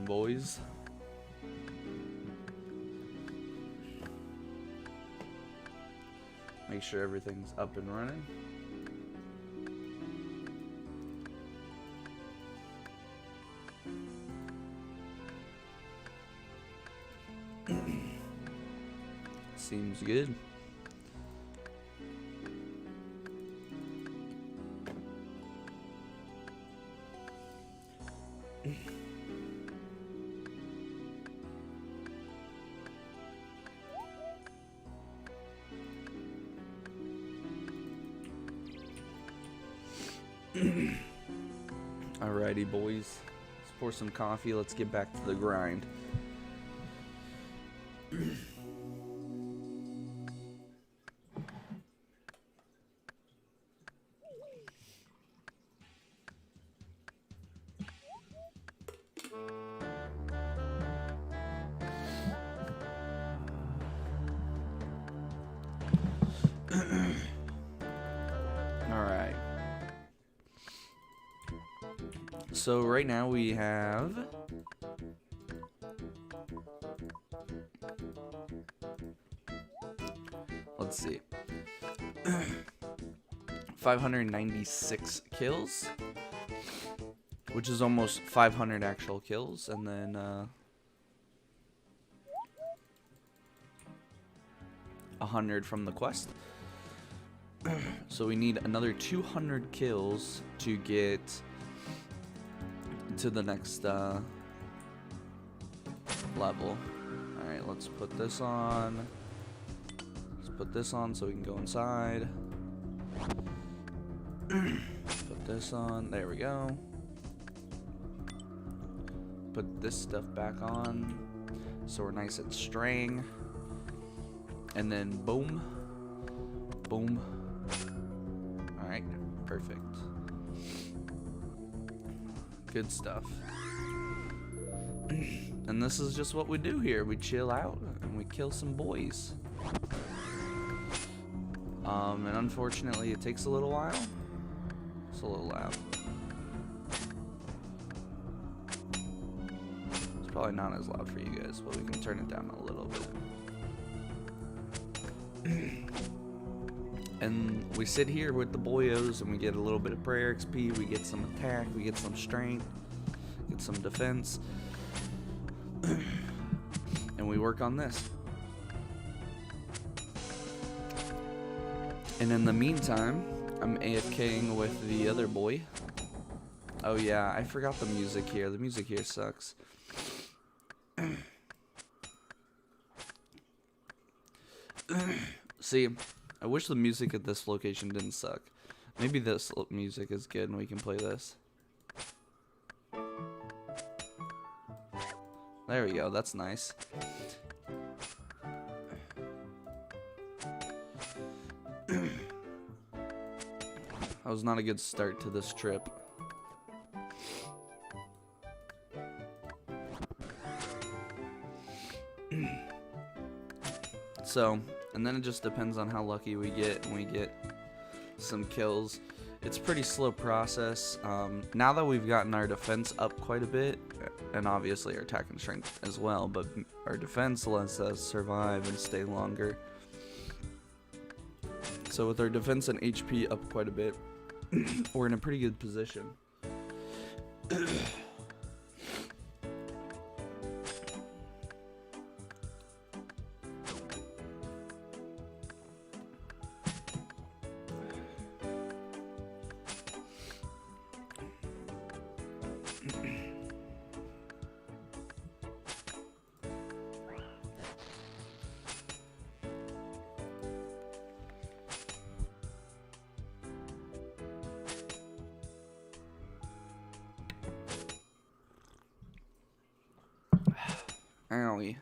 Alright, boys. Make sure everything's up and running. Seems good. Alrighty, boys. Let's pour some coffee. Let's get back to the grind. Alright. So right now we have let's see 596 kills, which is almost 500 actual kills, and then 100 from the quest. So we need another 200 kills to get to the next level. Alright, let's put this on. Let's put this on so we can go inside. Put this on. There we go. Put this stuff back on so we're nice and straying. And then boom. Boom. Alright, perfect. Good stuff. And this is just what we do here. We chill out and we kill some boys. And unfortunately it takes a little while. It's a little loud. It's probably not as loud for you guys, but we can turn it down a little bit. And we sit here with the boyos and we get a little bit of prayer XP, we get some attack, we get some strength, get some defense, and we work on this. And in the meantime, I'm AFKing with the other boy. Oh yeah, I forgot the music here. The music here sucks. See, I wish the music at this location didn't suck. Maybe this music is good and we can play this. There we go, that's nice. That was not a good start to this trip. So, and then it just depends on how lucky we get when we get some kills. It's a pretty slow process. Now that we've gotten our defense up quite a bit, and obviously our attack and strength as well, but our defense lets us survive and stay longer. So with our defense and HP up quite a bit, we're in a pretty good position. Owie.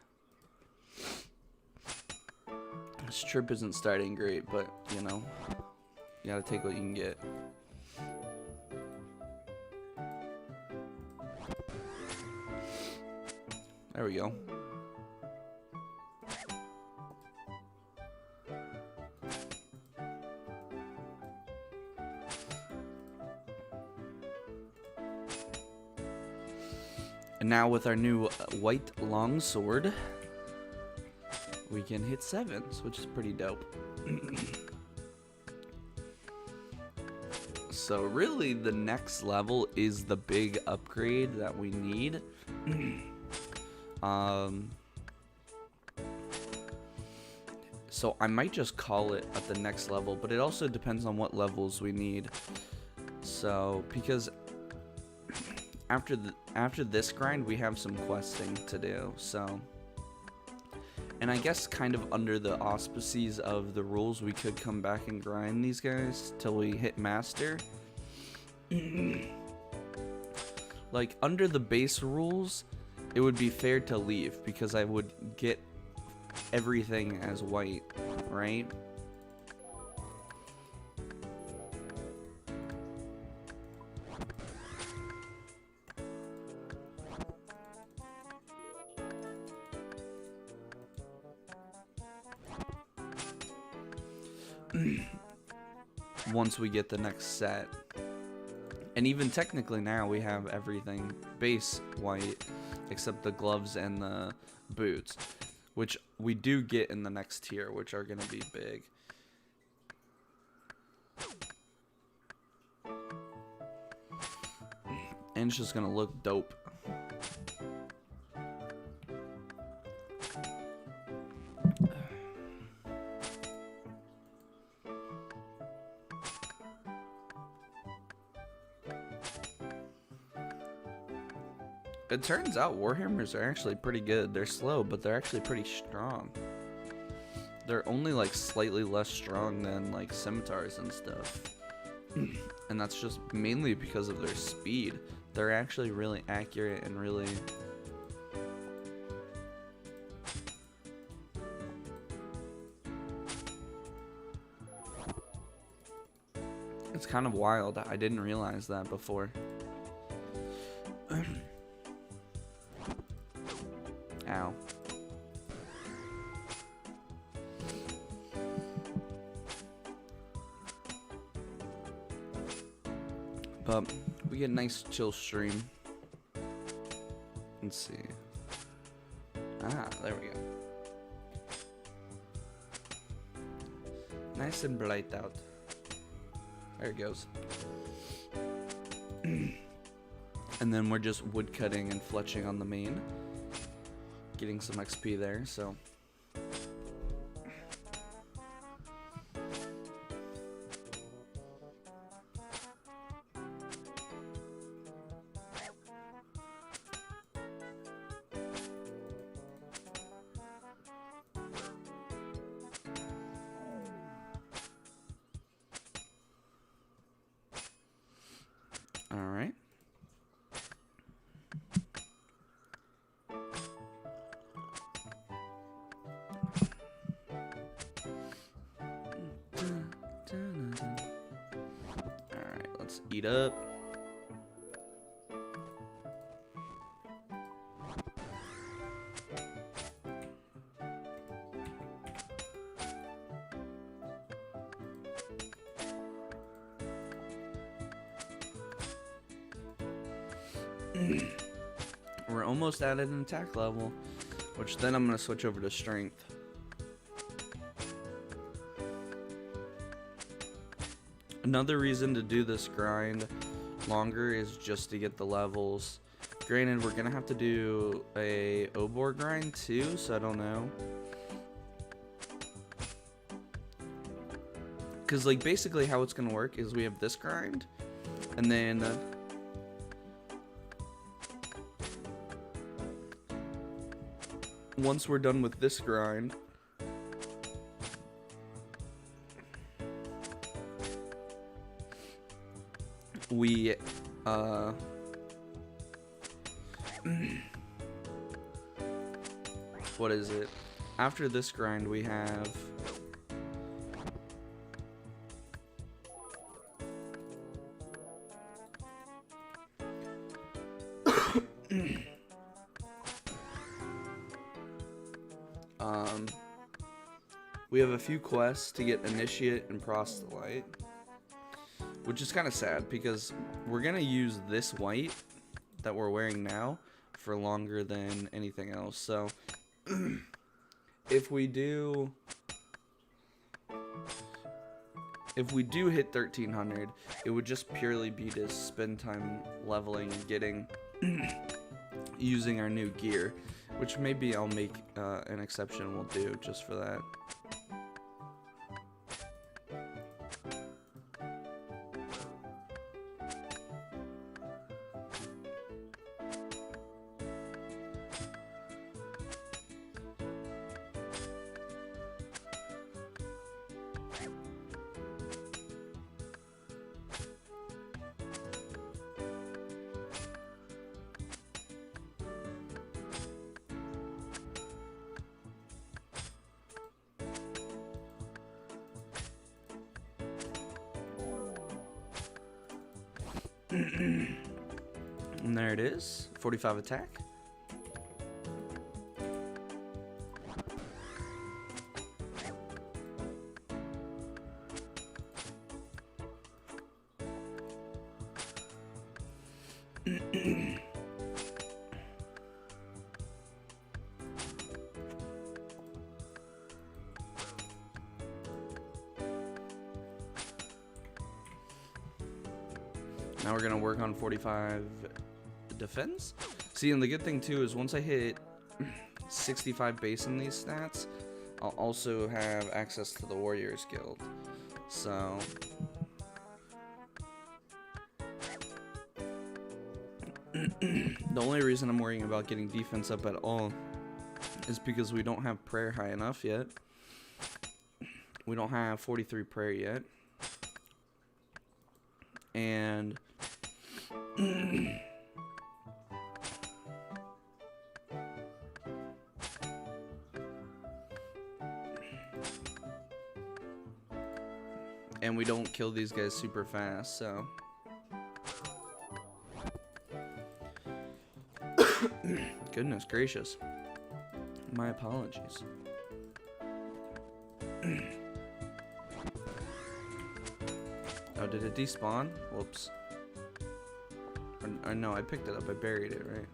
This trip isn't starting great, but, you know, you gotta take what you can get. There we go. And now with our new white longsword, we can hit 7s, which is pretty dope. So really the next level is the big upgrade that we need. So I might just call it at the next level, but it also depends on what levels we need. So because after this grind we have some questing to do, so, and I guess kind of under the auspices of the rules we could come back and grind these guys till we hit master. Like under the base rules it would be fair to leave because I would get everything as white, right? Once we get the next set. And even technically now we have everything base white except the gloves and the boots, which we do get in the next tier, which are going to be big. And it's just going to look dope. It turns out Warhammers are actually pretty good. They're slow, but they're actually pretty strong. They're only like slightly less strong than like scimitars and stuff. And that's just mainly because of their speed. They're actually really accurate and really... It's kind of wild. I didn't realize that before. Ow. But we get a nice chill stream. Let's see. Ah, there we go. Nice and bright out. There it goes. And then we're just woodcutting and fletching on the main. Getting some XP there, so. All right. Eat up. We're almost at an attack level, which then I'm going to switch over to strength. Another reason to do this grind longer is just to get the levels. Granted, we're gonna have to do a Obor grind too, so I don't know. Cause like basically how it's gonna work is we have this grind, and then once we're done with this grind, we what is it? After this grind we have we have a few quests to get Initiate and Proselyte, which is kind of sad because we're gonna use this white that we're wearing now for longer than anything else. So if we do hit 1300, it would just purely be to spend time leveling and getting using our new gear, which maybe I'll make an exception we'll do just for that. And there it is, 45 attack. Now we're gonna work on 45 defense. See, and the good thing too is once I hit 65 base in these stats, I'll also have access to the Warriors Guild. So the only reason I'm worrying about getting defense up at all is because we don't have prayer high enough yet. We don't have 43 prayer yet. And and we don't kill these guys super fast, so goodness gracious, my apologies. Oh, did it despawn? Whoops. Or no, I picked it up. I buried it, right?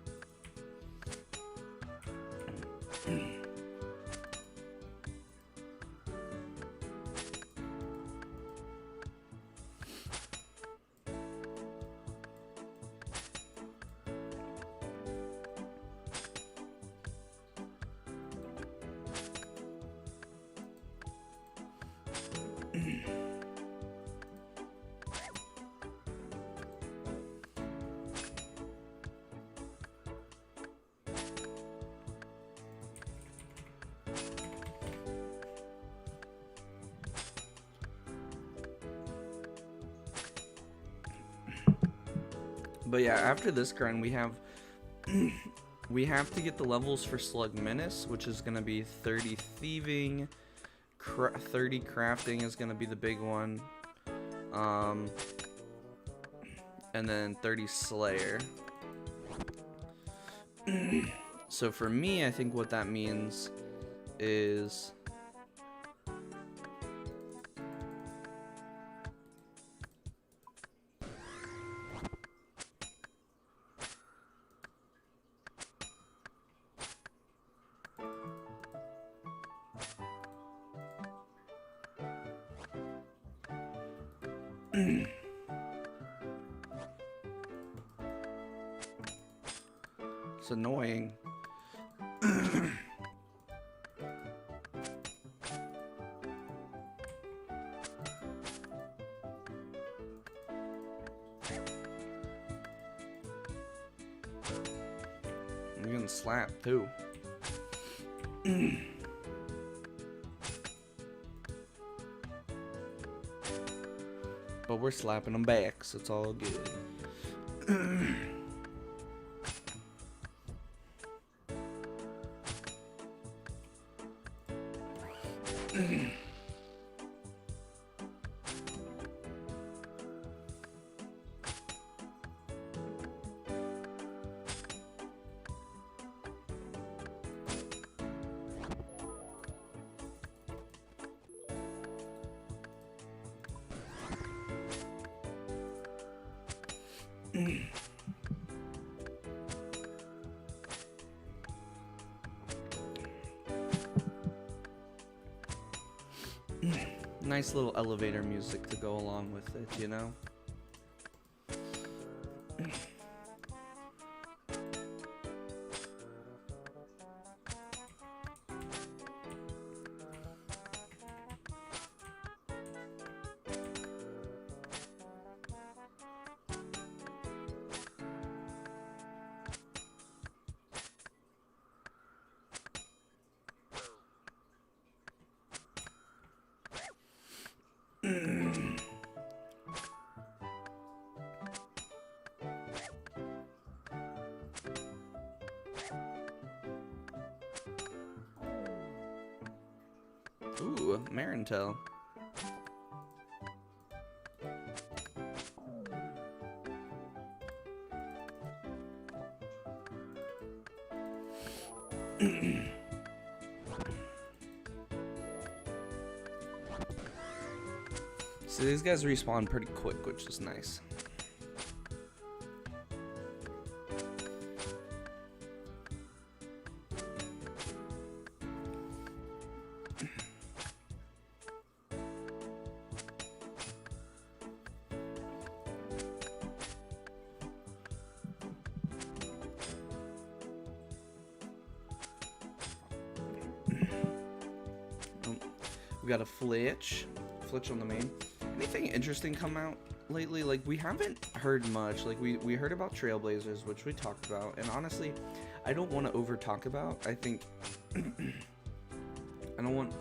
But yeah, after this grind, we have to get the levels for Slug Menace, which is gonna be 30 thieving, 30 crafting is gonna be the big one, and then 30 Slayer. So for me, I think what that means is it's annoying. I'm getting slapped too. But we're slapping them back, so it's all good. Nice little elevator music to go along with it, you know? Ooh, Marintel. So these guys respawn pretty quick, which is nice. We got a Flitch on the main. Anything interesting come out lately? Like, we haven't heard much. Like, we heard about Trailblazers, which we talked about, and honestly, I don't want to over talk about. I think I don't want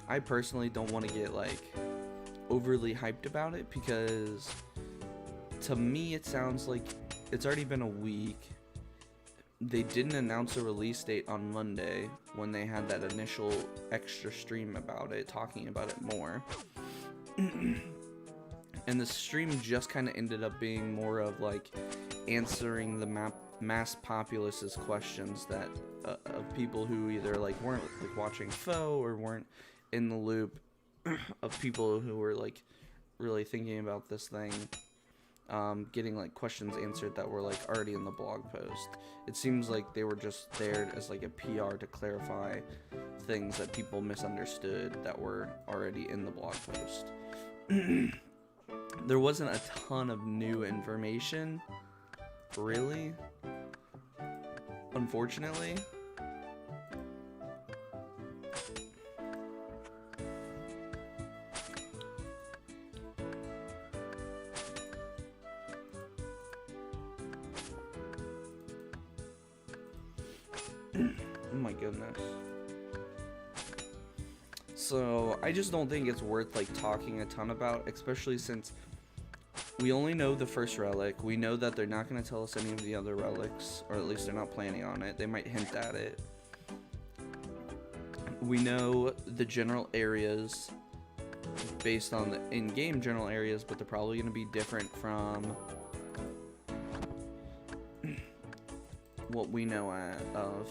I personally don't want to get like overly hyped about it, because to me it sounds like it's already been a week. They didn't announce a release date on Monday when they had that initial extra stream about it, talking about it more. And the stream just kind of ended up being more of like answering the mass populace's questions that of people who either like weren't like watching Foe or weren't in the loop, of people who were like really thinking about this thing. Getting like questions answered that were like already in the blog post. It seems like they were just there as like a PR to clarify things that people misunderstood that were already in the blog post. There wasn't a ton of new information, really, unfortunately. Oh my goodness. So I just don't think it's worth like talking a ton about, especially since we only know the first relic. We know that they're not going to tell us any of the other relics, or at least they're not planning on it. They might hint at it. We know the general areas based on the in-game general areas, but they're probably going to be different from what we know of.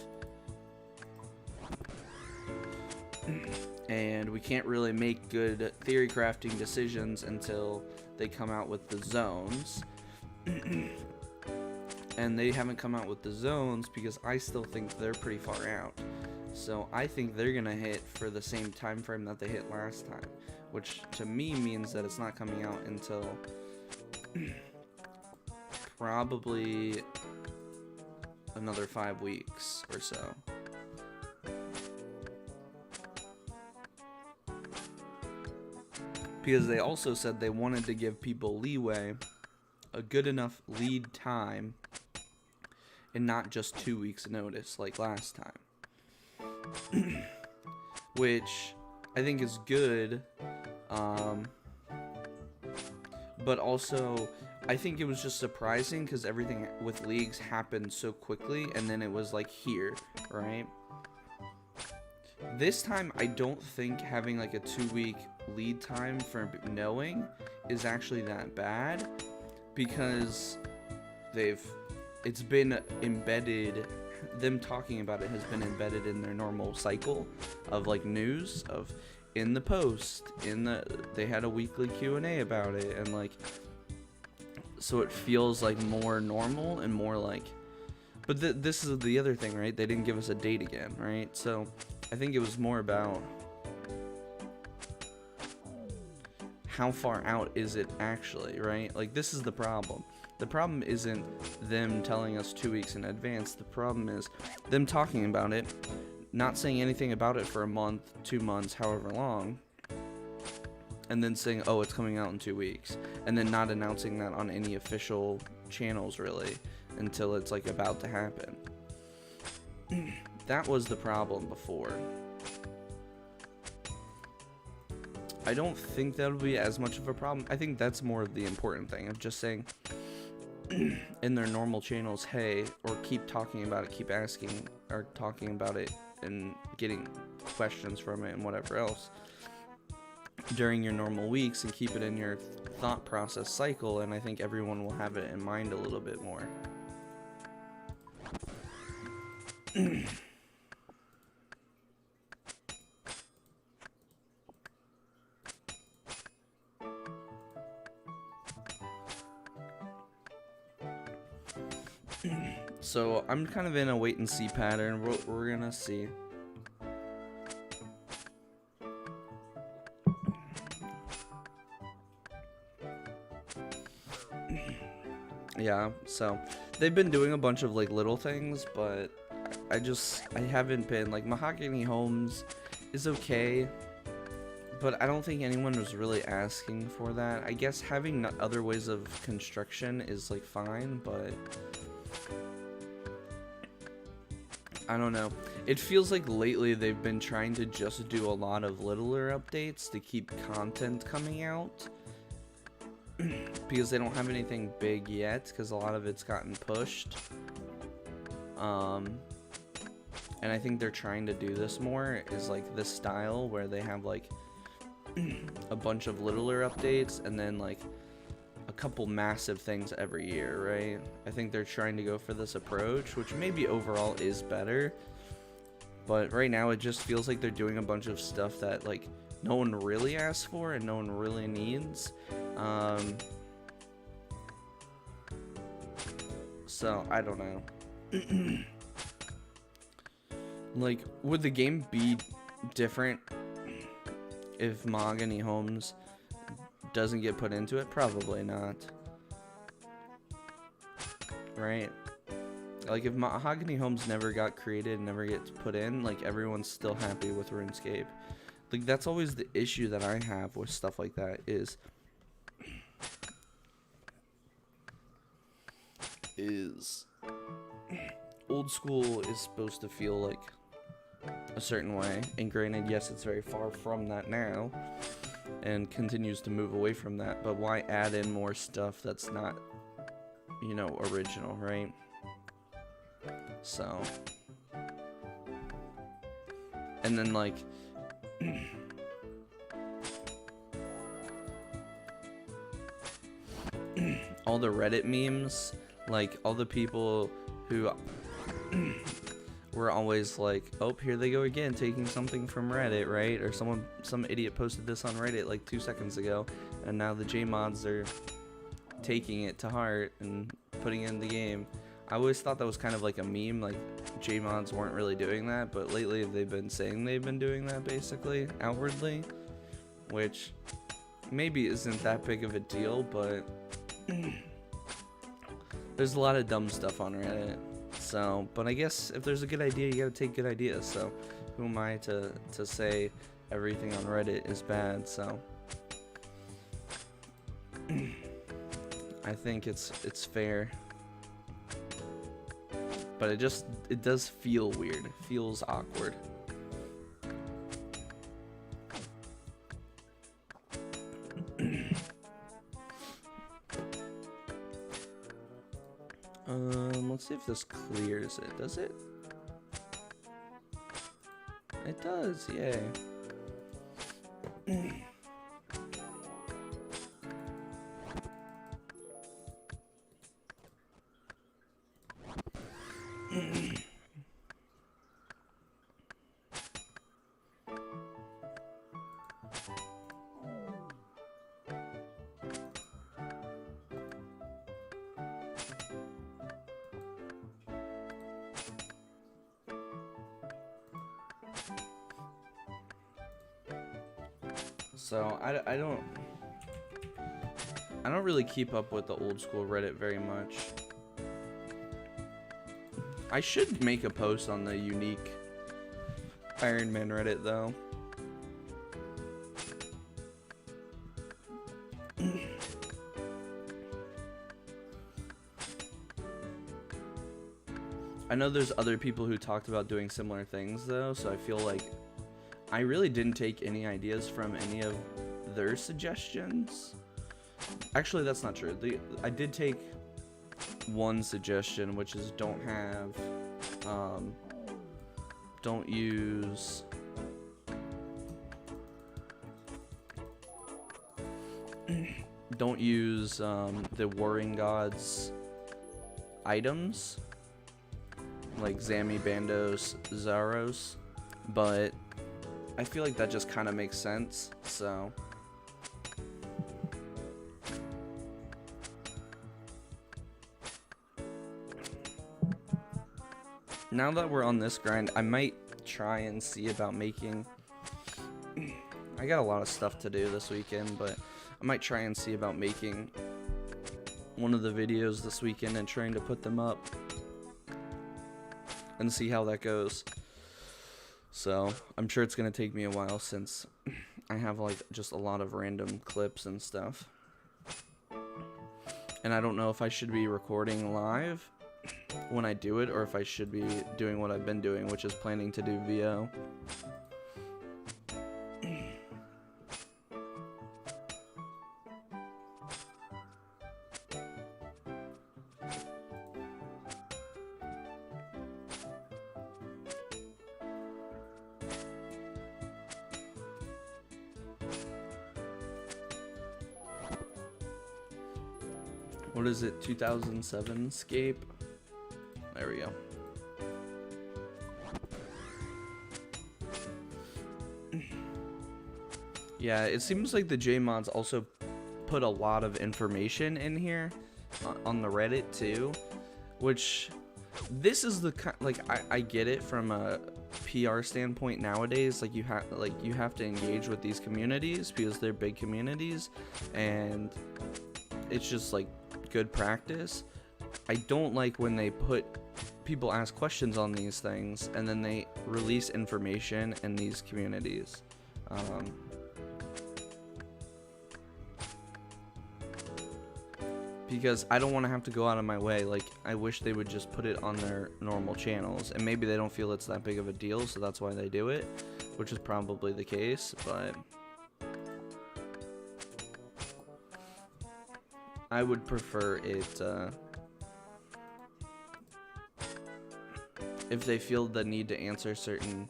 And we can't really make good theory crafting decisions until they come out with the zones. And they haven't come out with the zones because I still think they're pretty far out. So I think they're gonna hit for the same time frame that they hit last time, which to me means that it's not coming out until probably another 5 weeks or so. Because they also said they wanted to give people leeway, a good enough lead time, and not just 2 weeks notice like last time. Which I think is good, but also I think it was just surprising because everything with leagues happened so quickly, and then it was like here, right? This time I don't think having like a 2-week lead time for knowing is actually that bad, because it's been embedded, them talking about it has been embedded in their normal cycle of like news, of in the post, they had a weekly Q&A about it, and like, so it feels like more normal and more like, but this is the other thing, right? They didn't give us a date again, right? So I think it was more about how far out is it actually, right? Like, this is the problem. The problem isn't them telling us 2 weeks in advance. The problem is them talking about it, not saying anything about it for a month, 2 months, however long, and then saying, oh, it's coming out in 2 weeks, and then not announcing that on any official channels, really, until it's, like, about to happen. That was the problem before. I don't think that'll be as much of a problem. I think that's more of the important thing, of just saying in their normal channels, hey, or keep talking about it, keep asking, or talking about it, and getting questions from it and whatever else during your normal weeks, and keep it in your thought process cycle, and I think everyone will have it in mind a little bit more. So I'm kind of in a wait and see pattern. We're gonna see. Yeah, so they've been doing a bunch of like little things, but I haven't been like, Mahogany Homes is okay, but I don't think anyone was really asking for that. I guess having other ways of construction is like fine, but I don't know. It feels like lately they've been trying to just do a lot of littler updates to keep content coming out, because they don't have anything big yet, because a lot of it's gotten pushed. And I think they're trying to do this more, is like this style where they have like a bunch of littler updates and then like a couple massive things every year, right? I think they're trying to go for this approach, which maybe overall is better, but right now it just feels like they're doing a bunch of stuff that like no one really asks for and no one really needs. So I don't know. Like, would the game be different if Mahogany Homes doesn't get put into it? Probably not. Right? Like, if Mahogany Homes never got created, never gets put in, like, everyone's still happy with RuneScape. Like, that's always the issue that I have with stuff like that, is old school is supposed to feel like a certain way, and granted, yes, it's very far from that now and continues to move away from that, but why add in more stuff that's not, you know, original, right? So, and then like all the Reddit memes, like all the people who were always like, oh, here they go again, taking something from Reddit, right? Or some idiot posted this on Reddit like 2 seconds ago, and now the J-mods are taking it to heart and putting it in the game. I always thought that was kind of like a meme, like J-mods weren't really doing that, but lately they've been saying they've been doing that, basically, outwardly, which maybe isn't that big of a deal, but there's a lot of dumb stuff on Reddit. So, but I guess if there's a good idea, you gotta take good ideas. So, who am I to say everything on Reddit is bad? So, I think it's fair, but it does feel weird. It feels awkward. Let's see if this clears it. Does it? It does, yay. So, I don't... I don't really keep up with the old school Reddit very much. I should make a post on the unique Iron Man Reddit though. I know there's other people who talked about doing similar things though, so I feel like I really didn't take any ideas from any of their suggestions. Actually, that's not true. I did take one suggestion, which is don't use the Warring Gods items like Zami, Bandos, Zaros, but I feel like that just kind of makes sense, so now that we're on this grind, I might try and see about making I got a lot of stuff to do this weekend, but I might try and see about making one of the videos this weekend and trying to put them up and see how that goes. So I'm sure it's gonna take me a while since I have like just a lot of random clips and stuff, and I don't know if I should be recording live when I do it or if I should be doing what I've been doing, which is planning to do VO. What is it, 2007 Scape? There we go. Yeah, it seems like the JMods also put a lot of information in here on the Reddit too, which this is the kind, like I get it from a PR standpoint nowadays. Like you have to engage with these communities because they're big communities, and it's just like good practice. I don't like when they put people ask questions on these things and then they release information in these communities. Because I don't want to have to go out of my way. Like, I wish they would just put it on their normal channels, and maybe they don't feel it's that big of a deal, so that's why they do it, which is probably the case, but I would prefer it if they feel the need to answer certain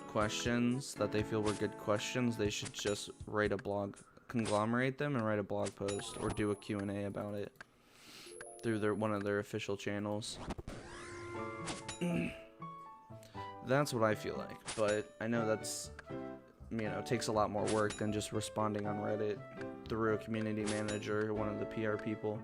questions that they feel were good questions, they should just write a blog, conglomerate them and write a blog post or do a Q&A about it through one of their official channels. That's what I feel like, but I know that's, you know, takes a lot more work than just responding on Reddit through a community manager or one of the PR people.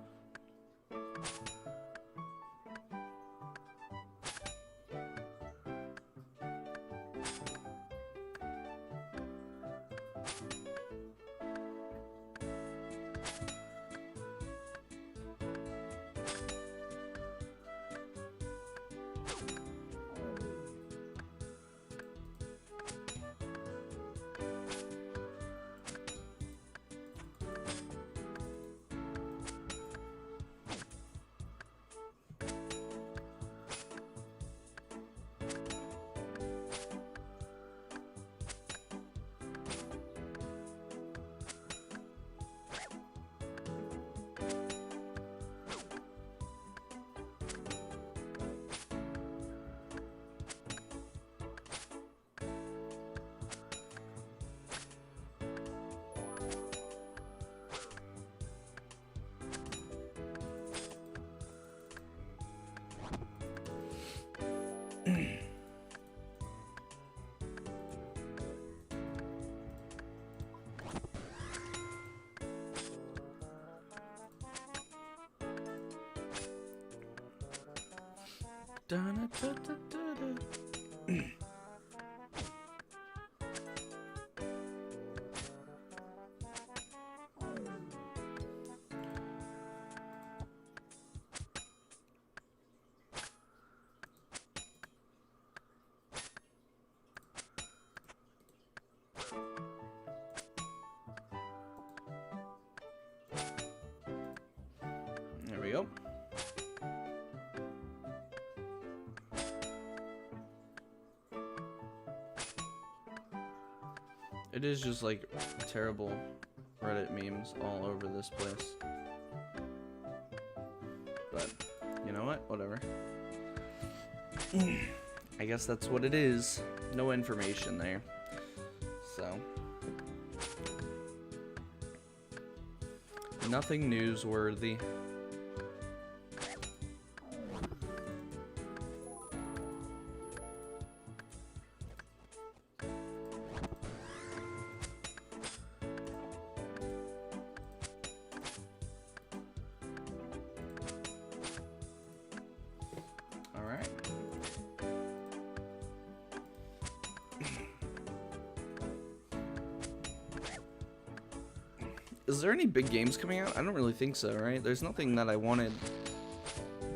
It is just like terrible Reddit memes all over this place. But you know what? Whatever. I guess that's what it is. No information there. So nothing newsworthy. Is there any big games coming out? I don't really think so, right? There's nothing that I wanted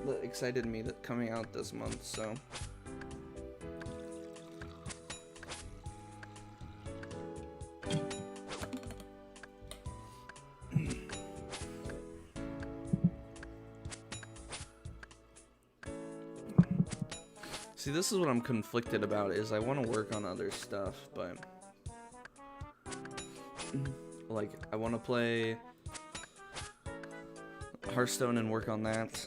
that excited me that coming out this month, so. See, this is what I'm conflicted about, is I want to work on other stuff, but like, I want to play Hearthstone and work on that.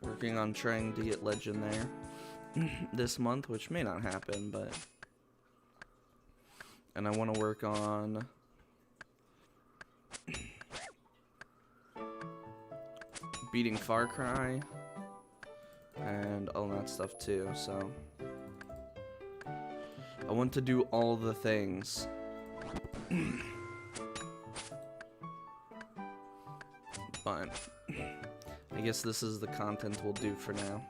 Working on trying to get Legend there this month, which may not happen, but. And I want to work on beating Far Cry and all that stuff too, so. I want to do all the things. But I guess this is the content we'll do for now.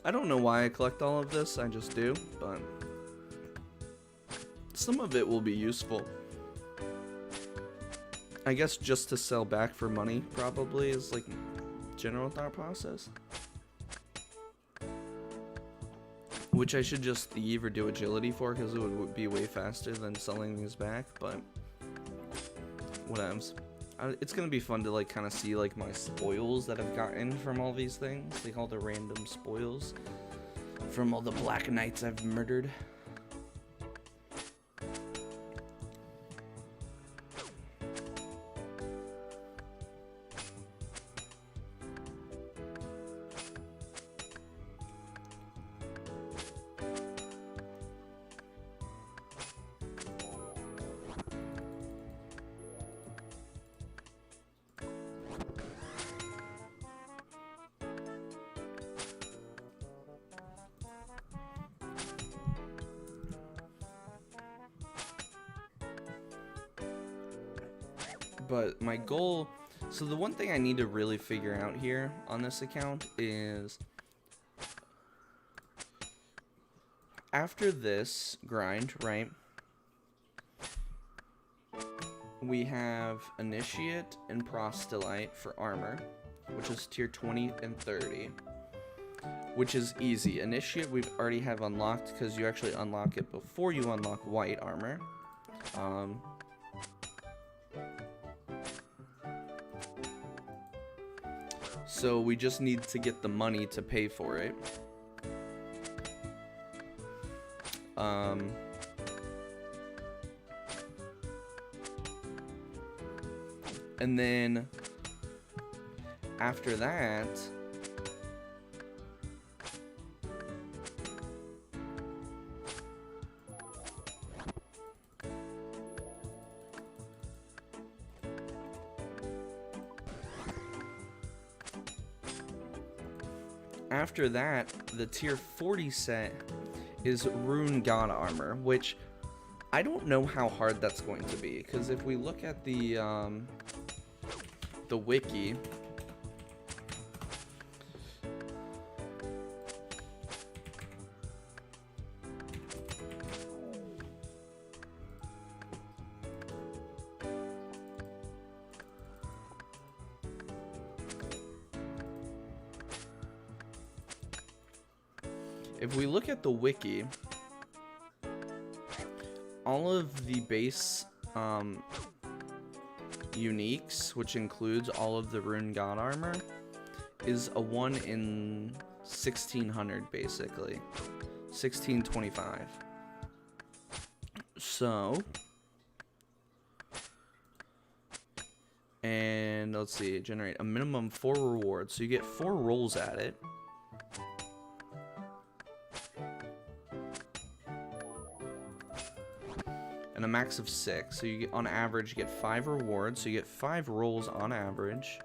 I don't know why I collect all of this, I just do, but some of it will be useful. I guess just to sell back for money probably is like general thought process. Which I should just thieve or do agility for, because it would be way faster than selling these back, but whatevs. It's gonna be fun to like kind of see like my spoils that I've gotten from all these things, like all the random spoils from all the Black Knights I've murdered. But my goal, so the one thing I need to really figure out here on this account is after this grind, right, we have Initiate and Proselyte for armor, which is tier 20 and 30, which is easy. Initiate we already have unlocked because you actually unlock it before you unlock white armor. So we just need to get the money to pay for it. And then after that, the tier 40 set is Rune God Armor, which I don't know how hard that's going to be, because if we look at the wiki, all of the base uniques, which includes all of the Rune God armor, is a 1 in 1600, basically. 1625. So, and let's see, generate a minimum 4 rewards. So you get 4 rolls at it. And a max of 6. So you get, on average, you get 5 rewards. So you get 5 rolls on average.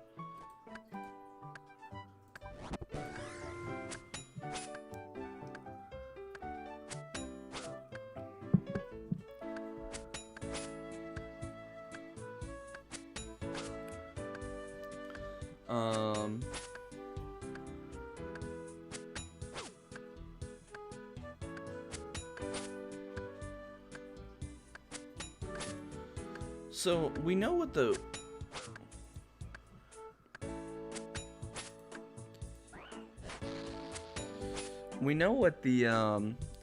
So we know what the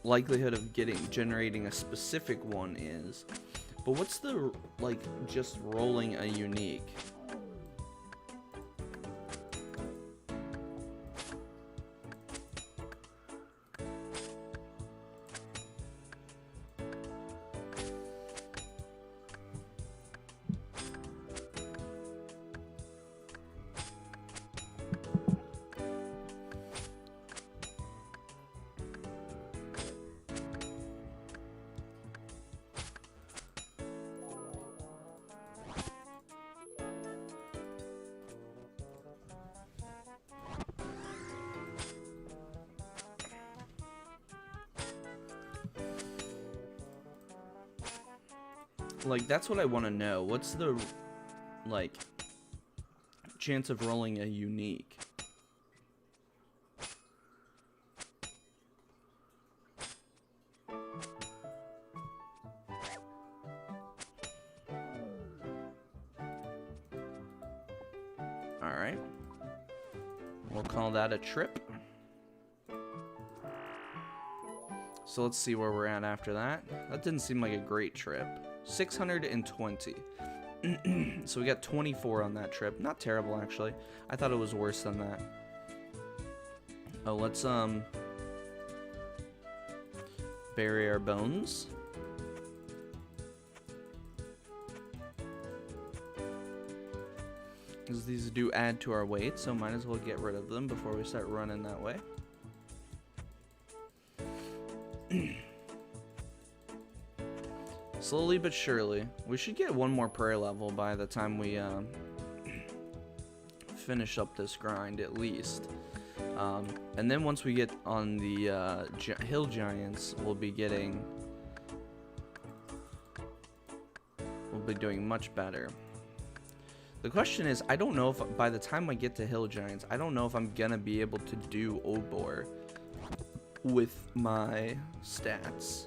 likelihood of generating a specific one is, but what's the like just rolling a unique? Like, that's what I want to know. What's the, like, chance of rolling a unique? Alright. We'll call that a trip. So let's see where we're at after that. That didn't seem like a great trip. 620. So we got 24 on that trip. Not terrible, actually. I thought it was worse than that. Oh, let's bury our bones. Because these do add to our weight, so might as well get rid of them before we start running that way. Slowly but surely. We should get one more prayer level by the time we finish up this grind, at least. And then once we get on the hill giants, we'll be doing much better. The question is, I don't know if by the time I get to hill giants, I don't know if I'm gonna be able to do Obor with my stats.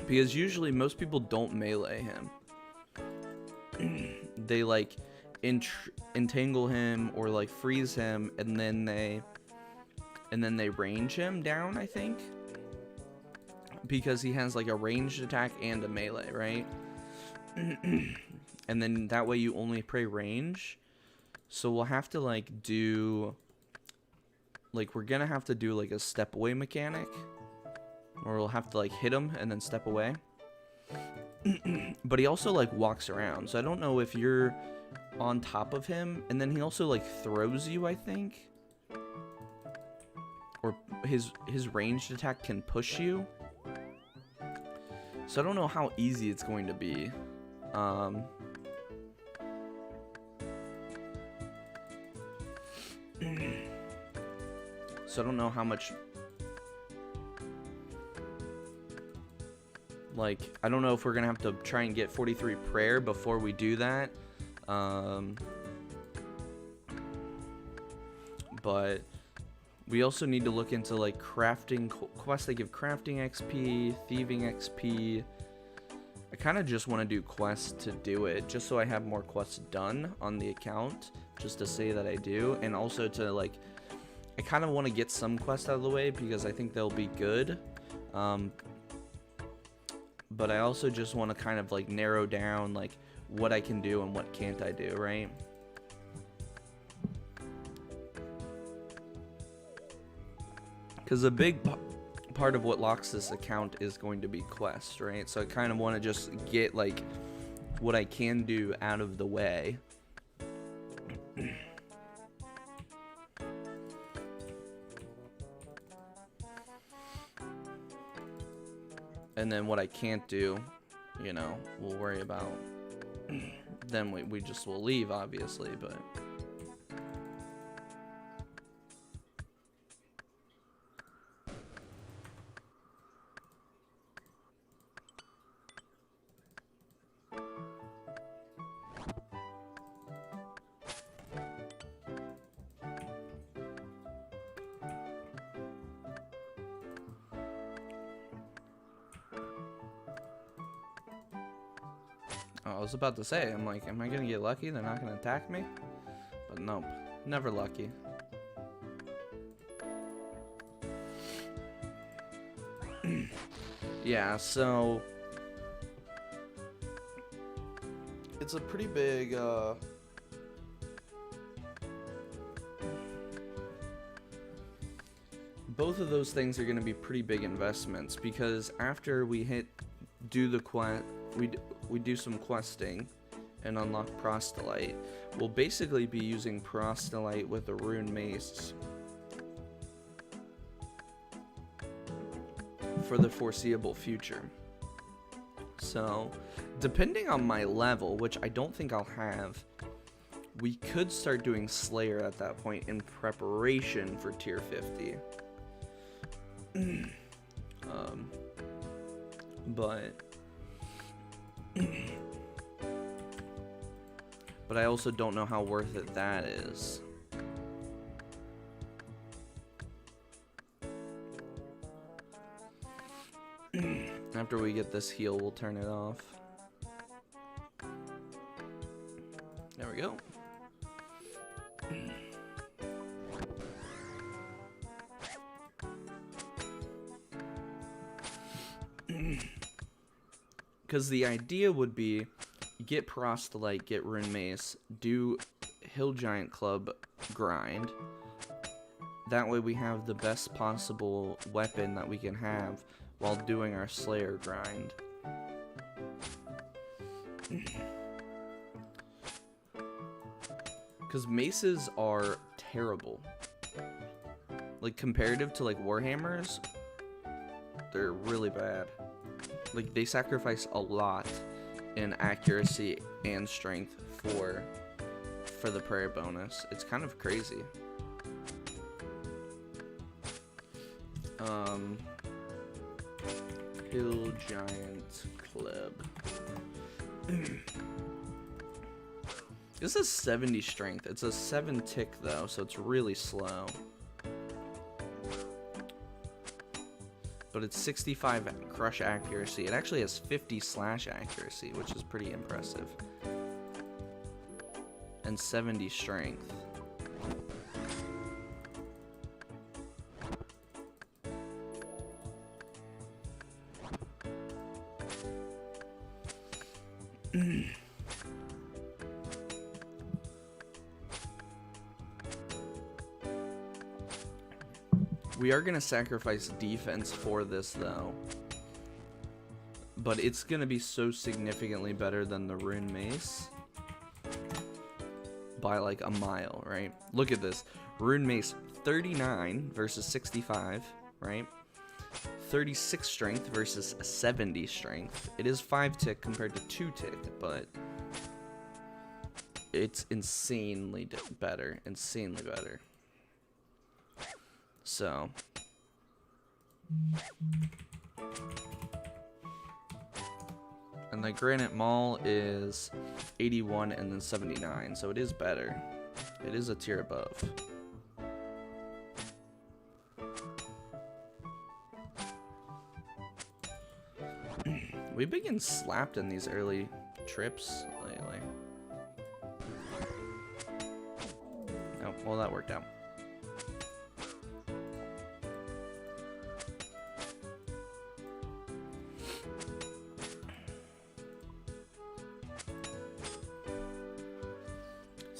Because usually most people don't melee him. They like entangle him or like freeze him, and then they range him down, I think. Because he has like a ranged attack and a melee, right? And then that way you only pray range. So we'll have to like do, like, we're gonna have to do like a step away mechanic, or we'll have to like hit him and then step away. But he also like walks around, so I don't know if you're on top of him, and then he also like throws you, I think, or his ranged attack can push you. So I don't know how easy it's going to be. So I don't know how much, like, I don't know if we're gonna have to try and get 43 prayer before we do that. But we also need to look into like crafting quests that give crafting XP, thieving XP. I kind of just want to do quests to do it, just so I have more quests done on the account, just to say that I do, and also to like I kind of want to get some quests out of the way because I think they'll be good. But I also just want to kind of like narrow down like what I can do and what can't I do, right? Because a big part of what locks this account is going to be quests, right? So I kind of want to just get like what I can do out of the way. And then what I can't do, you know, we'll worry about. Then we just will leave, obviously, but... I was about to say, I'm like, am I gonna get lucky? They're not gonna attack me? But nope, never lucky. Yeah, so it's a pretty big both of those things are gonna be pretty big investments, because after we do the quest, we do some questing and unlock Proselyte, we'll basically be using Proselyte with a rune mace for the foreseeable future. So, depending on my level, which I don't think I'll have, we could start doing Slayer at that point in preparation for tier 50. But I also don't know how worth it that is. After we get this heal, we'll turn it off. There we go. Because the idea would be get Proselyte, get Rune Mace, do Hill Giant Club grind. That way we have the best possible weapon that we can have while doing our Slayer grind. Because maces are terrible. Like, comparative to, like, Warhammers, they're really bad. Like, they sacrifice a lot in accuracy and strength for the prayer bonus. It's kind of crazy. Hill Giant Club. This is 70 strength. It's a 7 tick though, so it's really slow. But it's 65 crush accuracy. It actually has 50 slash accuracy, which is pretty impressive. And 70 strength. We are going to sacrifice defense for this, though. But it's going to be so significantly better than the Rune Mace. By, like, a mile, right? Look at this. Rune Mace, 39 versus 65, right? 36 strength versus 70 strength. It is 5 tick compared to 2 tick, but it's insanely better. Insanely better. So, and the Granite Mall is 81 and then 79, so it is better. It is a tier above. We've been getting slapped in these early trips lately. Oh, well, that worked out.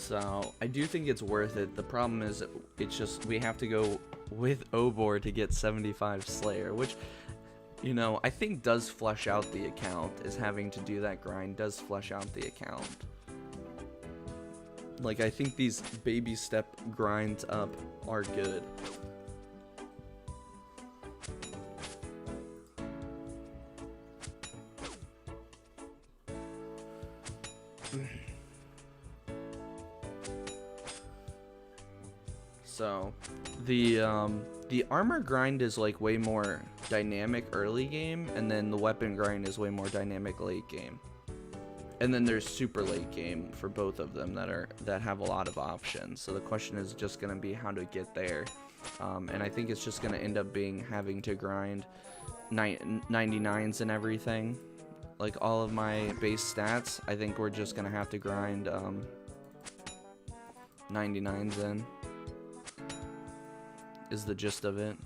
So I do think it's worth it. The problem is it's just we have to go with Obor to get 75 Slayer, which, you know, I think does flesh out the account. Is having to do that grind does flesh out the account. Like, I think these baby step grinds up are good. So, the armor grind is like way more dynamic early game, and then the weapon grind is way more dynamic late game. And then there's super late game for both of them that have a lot of options. So the question is just gonna be how to get there, and I think it's just gonna end up being having to grind 99s and everything. Like all of my base stats, I think we're just gonna have to grind 99s in. Is the gist of it.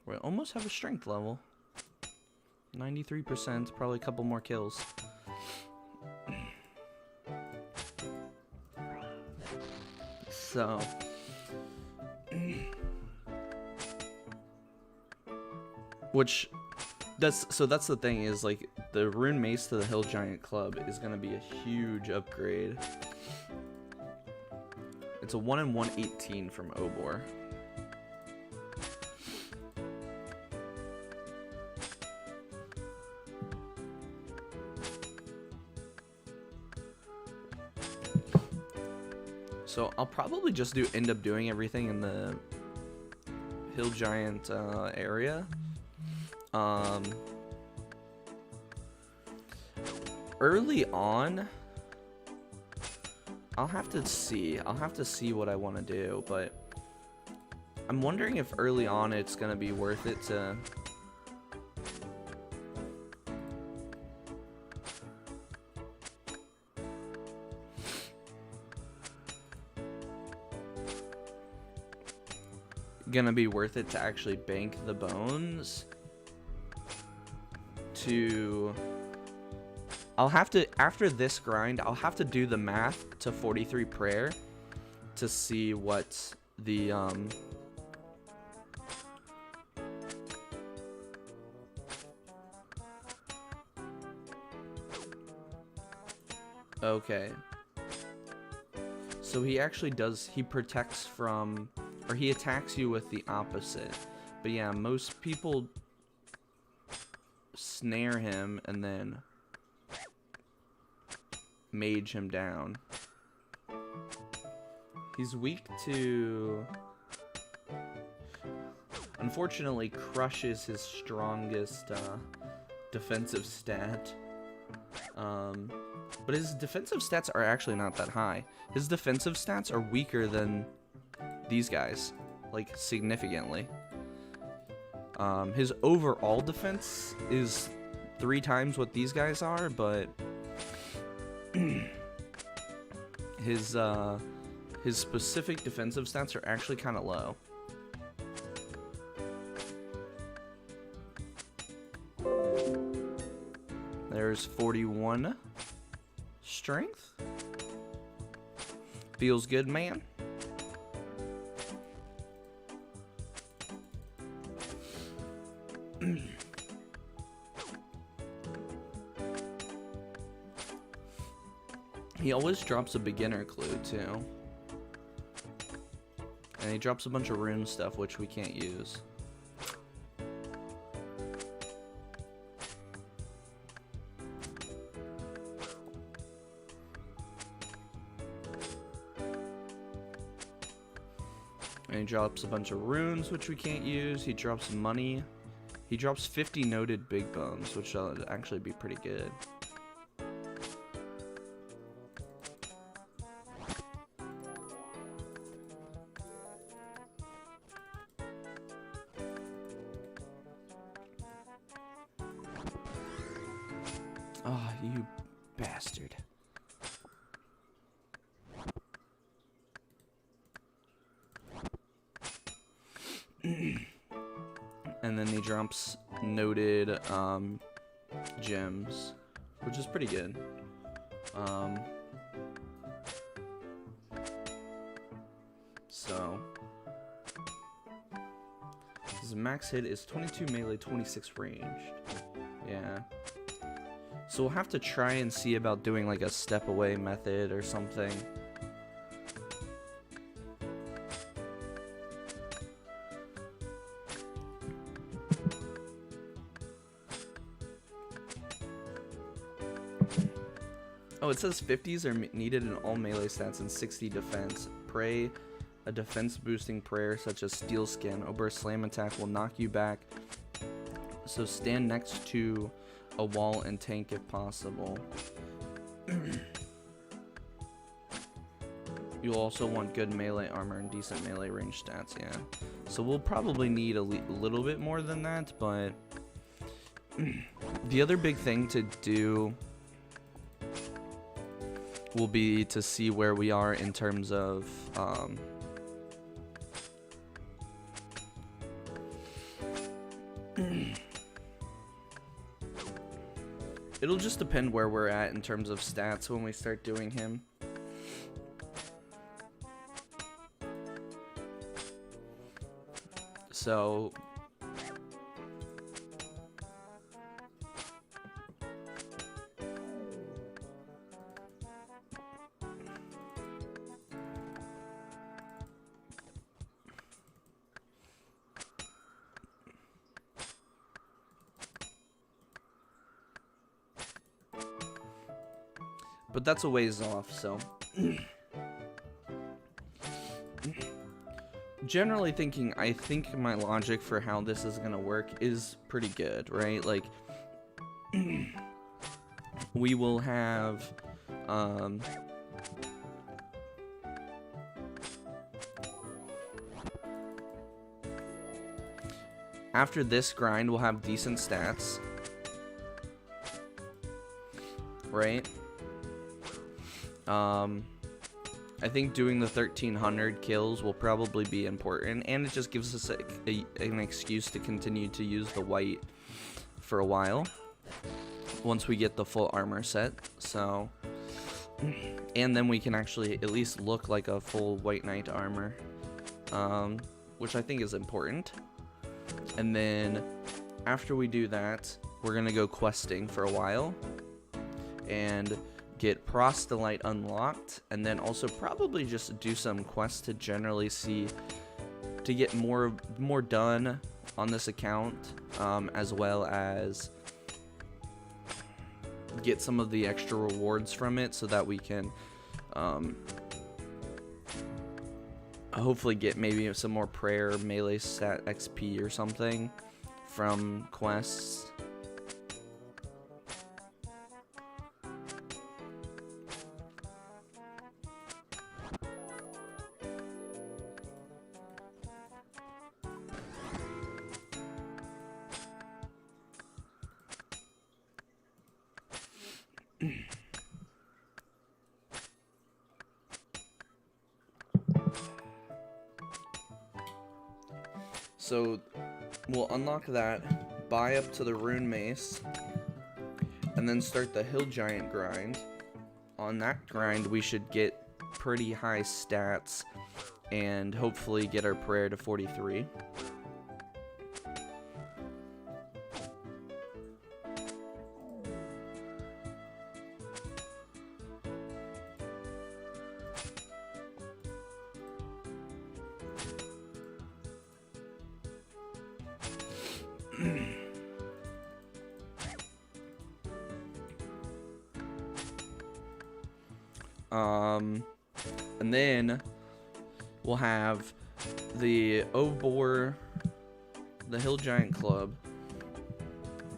We almost have a strength level. 93%, probably a couple more kills. So that's the thing, is like the rune mace to the Hill Giant Club is gonna be a huge upgrade. It's a 1 in 118 from Obor. So I'll probably just end up doing everything in the Hill Giant area. Early on, I'll have to see what I want to do, but I'm wondering if early on it's gonna be worth it to actually bank the bones to. I'll have to, after this grind, I'll have to do the math to 43 prayer to see what the okay. So he actually does, he protects from, or he attacks you with the opposite. But yeah, most people snare him and then mage him down. He's weak to, unfortunately, crush is his strongest defensive stat. But his defensive stats are actually not that high. His defensive stats are weaker than these guys, like significantly. His overall defense is 3 times what these guys are, but his specific defensive stats are actually kind of low. There's 41 strength. Feels good, man. He always drops a beginner clue too. And he drops a bunch of rune stuff which we can't use. And he drops a bunch of runes which we can't use. He drops money. He drops 50 noted big bones, which will actually be pretty good. Oh, you bastard. And then he drops noted gems, which is pretty good. So his max hit is 22 melee, 26 ranged. Yeah. So we'll have to try and see about doing like a step away method or something. Oh, it says 50s are needed in all melee stats and 60 defense. Pray a defense boosting prayer such as Steel Skin over a slam attack will knock you back. So stand next to a wall and tank if possible. You'll also want good melee armor and decent melee range stats, yeah. So we'll probably need a little bit more than that, but the other big thing to do will be to see where we are in terms of it'll just depend where we're at in terms of stats when we start doing him. So but that's a ways off, so generally thinking, I think my logic for how this is gonna work is pretty good, right? Like, we will have after this grind we'll have decent stats, right? I think doing the 1300 kills will probably be important, and it just gives us an excuse to continue to use the white for a while once we get the full armor set. So, and then we can actually at least look like a full white knight armor, which I think is important. And then after we do that, we're gonna go questing for a while and get Proselyte unlocked, and then also probably just do some quests to generally see to get more done on this account, as well as get some of the extra rewards from it so that we can hopefully get maybe some more prayer melee stat XP or something from quests. So we'll unlock that, buy up to the rune mace, and then start the hill giant grind. On that grind we should get pretty high stats and hopefully get our prayer to 43. And then we'll have the Obor, the Hill Giant Club.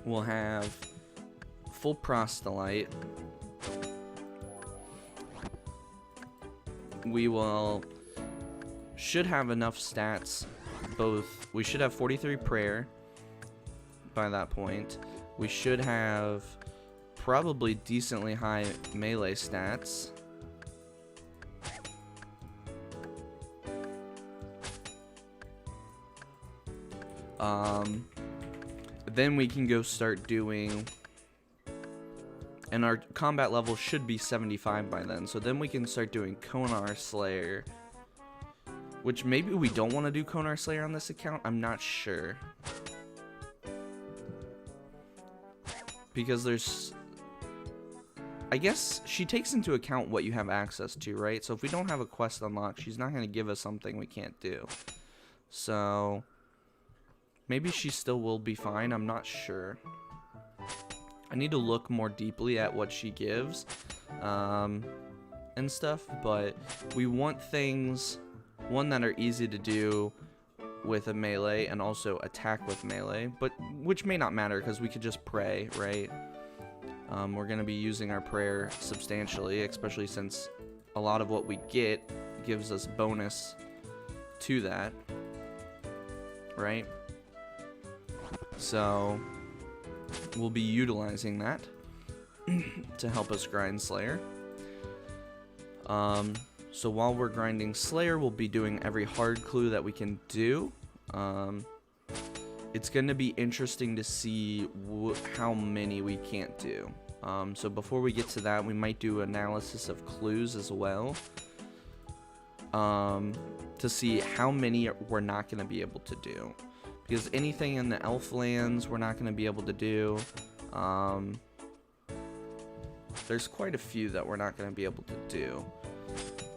We'll have full Proselyte. We should have enough stats. We should have 43 prayer by that point. We should have probably decently high melee stats. Then we can go start doing And our combat level should be 75 by then. So then we can start doing Konar Slayer. Which maybe we don't want to do Konar Slayer on this account. I'm not sure. Because there's... I guess she takes into account what you have access to, right? So if we don't have a quest unlocked, she's not going to give us something we can't do. So maybe she still will be fine. I'm not sure. I need to look more deeply at what she gives and stuff. But we want things, one, that are easy to do with a melee and also attack with melee. But which may not matter because we could just pray, right? We're going to be using our prayer substantially, especially since a lot of what we get gives us bonus to that, right? So we'll be utilizing that to help us grind Slayer. So while we're grinding Slayer, we'll be doing every hard clue that we can do. It's going to be interesting to see how many we can't do. So before we get to that, we might do analysis of clues as well. To see how many we're not going to be able to do. Because anything in the elf lands we're not going to be able to do. There's quite a few that we're not going to be able to do.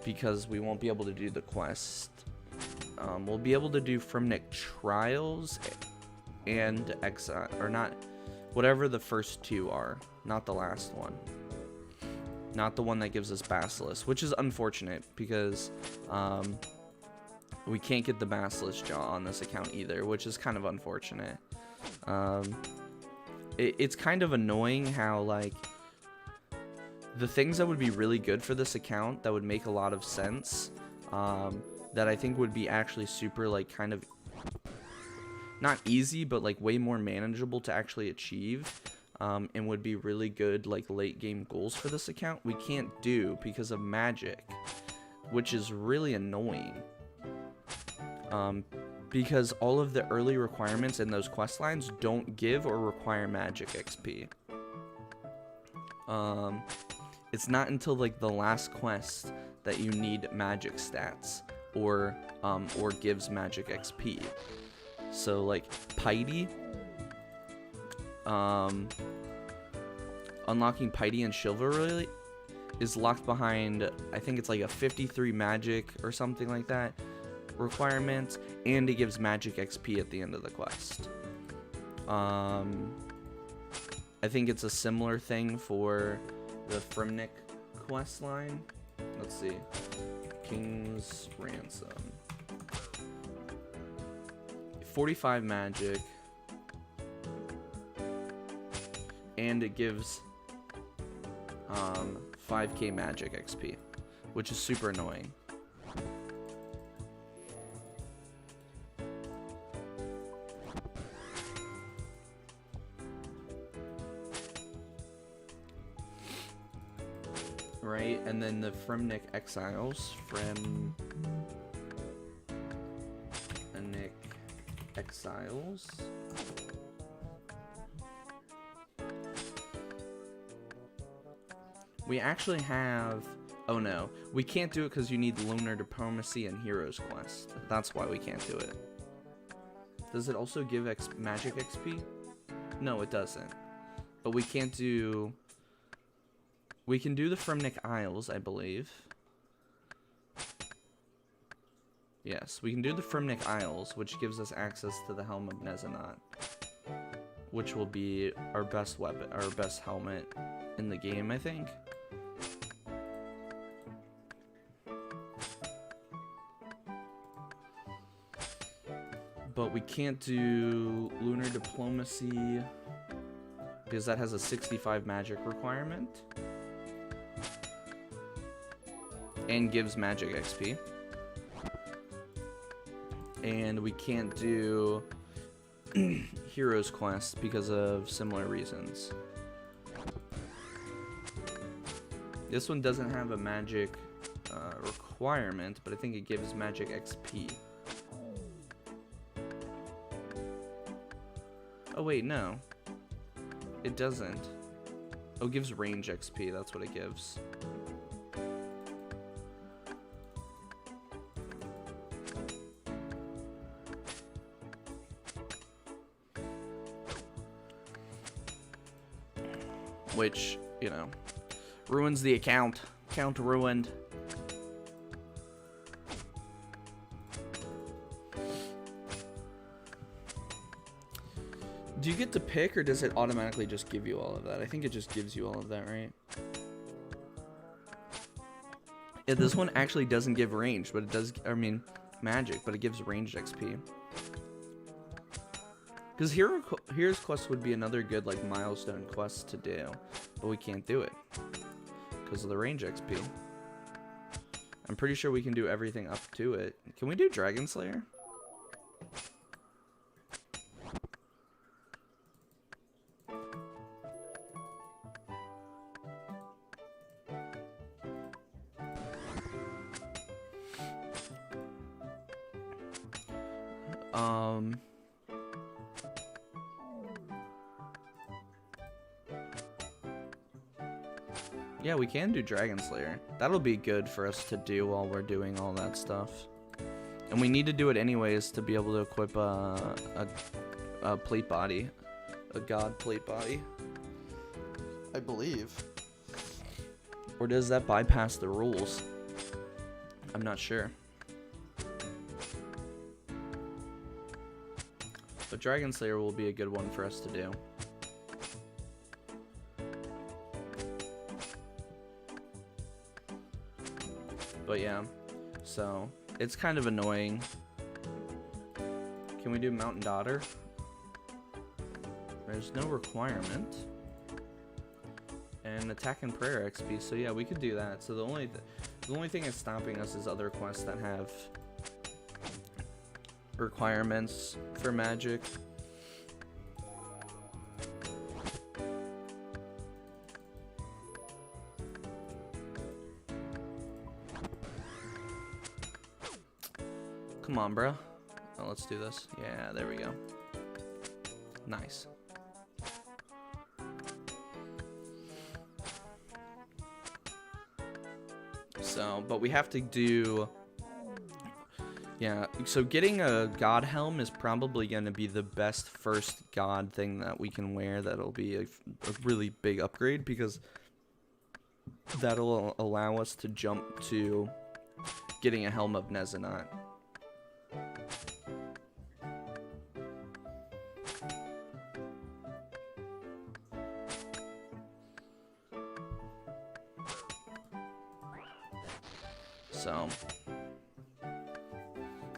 Because we won't be able to do the quest. We'll be able to do Fremnik Trials and Exile, or not, whatever the first two are, not the last one. Not the one that gives us Basilisk, which is unfortunate because we can't get the Basilisk Jaw on this account either, which is kind of unfortunate. It's kind of annoying how, like, the things that would be really good for this account that would make a lot of sense, that I think would be actually super, like, kind of not easy, but like way more manageable to actually achieve, and would be really good like late game goals for this account, we can't do because of magic, which is really annoying. Because all of the early requirements in those quest lines don't give or require magic XP. It's not until like the last quest that you need magic stats or gives magic XP. So like Piety, unlocking Piety and Chivalry is locked behind, I think it's like a 53 magic or something like that requirement, and it gives magic XP at the end of the quest. I think it's a similar thing for the Fremnik quest line. Let's see, King's Ransom. 45 magic, and it gives 5k magic XP, which is super annoying. Right, and then the Fremnik Exiles, Exiles. We actually have... Oh no, we can't do it because you need Lunar Diplomacy and Heroes Quest. That's why we can't do it. Does it also give magic XP? No, it doesn't. But we can't do... We can do the Fremnik Isles, I believe. Yes, we can do the Fremnik Isles, which gives us access to the Helm of Nezanot, which will be our best weapon, our best helmet in the game, I think. But we can't do Lunar Diplomacy because that has a 65 magic requirement and gives magic XP. And we can't do Heroes Quest because of similar reasons. This one doesn't have a magic requirement, but I think it gives magic XP. Oh wait, no. It doesn't. Oh, it gives range XP. That's what it gives. Which, you know, ruins the account. Account ruined. Do you get to pick, or does it automatically just give you all of that? I think it just gives you all of that, right? Yeah, this one actually doesn't give range, but it does, I mean, magic, but it gives ranged XP. Because Hero's Quest would be another good, like, milestone quest to do, but we can't do it because of the range XP. I'm pretty sure we can do everything up to it. Can we do Dragon Slayer? Yeah, we can do Dragon Slayer. That'll be good for us to do while we're doing all that stuff. And we need to do it anyways to be able to equip a plate body. A god plate body. I believe. Or does that bypass the rules? I'm not sure. But Dragon Slayer will be a good one for us to do. But yeah, so it's kind of annoying. Can we do Mountain Daughter? There's no requirement. And Attack and Prayer XP, so yeah, we could do that. So the only thing that's stopping us is other quests that have requirements for magic. Come on, bro. Oh, let's do this. Yeah, there we go. Nice. So, but we have to do... Yeah, so getting a god helm is probably going to be the best first god thing that we can wear. That'll be a really big upgrade, because that'll allow us to jump to getting a helm of Nezanot. So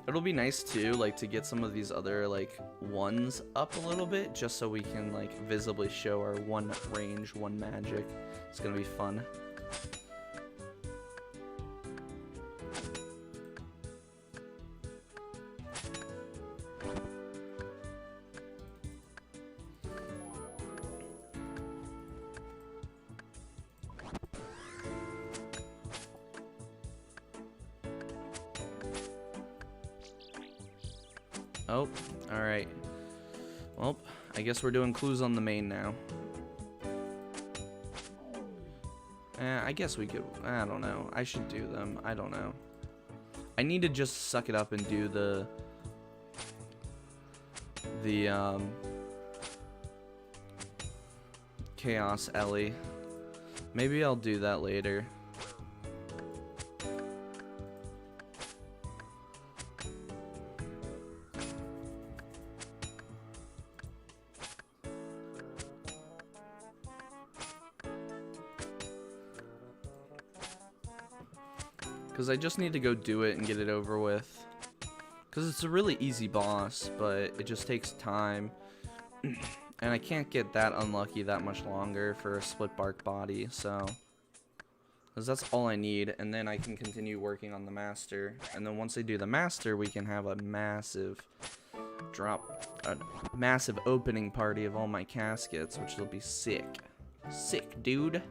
it'll be nice too, like, to get some of these other, like, ones up a little bit, just so we can, like, visibly show our one range, one magic. It's gonna be fun. Oh, alright. Well, I guess we're doing clues on the main now. I guess we could, I don't know. I should do them. I don't know. I need to just suck it up and do the Chaos Ellie. Maybe I'll do that later. Because I just need to go do it and get it over with. Because it's a really easy boss, but it just takes time. And I can't get that unlucky that much longer for a split bark body, so... Because that's all I need, and then I can continue working on the master. And then once I do the master, we can have a massive massive opening party of all my caskets, which will be sick. Sick, dude.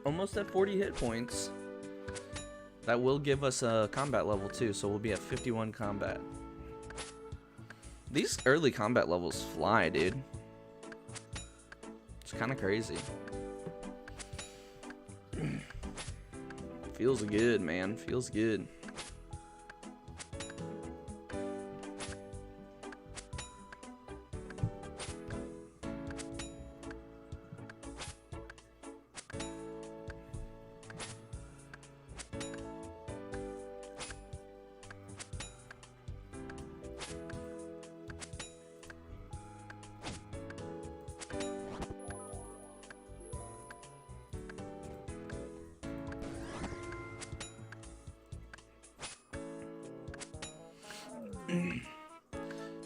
almost at 40 hit points. That will give us a combat level too, so we'll be at 51 combat. These early combat levels fly, dude. It's kind of crazy. Feels good, man. Feels good.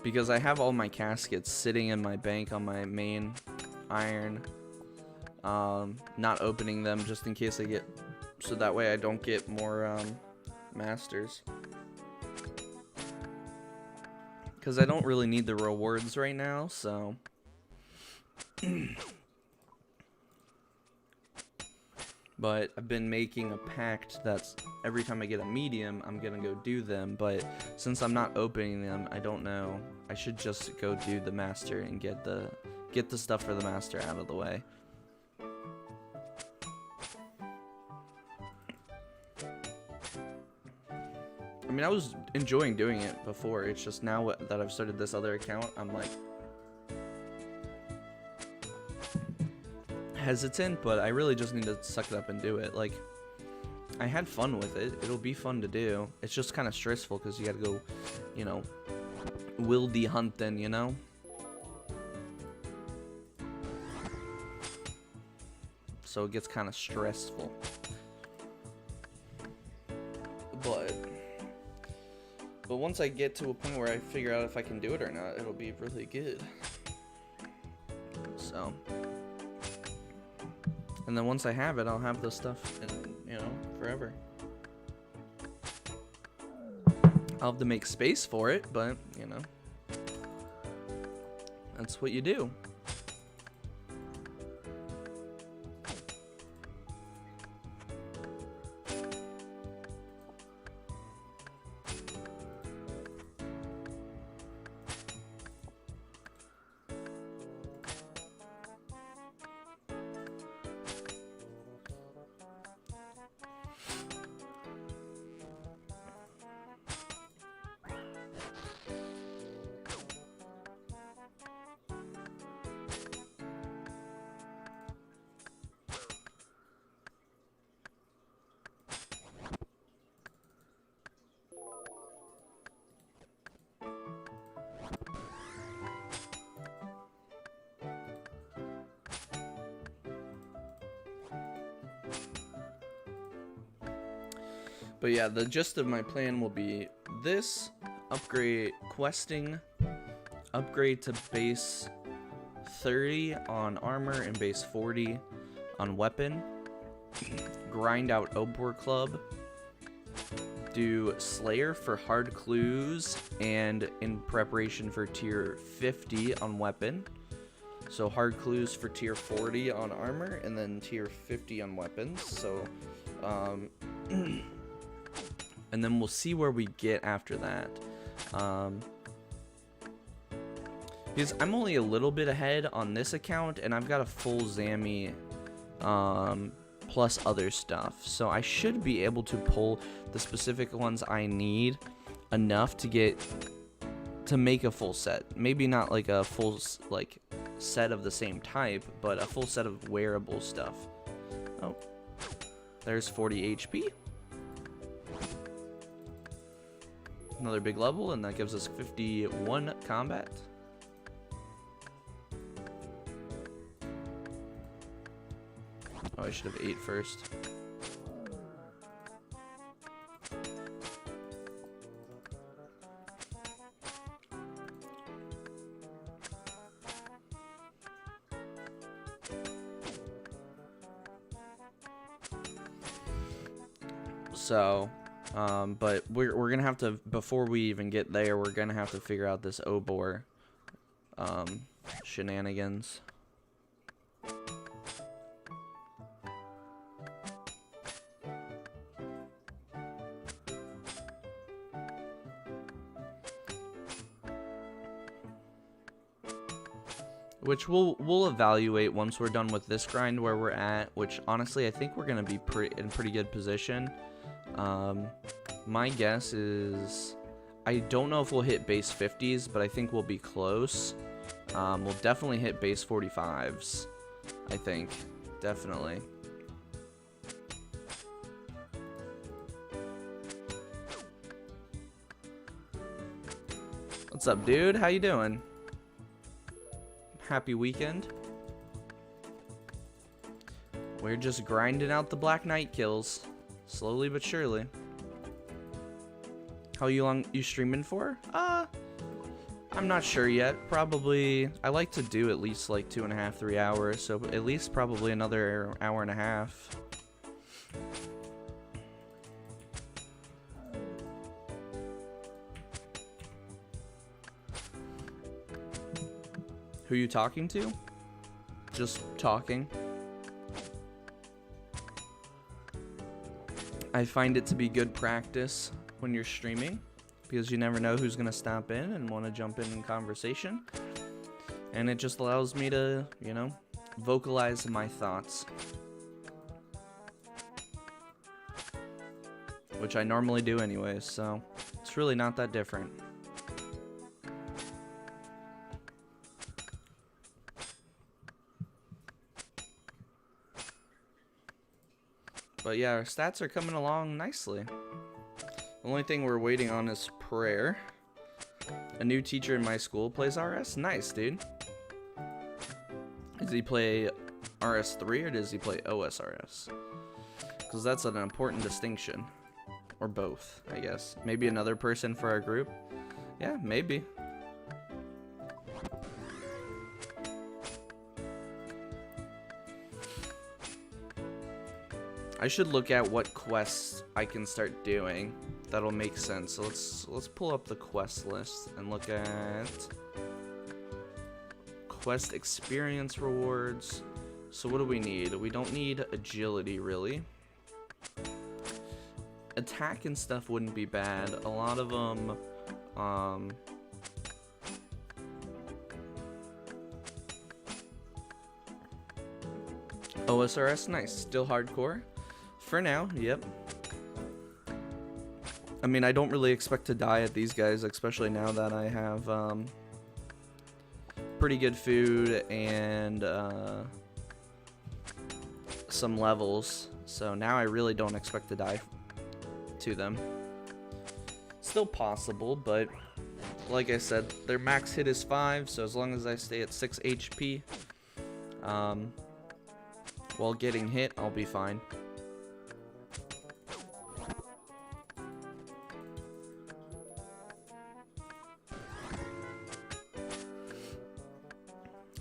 Because I have all my caskets sitting in my bank on my main iron, not opening them just in case I get, so that way I don't get more masters. Because I don't really need the rewards right now, so. But I've been making a pact that's every time I get a medium, I'm gonna go do them. But since I'm not opening them, I don't know. I should just go do the master and get the stuff for the master out of the way. I mean, I was enjoying doing it before. It's just now that I've started this other account, I'm like hesitant, but I really just need to suck it up and do it. Like, I had fun with it. It'll be fun to do. It's just kind of stressful because you gotta go, you know, wildy hunting, you know? So it gets kind of stressful. But once I get to a point where I figure out if I can do it or not, it'll be really good. So. And then once I have it, I'll have the stuff, in, you know, forever. I'll have to make space for it, but, you know, that's what you do. But yeah, the gist of my plan will be this, upgrade questing, upgrade to base 30 on armor and base 40 on weapon, grind out Obor Club, do Slayer for hard clues and in preparation for tier 50 on weapon. So hard clues for tier 40 on armor and then tier 50 on weapons. So and then we'll see where we get after that. Because I'm only a little bit ahead on this account, and I've got a full Zammy plus other stuff. So I should be able to pull the specific ones I need enough to make a full set. Maybe not like a full like set of the same type, but a full set of wearable stuff. Oh, there's 40 HP. Another big level, and that gives us 51 combat. Oh, I should have ate first. So, but we're gonna have to, before we even get there, we're gonna have to figure out this Obor shenanigans. which we'll evaluate once we're done with this grind where we're at, which honestly I think we're gonna be in pretty good position. My guess is I don't know if we'll hit base 50s, but I think we'll be close. We'll definitely hit base 45s, I think, definitely. What's up, dude? How you doing? Happy weekend. We're just grinding out the Black Knight kills, slowly but surely. How long you streaming for? I'm not sure yet. Probably, I like to do at least like 2.5, 3 hours, so at least probably another hour and a half. Who you talking to? Just talking. I find it to be good practice when you're streaming, because you never know who's gonna stop in and want to jump in conversation, and it just allows me to, you know, vocalize my thoughts, which I normally do anyways, so it's really not that different. But yeah, our stats are coming along nicely. The only thing we're waiting on is prayer. A new teacher in my school plays RS. Nice, dude. Does he play RS3 or does he play OSRS? Because that's an important distinction. Or both, I guess. Maybe another person for our group? Yeah, maybe. I should look at what quests I can start doing. That'll make sense. So let's pull up the quest list and look at quest experience rewards. So what do we need? We don't need agility really. Attack and stuff wouldn't be bad. A lot of them OSRS, nice. Still hardcore. For now, yep. I mean, I don't really expect to die at these guys, especially now that I have pretty good food and some levels. So now I really don't expect to die to them. Still possible, but like I said, their max hit is 5, so as long as I stay at 6 HP while getting hit, I'll be fine.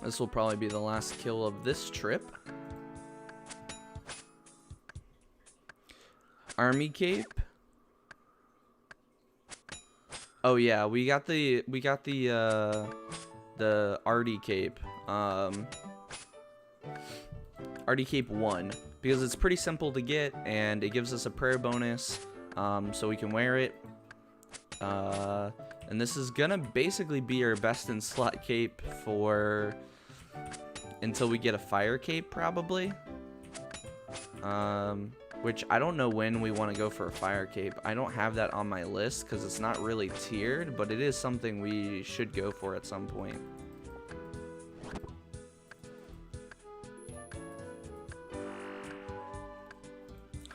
This will probably be the last kill of this trip. Army cape. Oh yeah, we got the Arty cape. Arty cape 1 because it's pretty simple to get and it gives us a prayer bonus, so we can wear it. And this is gonna basically be our best in slot cape for until we get a fire cape probably. Which I don't know when we want to go for a fire cape. I don't have that on my list because it's not really tiered, but it is something we should go for at some point.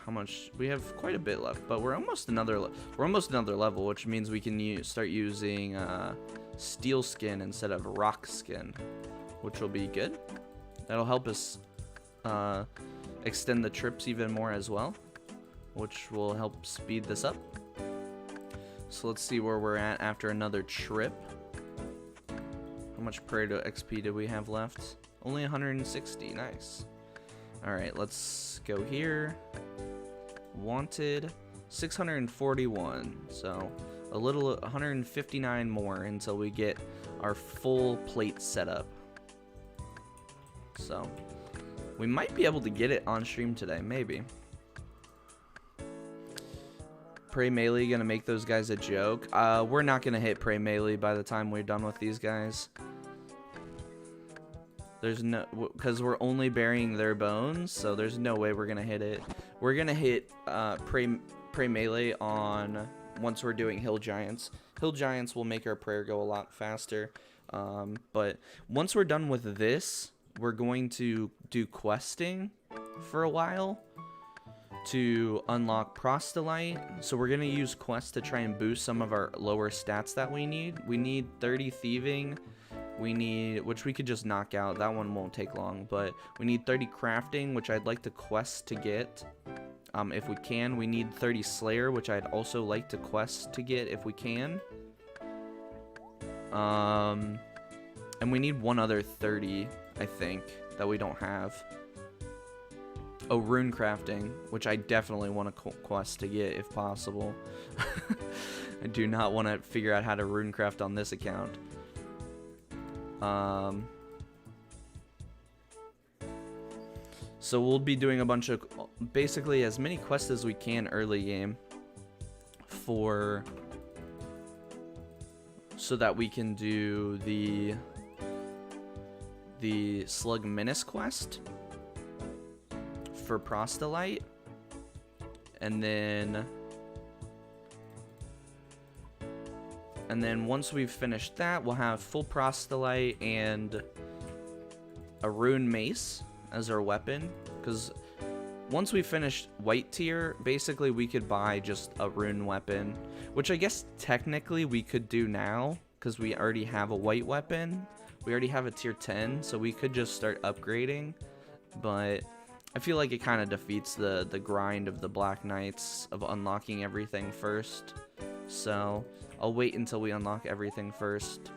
How much? We have quite a bit left, but we're almost another level, which means we can start using steel skin instead of rock skin, which will be good. That'll help us extend the trips even more as well, which will help speed this up. So let's see where we're at after another trip. How much prayer to XP do we have left? Only 160. Nice. All right, let's go here. Wanted 641, so a little 159 more until we get our full plate set up. So we might be able to get it on stream today, maybe. Prey melee gonna make those guys a joke. We're not gonna hit prey melee by the time we're done with these guys. There's no, because we're only burying their bones, so there's no way we're gonna hit it. We're gonna hit prey melee on once we're doing hill giants. Hill giants will make our prayer go a lot faster. But once we're done with this, we're going to do questing for a while to unlock proselyte. So we're gonna use quest to try and boost some of our lower stats that we need. We need 30 thieving. We need, which we could just knock out. That one won't take long, but we need 30 crafting, which I'd like to quest to get. If we can. We need 30 slayer, which I'd also like to quest to get if we can. And we need one other 30, I think, that we don't have. Oh, rune crafting, which I definitely want to quest to get if possible. I do not want to figure out how to rune craft on this account. So we'll be doing a bunch of, basically as many quests as we can early game so that we can do the Slug Menace quest for proselyte, and then once we've finished that, we'll have full proselyte and a rune mace as our weapon, because once we finish white tier, basically we could buy just a rune weapon, which I guess technically we could do now because we already have a white weapon. We already have a tier 10, so we could just start upgrading, but I feel like it kind of defeats the grind of the Black Knights of unlocking everything first. So I'll wait until we unlock everything first.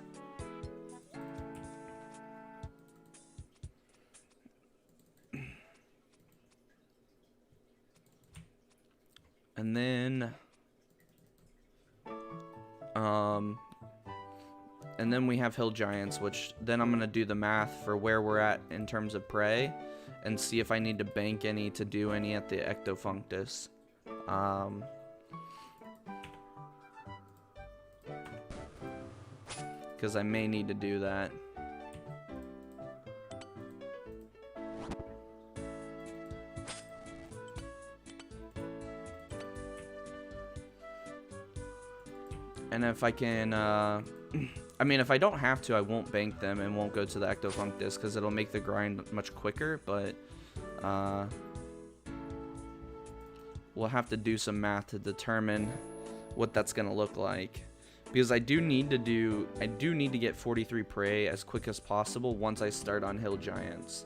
And then we have hill giants, which then I'm gonna do the math for where we're at in terms of prey and see if I need to bank any to do any at the ectofunctus. Because I may need to do that. And if I can, I mean, if I don't have to, I won't bank them and won't go to the ectofunctus because it'll make the grind much quicker, but we'll have to do some math to determine what that's gonna look like. Because I do need to get 43 prey as quick as possible once I start on hill giants.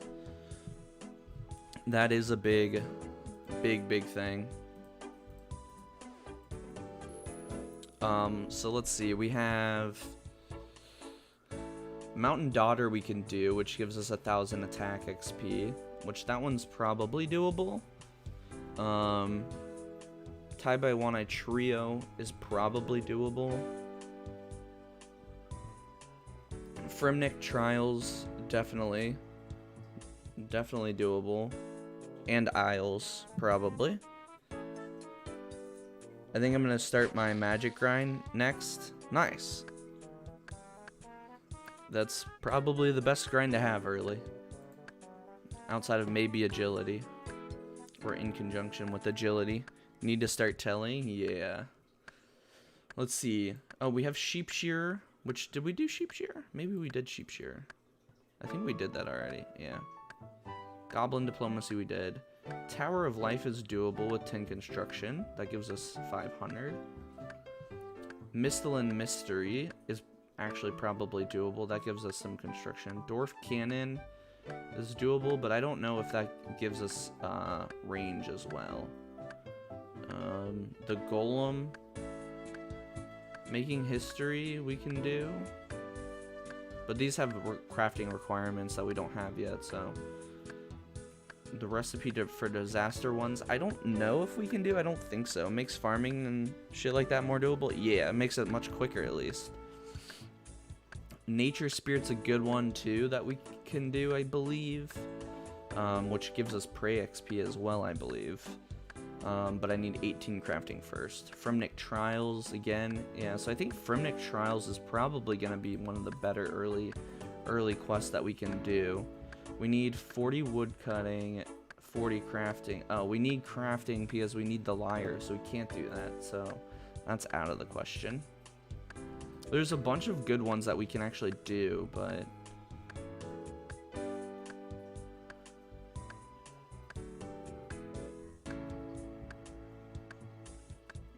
That is a big thing. So let's see, we have Mountain Daughter we can do, which gives us 1,000 attack XP, which that one's probably doable. Tai by One Eye Trio is probably doable. Fremnic Trials, definitely doable. And Isles, probably. I think I'm gonna start my magic grind next. Nice. That's probably the best grind to have early. Outside of maybe agility. Or in conjunction with agility. Need to start telling? Yeah. Let's see. Oh, we have Sheep Shearer. Which, did we do Sheep Shearer? Maybe we did Sheep Shearer. I think we did that already. Yeah. Goblin Diplomacy we did. Tower of Life is doable with 10 construction. That gives us 500. Misthalin Mystery is actually probably doable. That gives us some construction. Dwarf Cannon is doable, but I don't know if that gives us range as well. The Golem, Making History we can do. But these have crafting requirements that we don't have yet, so... The recipe for disaster ones, I don't know if we can do. I don't think so. It makes farming and shit like that more doable. Yeah, it makes it much quicker at least. Nature Spirit's a good one too that we can do, I believe. Which gives us prey XP as well, I believe. But I need 18 crafting first. Fremnic Trials again. Yeah, so I think Fremnic Trials is probably going to be one of the better early quests that we can do. We need 40 wood cutting, 40 crafting. Oh, we need crafting because we need the lyre, so we can't do that. So that's out of the question. There's a bunch of good ones that we can actually do, but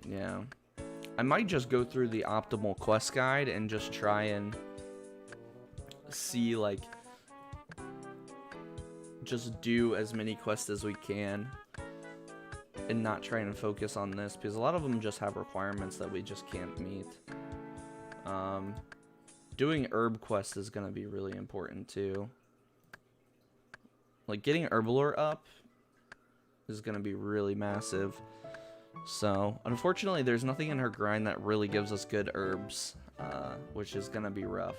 yeah. I might just go through the optimal quest guide and just try and see, like, just do as many quests as we can and not try and focus on this, because a lot of them just have requirements that we just can't meet. Doing herb quests is going to be really important too. Like, getting herbalore up is going to be really massive. So, unfortunately, there's nothing in her grind that really gives us good herbs, which is going to be rough.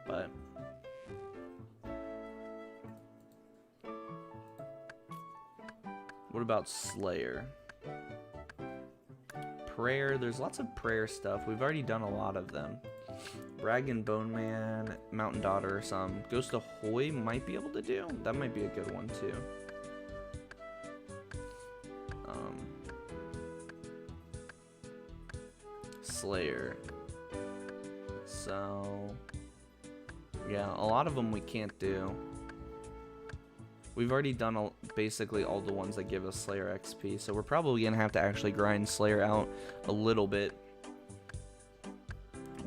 But what about Slayer? Prayer, there's lots of prayer stuff. We've already done a lot of them. Rag and Bone Man, Mountain Daughter, some. Ghost of Hoy might be able to do. That might be a good one too. Slayer. So yeah, a lot of them we can't do. We've already done basically all the ones that give us Slayer XP, so we're probably gonna have to actually grind Slayer out a little bit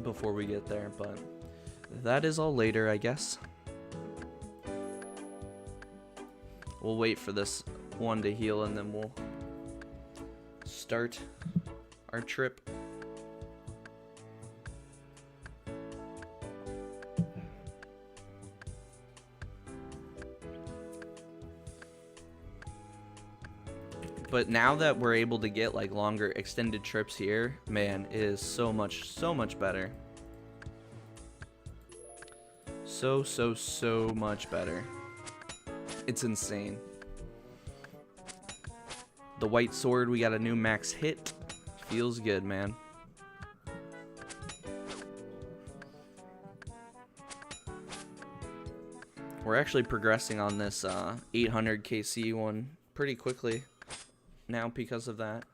before we get there, but that is all later, I guess. We'll wait for this one to heal and then we'll start our trip. But now that we're able to get like longer extended trips here, man, it is so much better. So much better. It's insane. The white sword, we got a new max hit. Feels good, man. We're actually progressing on this 800 KC one pretty quickly now because of that.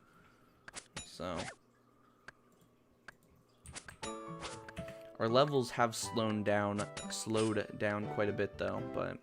So our levels have slowed down quite a bit though, but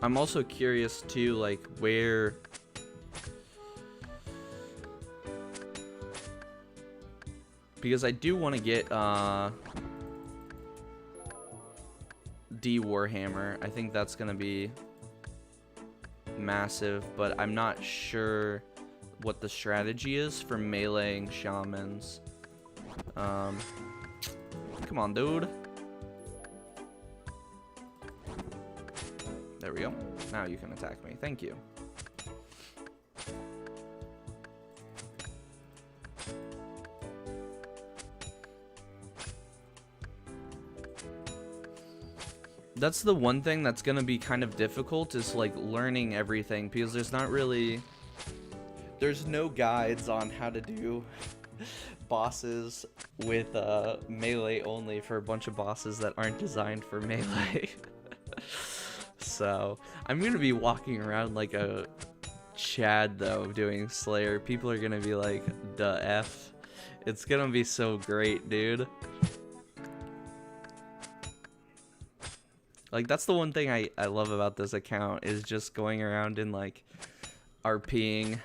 I'm also curious too, like where because I do want to get D Warhammer. I think that's gonna be massive, but I'm not sure what the strategy is for meleeing shamans. Come on, dude. There we go. Now you can attack me. Thank you. That's the one thing that's gonna be kind of difficult, is like learning everything, because there's no guides on how to do bosses with melee only for a bunch of bosses that aren't designed for melee. So I'm gonna be walking around like a Chad though doing Slayer. People are gonna be like, "The F." It's gonna be so great, dude. Like, that's the one thing I love about this account, is just going around and like RPing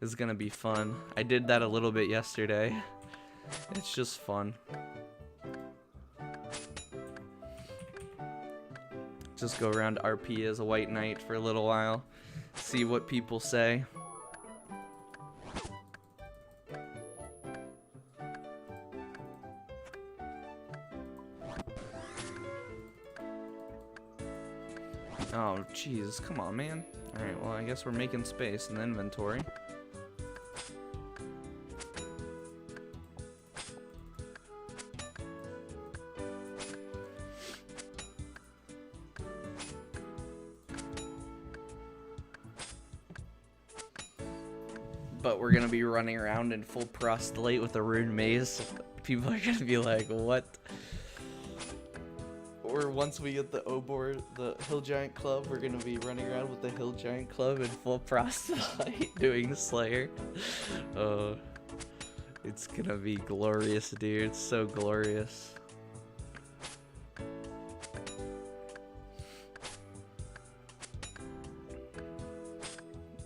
is gonna be fun. I did that a little bit yesterday. It's just fun. Just go around RP as a white knight for a little while, see what people say. Oh, jeez, come on, man. Alright, well, I guess we're making space in the inventory. but we're gonna be running around in full prostolate with a rune maze. People are gonna be like, what? Or once we get the Obor, the Hill Giant Club, we're gonna be running around with the Hill Giant Club in full prostolate doing Slayer. It's gonna be glorious, dude. It's so glorious.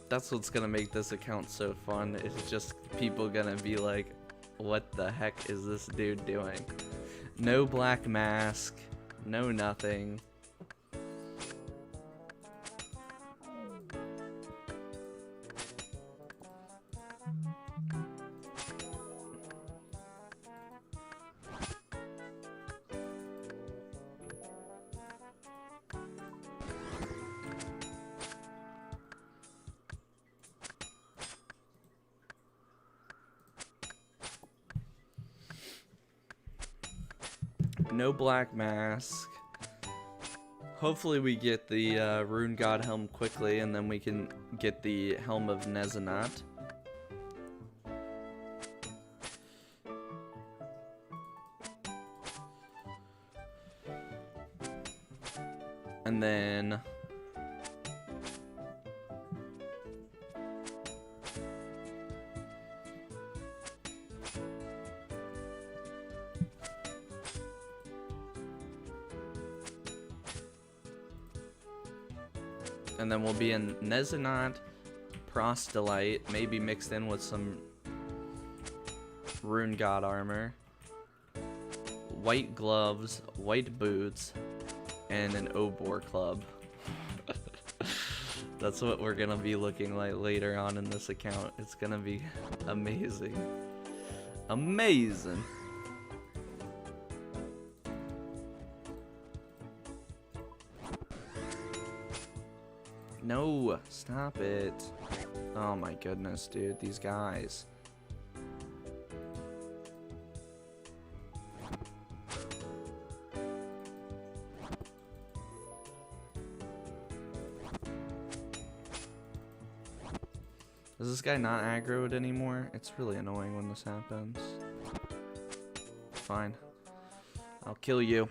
That's what's gonna make this account so fun. It's just people gonna be like, what the heck is this dude doing? No black mask, no nothing. No black mask. Hopefully we get the Rune God Helm quickly, and then we can get the Helm of Nezanat. And then... and then we'll be in Nezanat, Prostolite, maybe mixed in with some Rune God armor, white gloves, white boots, and an Obor club. That's what we're gonna be looking like later on in this account. It's gonna be amazing. Amazing! No, stop it. Oh my goodness, dude, these guys. Is this guy not aggroed anymore? It's really annoying when this happens. Fine. I'll kill you.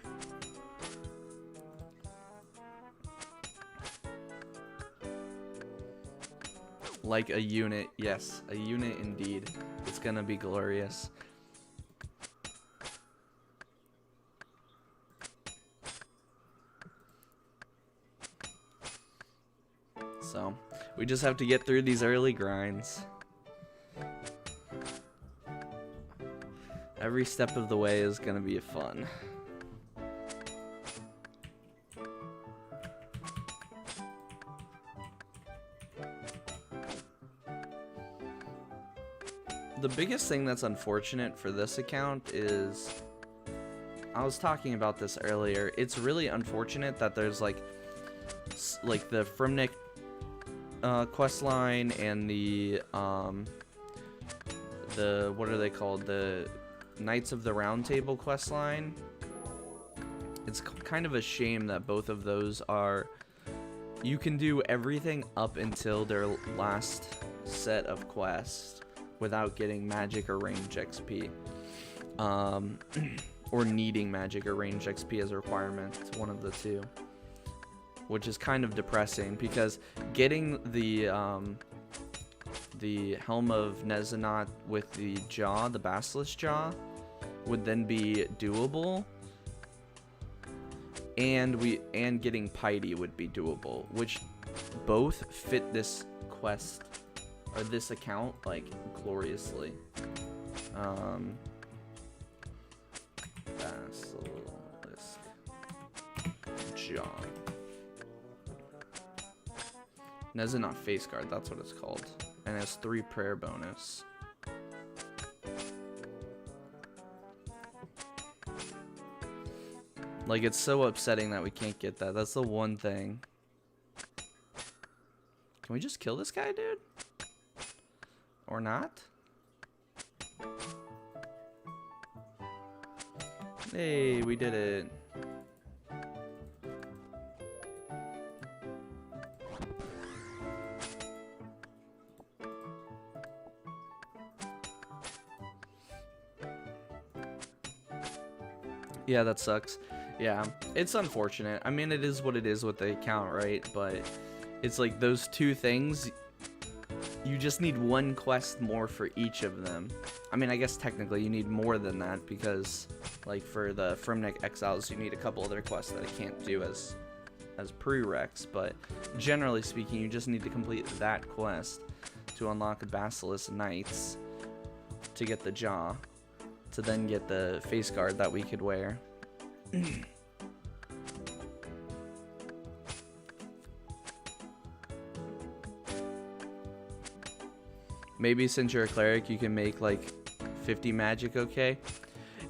Like a unit, yes, a unit indeed. It's gonna be glorious. So, we just have to get through these early grinds. Every step of the way is gonna be fun. The biggest thing that's unfortunate for this account is, I was talking about this earlier, it's really unfortunate that there's like the Frumnik quest line and the what are they called, the Knights of the Round Table quest line. It's kind of a shame that both of those are, you can do everything up until their last set of quests without getting magic or range XP, or needing magic or range XP as a requirement. It's one of the two, which is kind of depressing, because getting the Helm of Nezanat with the jaw, the Basilisk jaw, would then be doable, and getting Piety would be doable, which both fit this quest or this account like gloriously. Basilisk jaw. Nezanat face guard, that's what it's called, and it has 3 prayer bonus. Like, it's so upsetting that we can't get that. That's the one thing. Can we just kill this guy, dude? Or not? Hey, we did it. Yeah, that sucks. Yeah, it's unfortunate. I mean, it is what it is with the account, right? But it's like those two things, you just need one quest more for each of them. I mean, I guess technically you need more than that because, like, for the Fremnik Exiles, you need a couple other quests that I can't do as prereqs. But generally speaking, you just need to complete that quest to unlock the Basilisk Knights to get the jaw, to then get the face guard that we could wear. Maybe since you're a cleric, you can make like 50 magic, okay?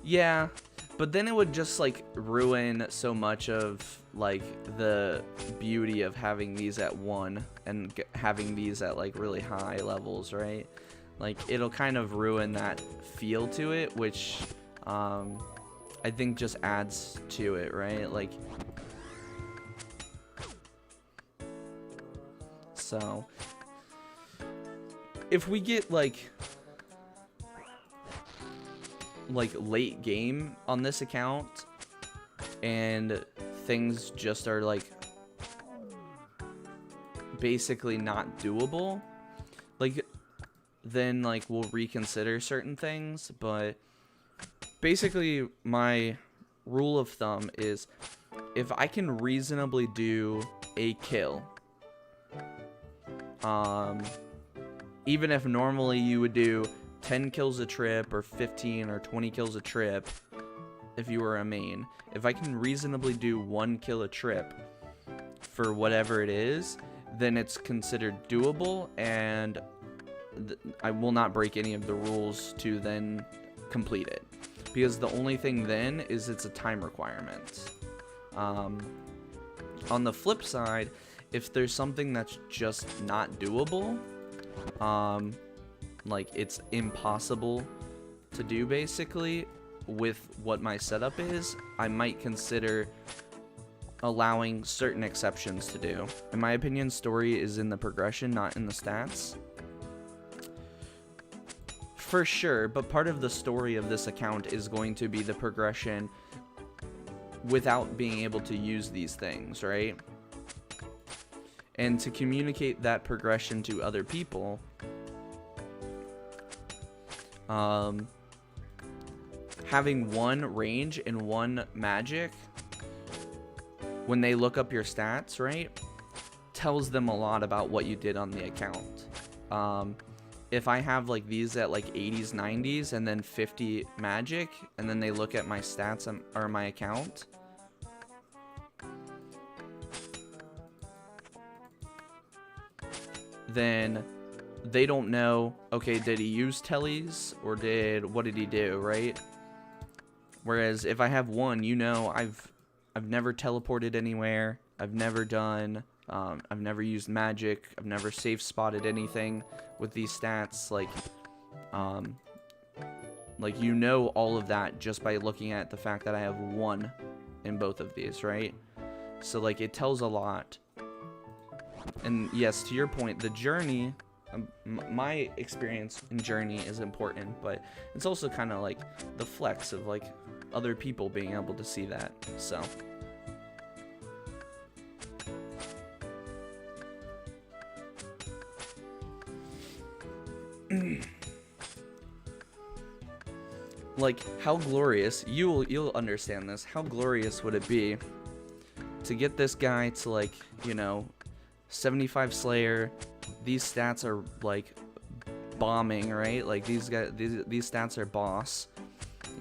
Yeah, but then it would just like ruin so much of like the beauty of having these at 1 and having these at like really high levels, right? Like it'll kind of ruin that feel to it, which I think just adds to it, right? Like, so if we get like late game on this account and things just are like basically not doable, like then like we'll reconsider certain things. But basically my rule of thumb is if I can reasonably do a kill, even if normally you would do 10 kills a trip or 15 or 20 kills a trip if you were a main, if I can reasonably do 1 kill a trip for whatever it is, then it's considered doable, and I will not break any of the rules to then complete it, because the only thing then is it's a time requirement. On the flip side, if there's something that's just not doable, like it's impossible to do basically with what my setup is, I might consider allowing certain exceptions to do. In my opinion, story is in the progression, not in the stats. For sure, but part of the story of this account is going to be the progression without being able to use these things, right? And to communicate that progression to other people, having 1 range and 1 magic when they look up your stats, right, tells them a lot about what you did on the account. If I have like these at like 80s, 90s, and then 50 magic, and then they look at my stats or my account, then they don't know, okay, did he use tellies or what did he do, right? Whereas if I have 1, you know, I've never teleported anywhere, I've never done, I've never used magic, I've never safe spotted anything with these stats, like you know all of that just by looking at the fact that I have 1 in both of these, right? So like it tells a lot. And yes, to your point, the journey, my experience in journey is important, but it's also kind of like the flex of like other people being able to see that. So like how glorious, you'll understand this, how glorious would it be to get this guy to like, you know, 75 Slayer, these stats are like bombing, right? Like these stats are boss,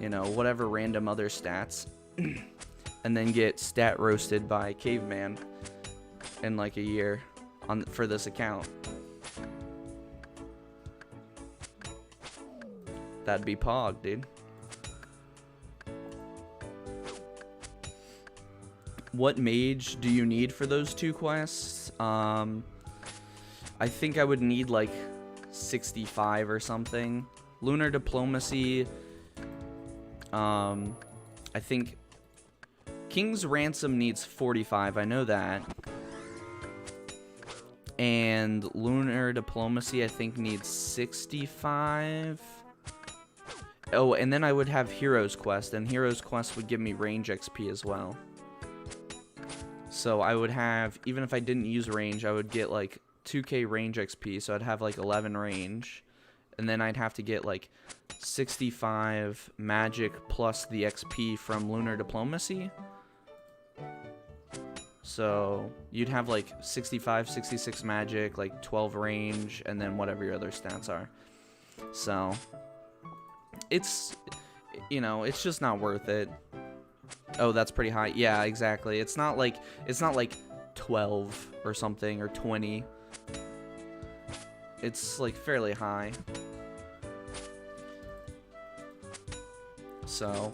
you know, whatever random other stats, and then get stat roasted by Caveman in like a year for this account. That'd be Pog, dude. What mage do you need for those 2 quests? I think I would need like 65 or something. Lunar Diplomacy, I think King's Ransom needs 45, I know that. And Lunar Diplomacy I think needs 65. Oh, and then I would have Heroes Quest, and Heroes Quest would give me range XP as well. So I would have, even if I didn't use range, I would get like 2k range XP, so I'd have like 11 range. And then I'd have to get like 65 magic plus the XP from Lunar Diplomacy. So you'd have like 65, 66 magic, like 12 range, and then whatever your other stats are. So it's, you know, it's just not worth it. Oh, that's pretty high. Yeah, exactly. It's not like 12 or something, or 20. It's like fairly high. So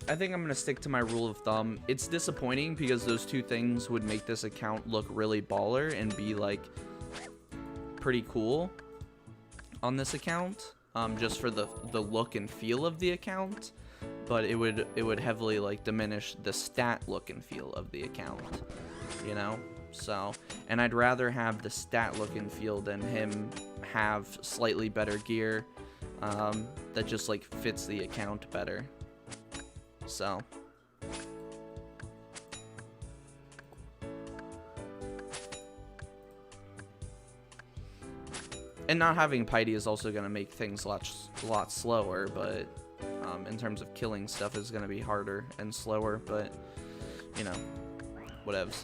I think I'm gonna stick to my rule of thumb. It's disappointing because those two things would make this account look really baller and be like pretty cool on this account, just for the look and feel of the account. But it would heavily like diminish the stat look and feel of the account, you know. So, and I'd rather have the stat look and feel than him have slightly better gear that just like fits the account better. So and not having Piety is also going to make things a lot slower, but in terms of killing stuff is going to be harder and slower, but you know, whatevs.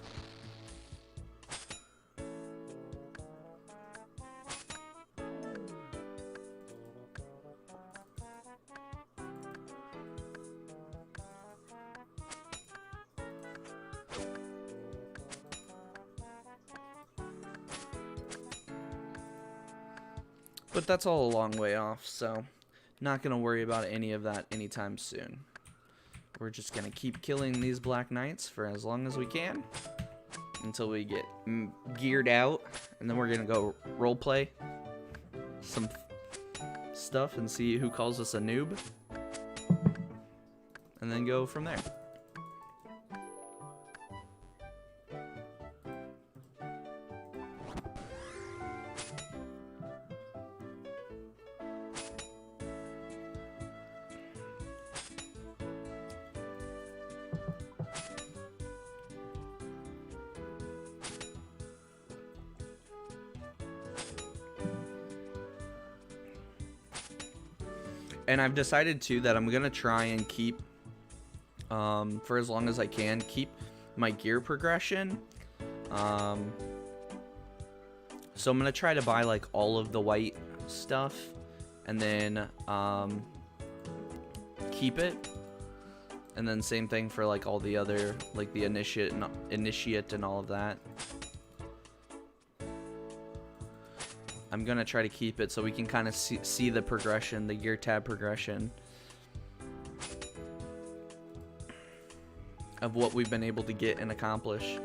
But that's all a long way off, so not gonna worry about any of that anytime soon. We're just gonna keep killing these Black Knights for as long as we can until we get geared out, and then we're gonna go roleplay some stuff and see who calls us a noob, and then go from there. And I've decided too that I'm gonna try and keep, for as long as I can, keep my gear progression. So I'm gonna try to buy like all of the white stuff, and then keep it. And then same thing for like all the other, like the initiate and all of that. I'm gonna try to keep it so we can kind of see the progression, the gear tab progression of what we've been able to get and accomplish.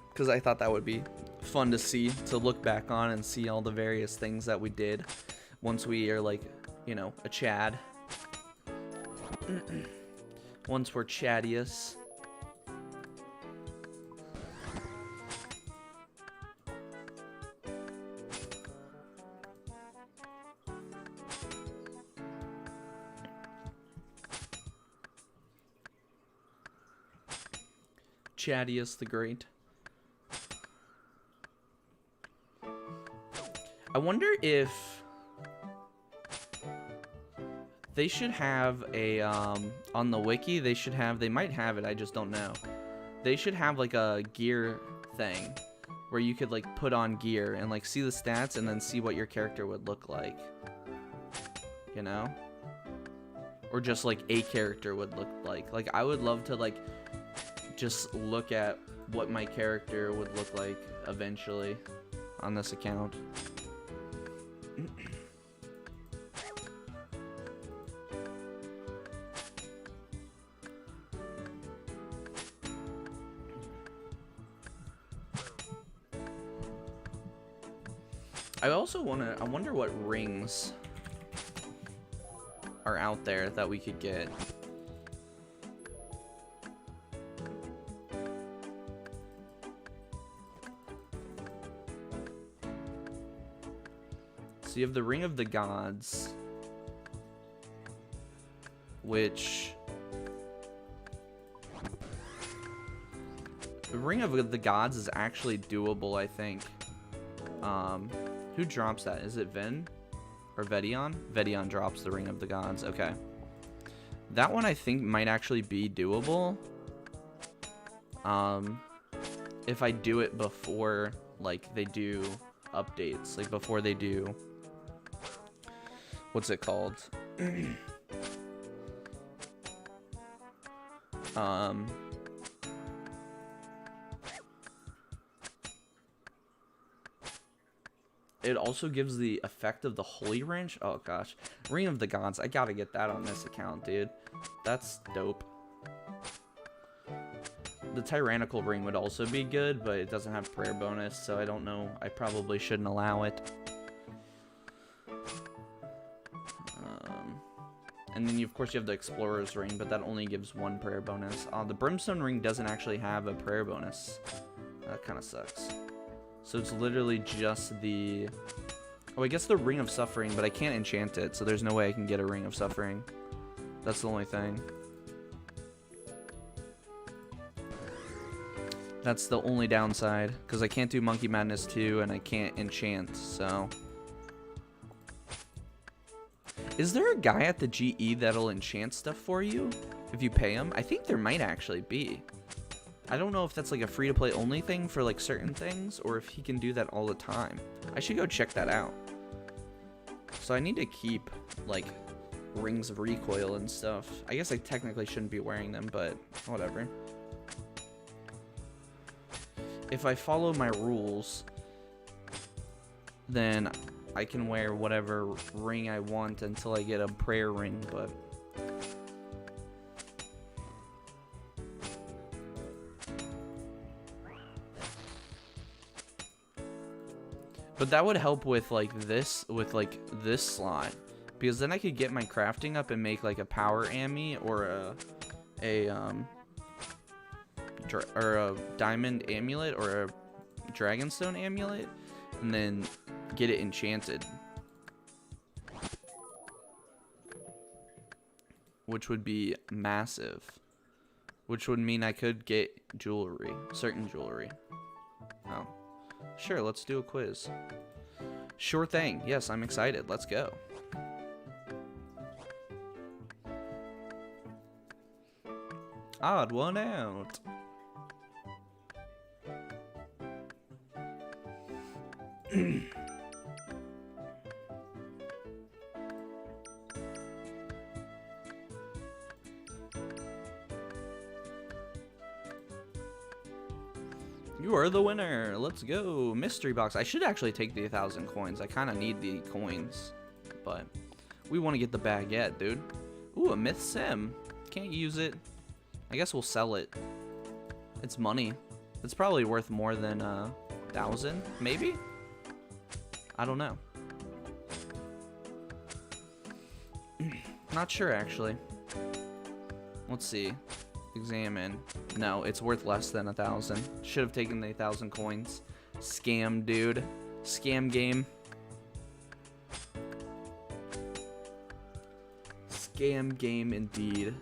Because I thought that would be fun to see, to look back on and see all the various things that we did once we are like, you know, a Chad. Once we're Chadius. Chadius the Great. I wonder if they should have a on the wiki, they might have it, I just don't know. They should have like a gear thing where you could like put on gear and like see the stats and then see what your character would look like. You know? Or just like a character would look like. Like I would love to like just look at what my character would look like eventually on this account. I wonder what rings are out there that we could get. So you have the Ring of the Gods, which... The Ring of the Gods is actually doable, I think. Who drops that? Is it Vin? Or Vedion? Vedion drops the Ring of the Gods. Okay. That one I think might actually be doable. If I do it before, like, they do updates. Like, before they do... What's it called? It also gives the effect of the Holy Wrench. Oh, gosh. Ring of the Gods. I gotta get that on this account, dude. That's dope. The Tyrannical Ring would also be good, but it doesn't have prayer bonus, so I don't know. I probably shouldn't allow it. And then, of course, you have the Explorer's Ring, but that only gives 1 prayer bonus. The Brimstone Ring doesn't actually have a prayer bonus. That kind of sucks. So it's literally just the... Oh, I guess the Ring of Suffering, but I can't enchant it, so there's no way I can get a Ring of Suffering. That's the only thing. That's the only downside, because I can't do Monkey Madness 2, and I can't enchant, so... Is there a guy at the GE that'll enchant stuff for you if you pay him? I think there might actually be. I don't know if that's like a free-to-play only thing for like certain things, or if he can do that all the time. I should go check that out. So I need to keep like rings of recoil and stuff. I guess I technically shouldn't be wearing them, but whatever. If I follow my rules, then I can wear whatever ring I want until I get a prayer ring, but... But that would help with like this slot, because then I could get my crafting up and make like a power ammy or a diamond amulet or a dragonstone amulet, and then get it enchanted, which would be massive, which would mean I could get jewelry, certain jewelry. Oh. Sure, let's do a quiz. Sure thing. Yes, I'm excited. Let's go. Odd one out. You are the winner. Let's go. Mystery box. I should actually take the 1,000 coins. I kind of need the coins, but we want to get the baguette, dude. Ooh, a myth sim. Can't use it. I guess we'll sell it. It's money. It's probably worth more than 1,000, maybe? I don't know. Not sure, actually. Let's see. Examine. No, it's worth less than 1,000. Should have taken the 1,000 coins. Scam, dude. Scam game. Scam game indeed.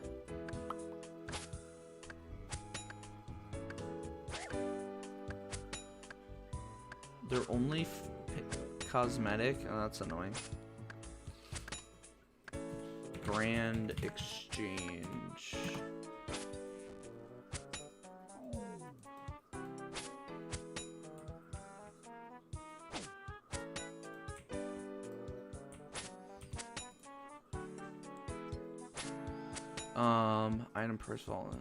They're only cosmetic. Oh, that's annoying. Grand exchange. Item purse wallet.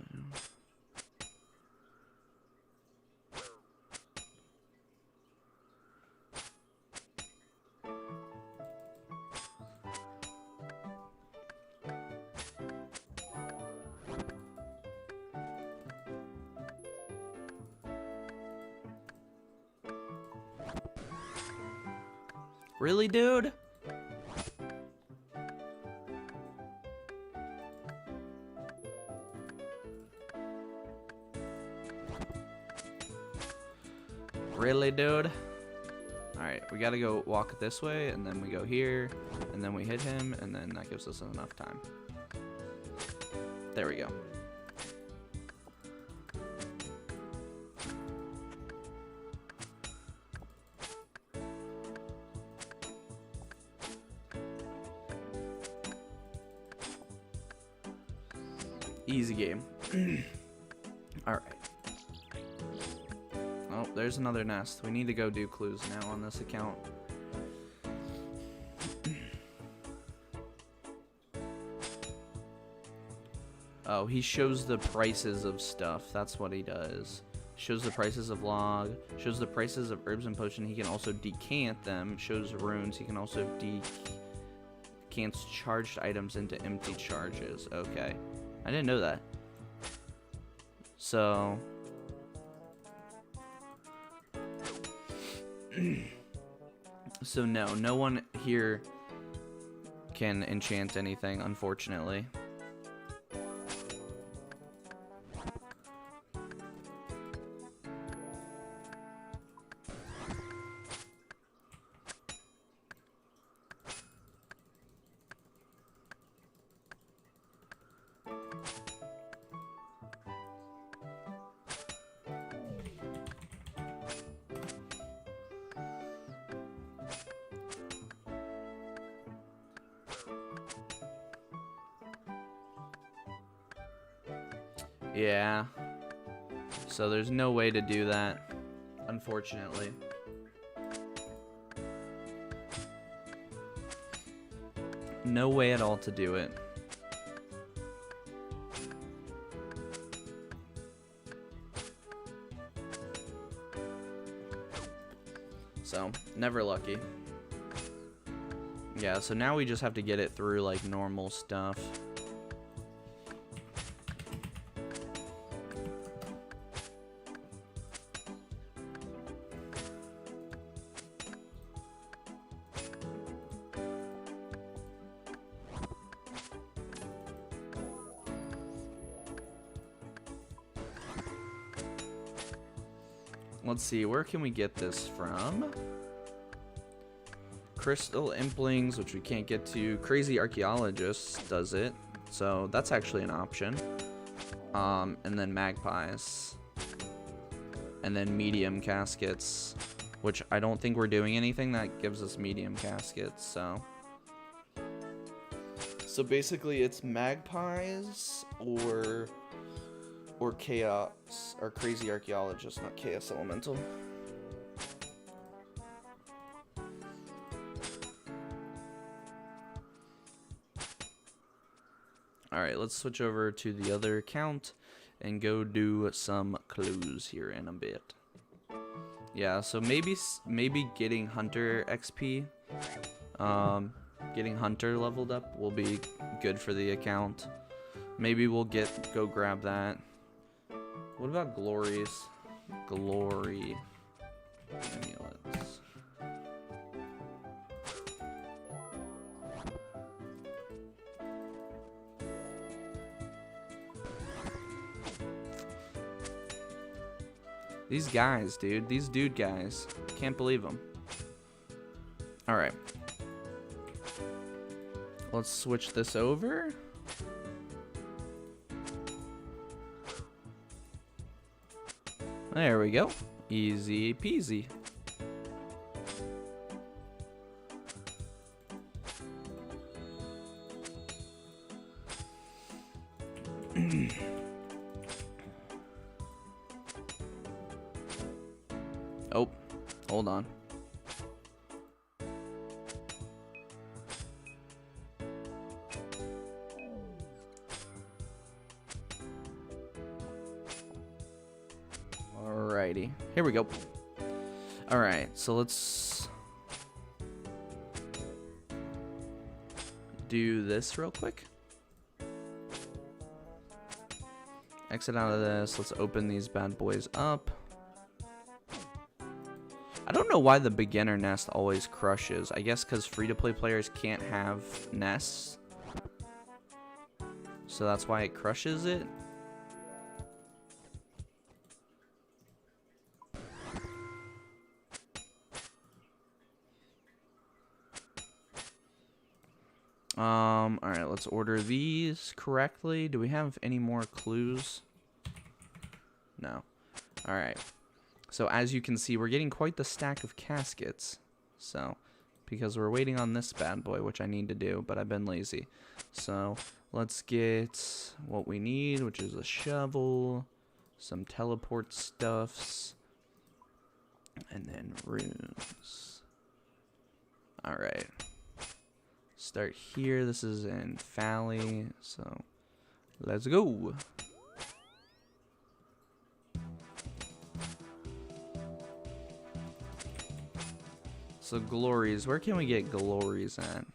Really, dude? Really, dude? Alright. Alright, we gotta go walk this way, and then we go here, and then we hit him, and then that gives us enough time. There we go. Easy game. Alright. Oh, there's another nest. We need to go do clues now on this account. Oh, he shows the prices of stuff. That's what he does. Shows the prices of log. Shows the prices of herbs and potion. He can also decant them. Shows runes. He can also decants charged items into empty charges. Okay. I didn't know that. So... so no one here can enchant anything, unfortunately. Yeah. So there's no way to do that, unfortunately. No way at all to do it. So, never lucky. Yeah, so now we just have to get it through like normal stuff. Let's see, where can we get this from? Crystal Implings, which we can't get to. Crazy Archaeologist does it, so that's actually an option. And then Magpies. And then Medium Caskets, which I don't think we're doing anything that gives us Medium Caskets, so... So basically it's Magpies or Chaos, or Crazy Archaeologist, not Chaos Elemental. Alright, let's switch over to the other account and go do some clues here in a bit. Yeah, so maybe getting Hunter XP, getting Hunter leveled up will be good for the account. Maybe we'll go grab that. What about glories? Glory amulets. These guys, dude. These dude guys. Can't believe them. Alright. Let's switch this over. There we go. Easy peasy. Oh, hold on. Alrighty, here we go. Alright, so let's do this real quick. Exit out of this. Let's open these bad boys up. I don't know why the beginner nest always crushes. I guess because free-to-play players can't have nests. So that's why it crushes it. Alright, let's order these correctly. Do we have any more clues? No. Alright. So as you can see, we're getting quite the stack of caskets. So, because we're waiting on this bad boy, which I need to do, but I've been lazy. So, let's get what we need, which is a shovel, some teleport stuffs, and then runes. Alright. Start here. This is in Valley, so let's go. So glories, where can we get glories at?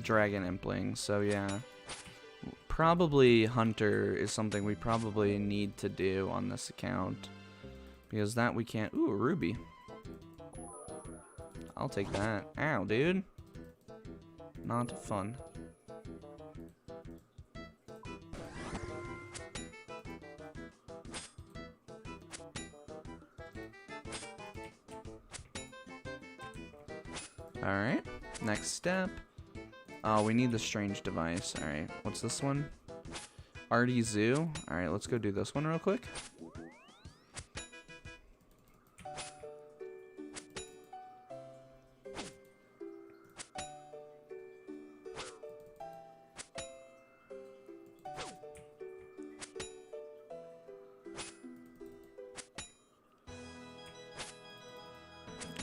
Dragon Impling, so yeah. Probably Hunter is something we probably need to do on this account. Because that we can't. Ooh, a ruby. I'll take that. Ow, dude. Not fun. Alright, next step. Oh, we need the strange device. Alright, what's this one? Artie Zoo. Alright, let's go do this one real quick.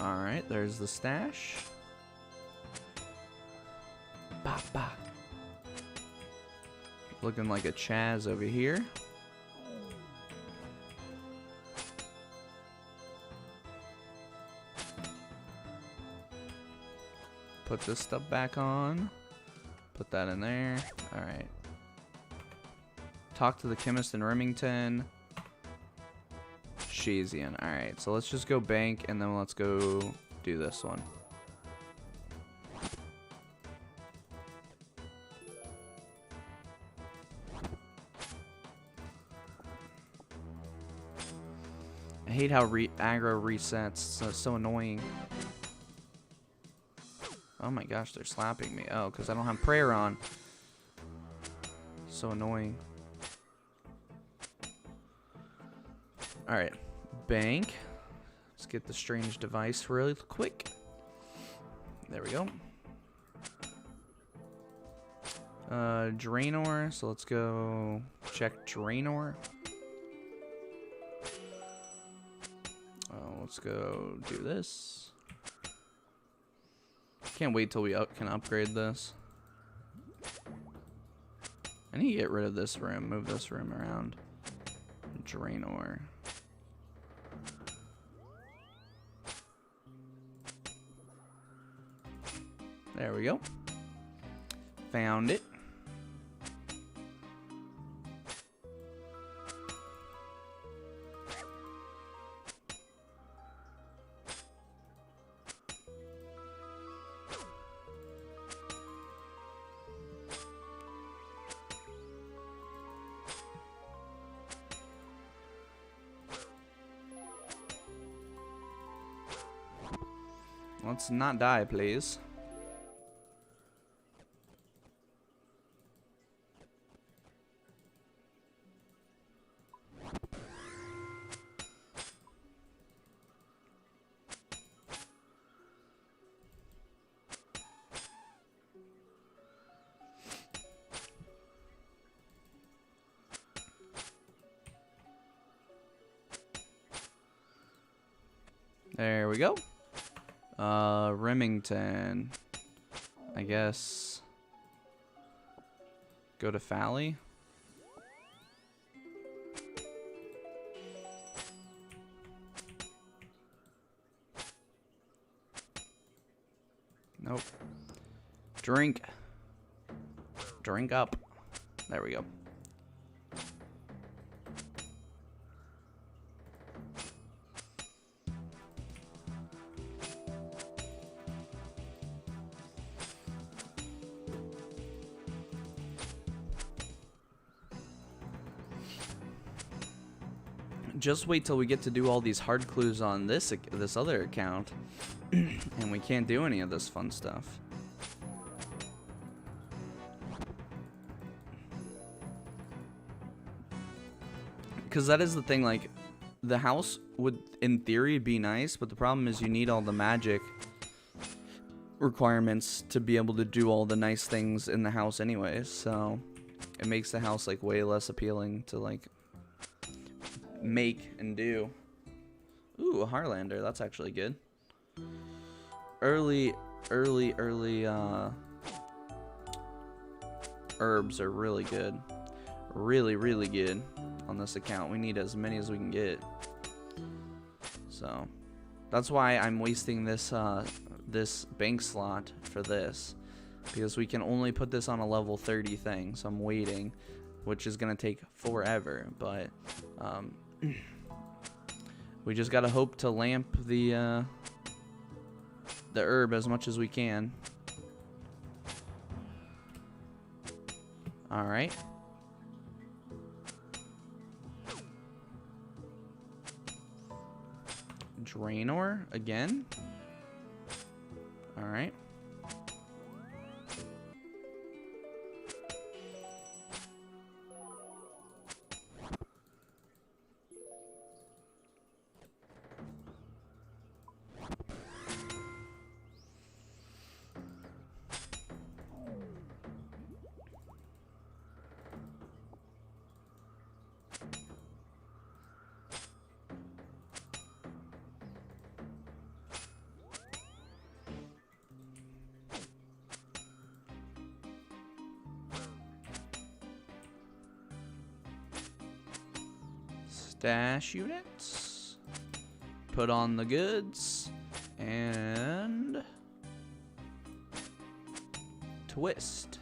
Alright, there's the stash. Bah, bah. Looking like a Chaz over here. Put this stuff back on. Put that in there. Alright. Talk to the chemist in Remington. Shazian. Alright, so let's just go bank and then let's go do this one. I hate how aggro resets. It's so annoying. Oh my gosh, they're slapping me. Oh, because I don't have prayer on. So annoying. Alright. Bank. Let's get the strange device really quick. There we go. Draenor. So let's go check Draenor. Let's go do this. Can't wait till we can upgrade this. I need to get rid of this room. Move this room around. Draenor. There we go. Found it. Let's not die, please. There we go. Remington. I guess. Go to Valley. Nope. Drink. Drink up. There we go. just wait till we get to do all these hard clues on this other account, and we can't do any of this fun stuff. Because that is the thing, like, the house would, in theory, be nice, but the problem is you need all the magic requirements to be able to do all the nice things in the house anyways, so it makes the house, like, way less appealing to, like, make and do. Ooh, a Harlander, that's actually good. Early herbs are really good. Really good on this account. We need as many as we can get. So that's why I'm wasting this this bank slot for this, because we can only put this on a level 30 thing. So I'm waiting, which is gonna take forever, but we just gotta hope to lamp the herb as much as we can. All right. Draenor again. All right. Stash units, put on the goods, and twist.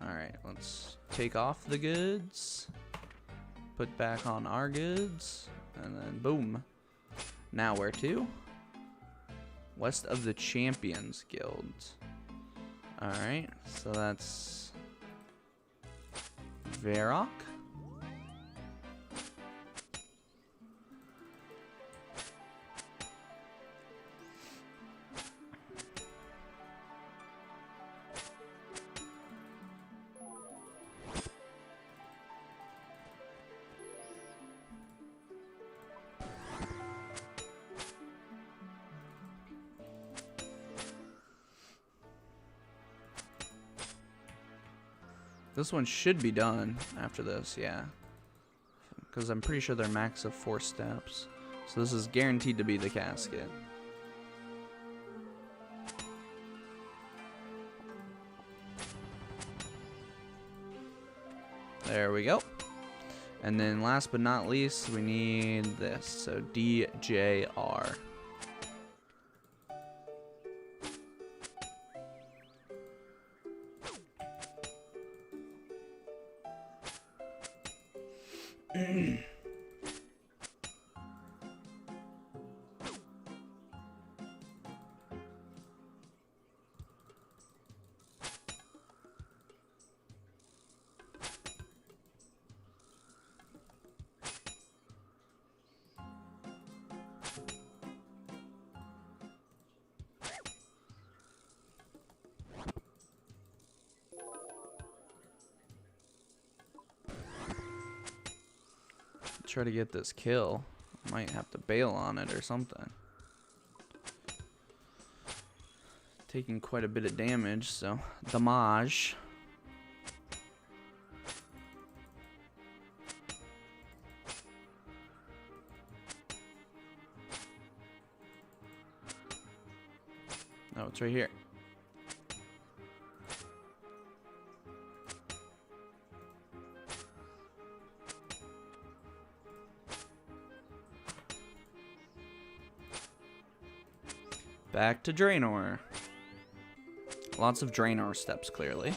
Alright, let's take off the goods, put back on our goods, and then boom. Now where to? West of the Champions Guild. Alright, so that's Varrock. This one should be done after this, yeah. Because I'm pretty sure they're max of 4 steps. So this is guaranteed to be the casket. There we go. And then last but not least, we need this. So DJR. Try to get this kill. Might have to bail on it or something. Taking quite a bit of damage, so damage. Oh, it's right here. Back to Draenor. Lots of Draenor steps, clearly.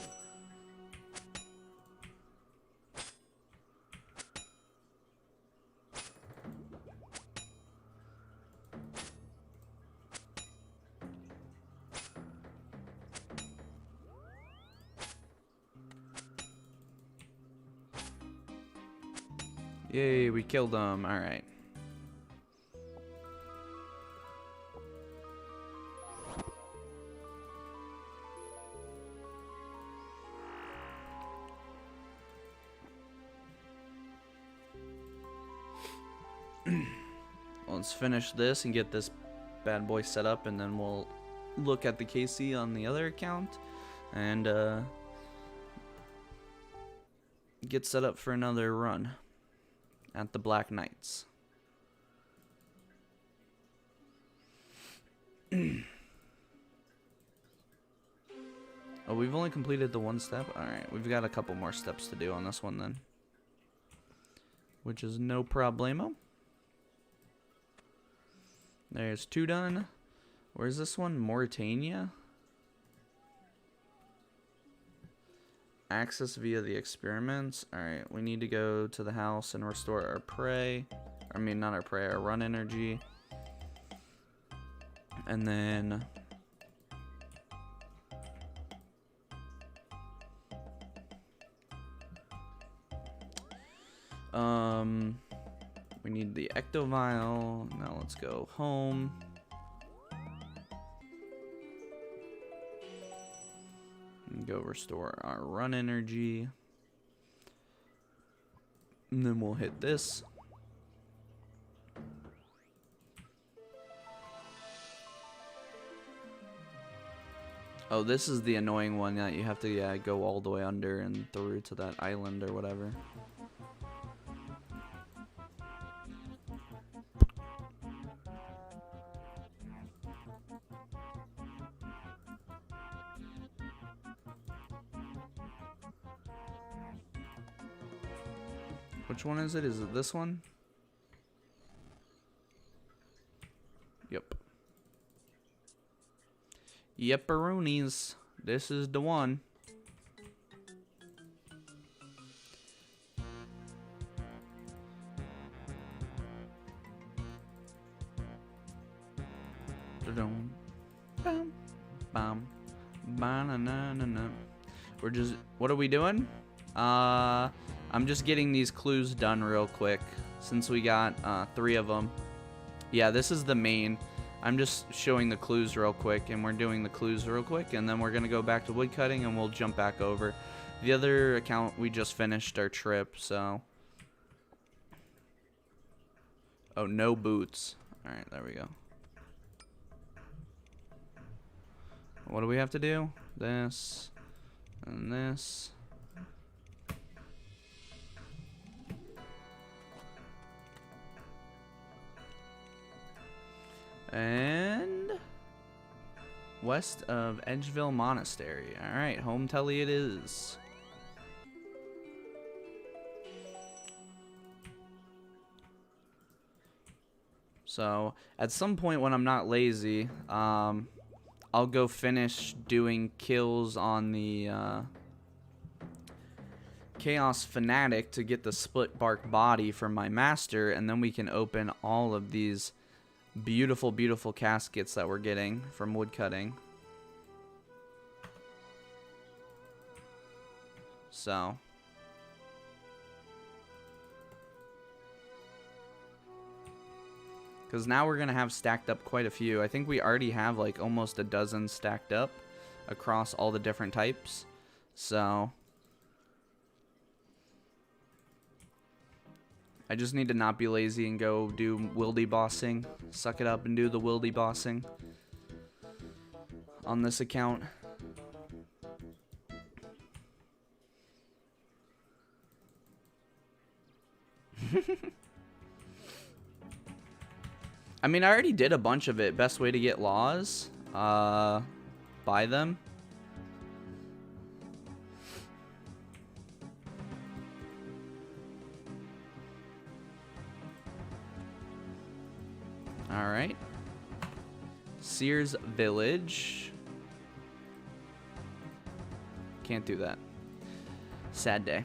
Yay, we killed them. Alright. Let's finish this and get this bad boy set up, and then we'll look at the KC on the other account and get set up for another run at the Black Knights. Oh, we've only completed the one step? Alright, we've got a couple more steps to do on this one then, which is no problemo. There's 2 done. Where's this one? Mauritania? Access via the experiments. Alright, we need to go to the house and restore our prey. I mean, not our prey, our run energy. And then... we need the ectovile. Now let's go home. And go restore our run energy. And then we'll hit this. Oh, this is the annoying one that you have to go all the way under and through to that island or whatever. Which one is it? Is it this one? Yep. Yepperoonies. This is the one. We're just... What are we doing? I'm just getting these clues done real quick, since we got 3 of them. Yeah, this is the main. I'm just showing the clues real quick, and we're doing the clues real quick, and then we're going to go back to woodcutting, and we'll jump back over. The other account, we just finished our trip, so... Oh, no boots. Alright, there we go. What do we have to do? This, and this. And west of Edgeville Monastery. Alright, home telly it is. So, at some point when I'm not lazy, I'll go finish doing kills on the Chaos Fanatic to get the split bark body from my master, and then we can open all of these beautiful, beautiful caskets that we're getting from woodcutting. So. Because now we're going to have stacked up quite a few. I think we already have like almost a dozen stacked up across all the different types. So. I just need to not be lazy and go do wildy bossing. Suck it up and do the wildy bossing on this account. I mean, I already did a bunch of it. Best way to get laws. Buy them. Alright. Sears Village. Can't do that. Sad day.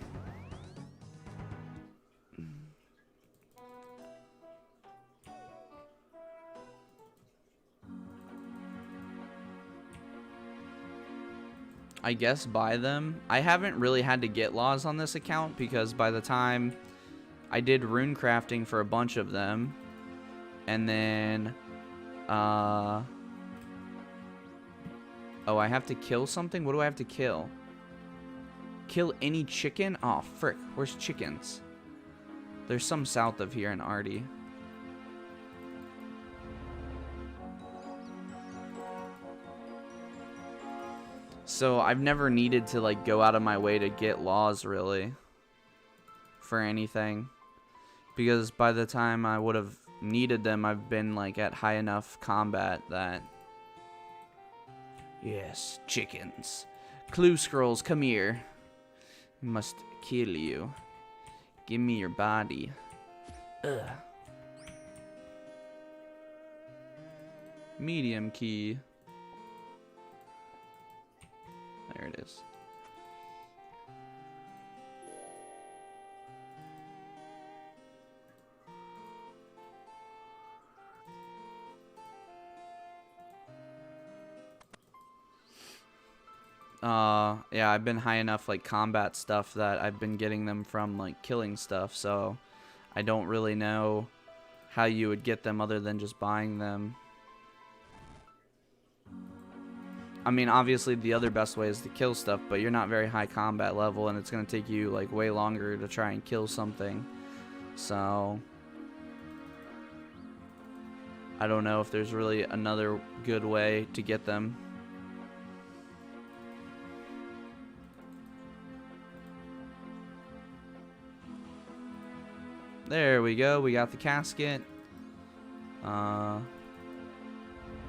I guess buy them. I haven't really had to get laws on this account because by the time I did rune crafting for a bunch of them. And then, oh, I have to kill something? What do I have to kill? Kill any chicken? Oh, frick. Where's chickens? There's some south of here in Artie. So I've never needed to like go out of my way to get laws really for anything, because by the time I would have needed them, I've been like at high enough combat that yes, chickens. Clue scrolls, come here. I must kill you. Give me your body. Ugh. Medium key. There it is. Yeah, I've been high enough like combat stuff that I've been getting them from like killing stuff, so I don't really know how you would get them other than just buying them. I mean, obviously the other best way is to kill stuff, but you're not very high combat level and it's going to take you like way longer to try and kill something. So I don't know if there's really another good way to get them. There we go. We got the casket.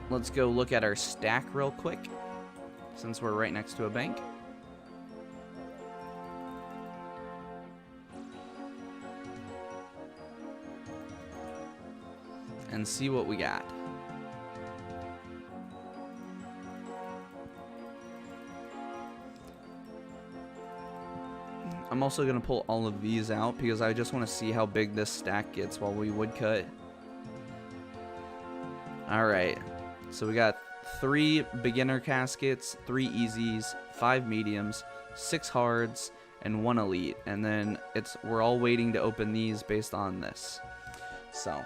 Let's go look at our stack real quick, since we're right next to a bank. And see what we got. I'm also going to pull all of these out because I just want to see how big this stack gets while we woodcut. Alright, so we got 3 beginner caskets, 3 easies, 5 mediums, 6 hards, and 1 elite. And then we're all waiting to open these based on this. So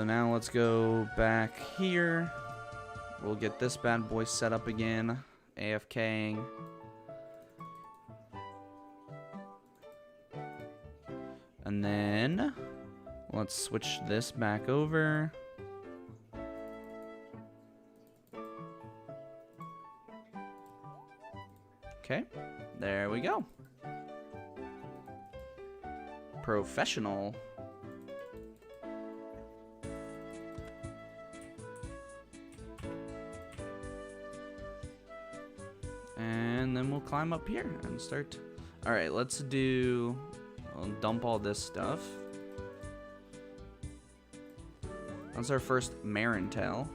now let's go back here. We'll get this bad boy set up again. AFKing. And then let's switch this back over. Okay, there we go. Professional. And then we'll climb up here and start. All right, let's do. I'll dump all this stuff. That's our first Marintel.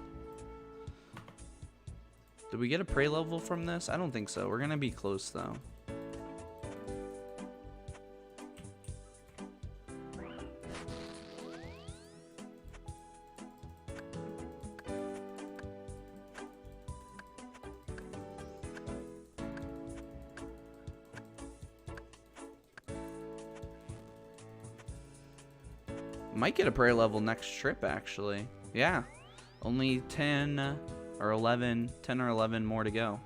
Did we get a prey level from this? I don't think so. We're gonna be close though. Might get a prayer level next trip, actually. Yeah. Only 10 or 11 more to go.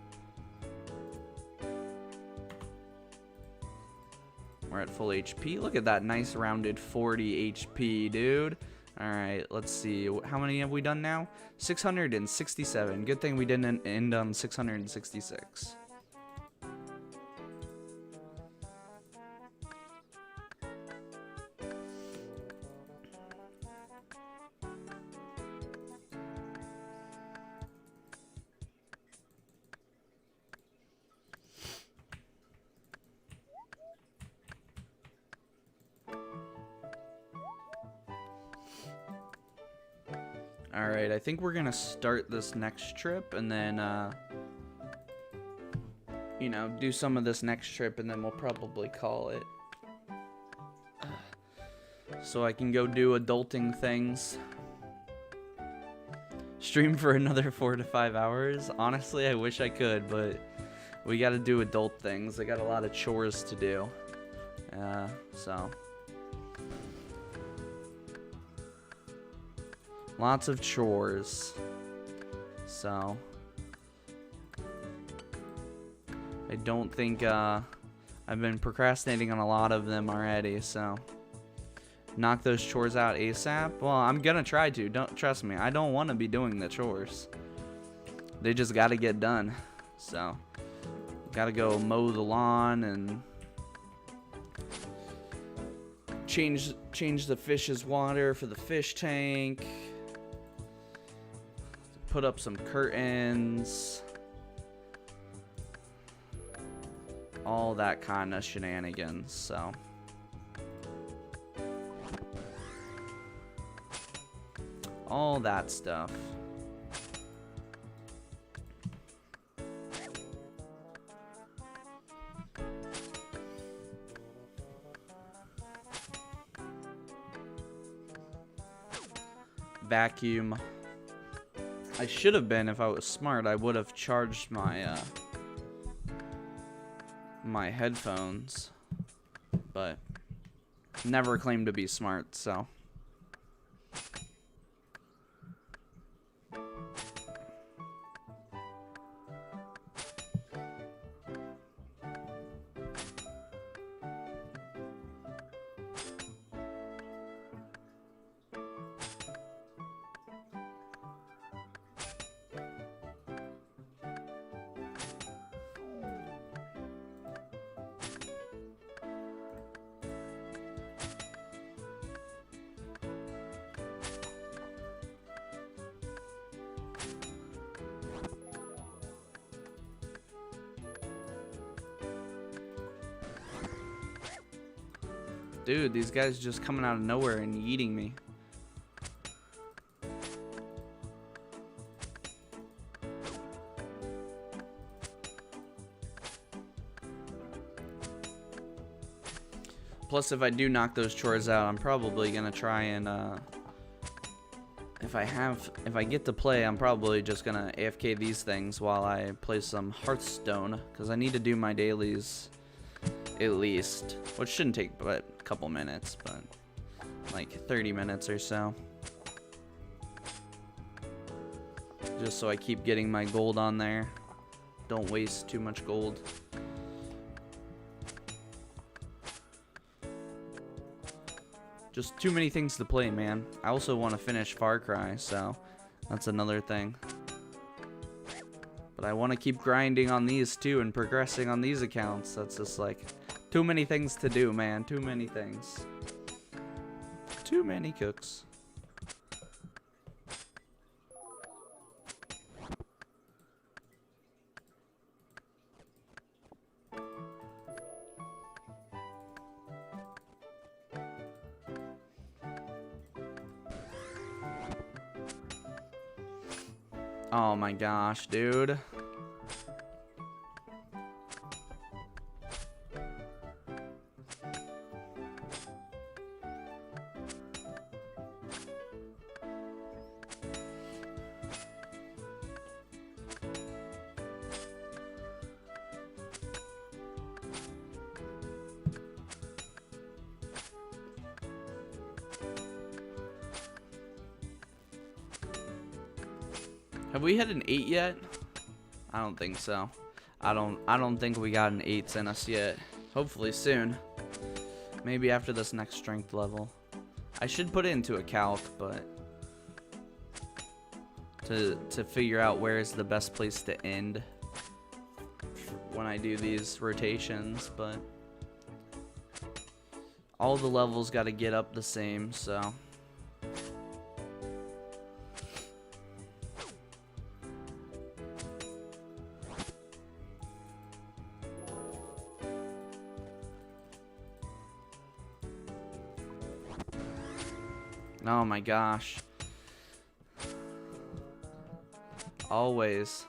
We're at full HP. Look at that nice rounded 40 HP, dude. Alright, let's see. How many have we done now? 667. Good thing we didn't end on 666. Alright, I think we're gonna start this next trip and then, you know, do some of this next trip and then we'll probably call it. So I can go do adulting things. Stream for another 4 to 5 hours. Honestly, I wish I could, but we got to do adult things. I got a lot of chores to do. So lots of chores. So I don't think I've been procrastinating on a lot of them already, so knock those chores out ASAP. Well, I'm gonna try to. Don't trust me. I don't want to be doing the chores. They just got to get done. So got to go mow the lawn and change the fish's water for the fish tank. Put up some curtains. All that kind of shenanigans, so. All that stuff. Vacuum. I should have been, if I was smart, I would have charged my my headphones, but never claimed to be smart, so. Dude, these guys just coming out of nowhere and eating me. Plus, if I do knock those chores out, I'm probably gonna try and if I get to play, I'm probably just gonna AFK these things while I play some Hearthstone, because I need to do my dailies at least, which shouldn't take but a couple minutes, but like 30 minutes or so, just so I keep getting my gold on there, don't waste too much gold. Just too many things to play, man. I also want to finish Far Cry, so that's another thing. But I want to keep grinding on these too and progressing on these accounts. That's just like too many things to do, man. Too many things. Too many cooks. Oh my gosh, dude. Have we hit an 8 yet? I don't think so. I don't think we got an 8s in us yet. Hopefully soon. Maybe after this next strength level. I should put it into a calc, but to figure out where is the best place to end when I do these rotations, but all the levels got to get up the same, so. Oh my gosh. Always.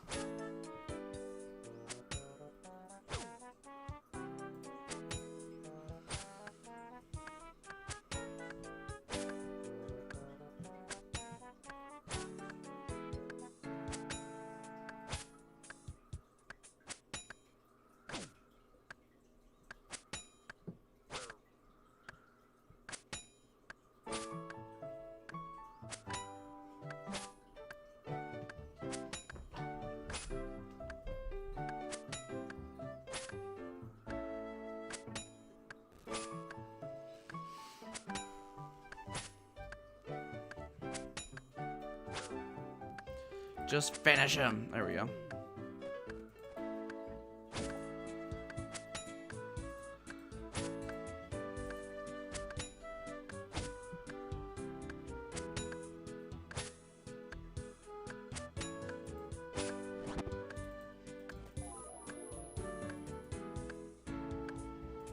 Just finish him. There we go.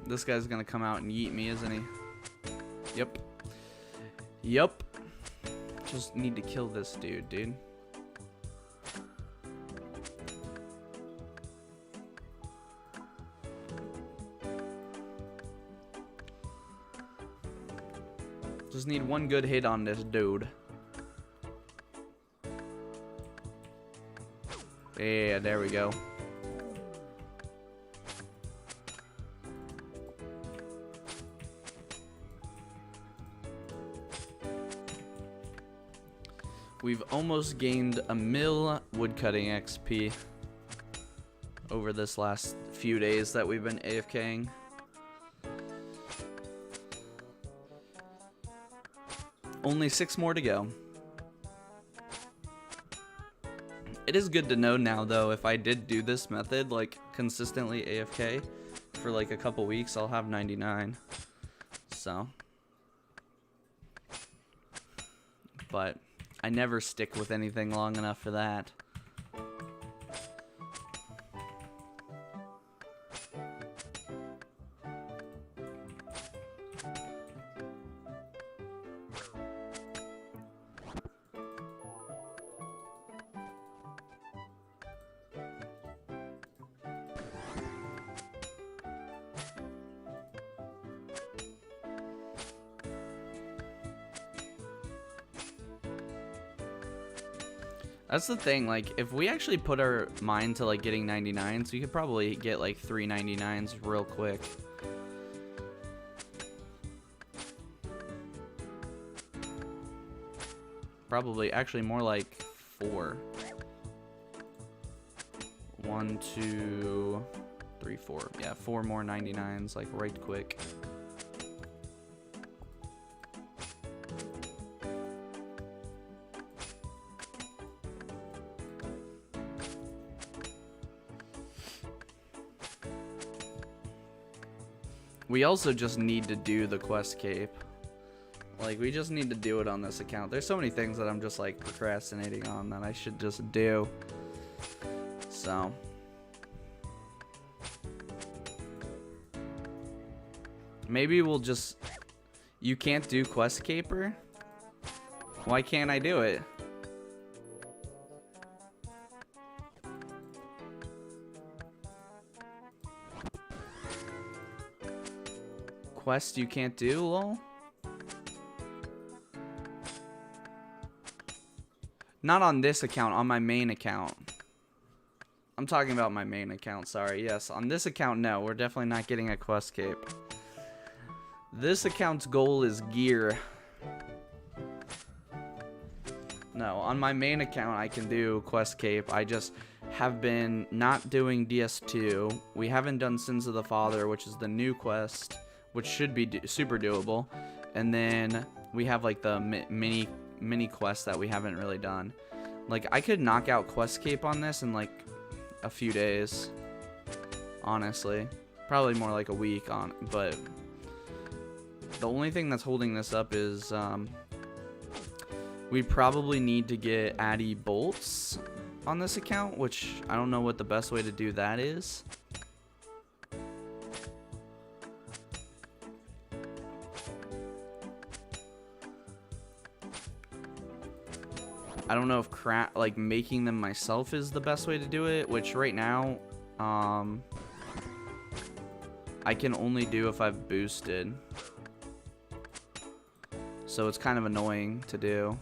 This guy's gonna come out and yeet me, isn't he? Yep. Yep. Just need to kill this dude. Just need one good hit on this dude. Yeah, there we go. We've almost gained a mil woodcutting XP over this last few days that we've been AFKing. Only 6 more to go. It is good to know now, though, if I did do this method, like, consistently AFK for, like, a couple weeks, I'll have 99. So. But I never stick with anything long enough for that. That's the thing, like, if we actually put our mind to, like, getting 99s, we could probably get, like, 3 99s real quick. Probably, actually, more like 4. 1, 2, 3, 4. Yeah, 4 more 99s, like, right quick. We also just need to do the quest cape. Like, we just need to do it on this account. There's so many things that I'm just, like, procrastinating on that I should just do. So. Maybe we'll just... You can't do quest caper? Why can't I do it? Quest you can't do, lol? Not on this account, on my main account. I'm talking about my main account, sorry. Yes, on this account, no. We're definitely not getting a quest cape. This account's goal is gear. No, on my main account, I can do quest cape. I just have been not doing DS2. We haven't done Sins of the Father, which is the new quest, which should be super doable. And then we have, like, the mini quests that we haven't really done. Like, I could knock out quest cape on this in, like, a few days. Honestly. Probably more like a week on, but the only thing that's holding this up is, we probably need to get Addy bolts on this account, which I don't know what the best way to do that is. I don't know if like making them myself is the best way to do it, which right now I can only do if I've boosted. So it's kind of annoying to do.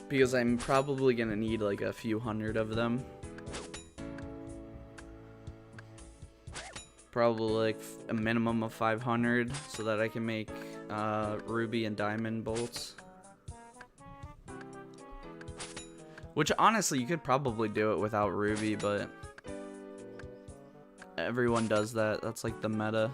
Because I'm probably gonna need like a few hundred of them. Probably like a minimum of 500 so that I can make ruby and diamond bolts. Which honestly you could probably do it without ruby, but everyone does that. That's like the meta.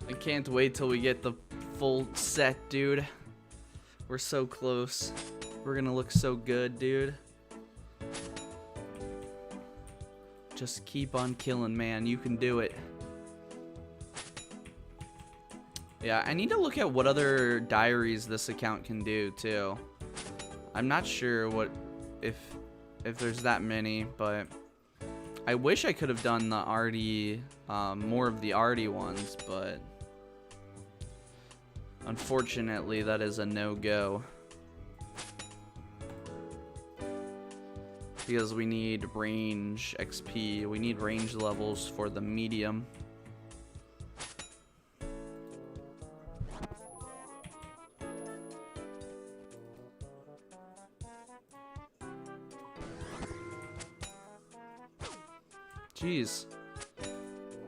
I can't wait till we get the full set, dude. We're so close. We're gonna look so good, dude. Just keep on killing, man. You can do it. Yeah, I need to look at what other diaries this account can do, too. I'm not sure if there's that many, but I wish I could have done the arty, more of the arty ones, but unfortunately, that is a no-go. Because we need range XP. We need range levels for the medium. Jeez.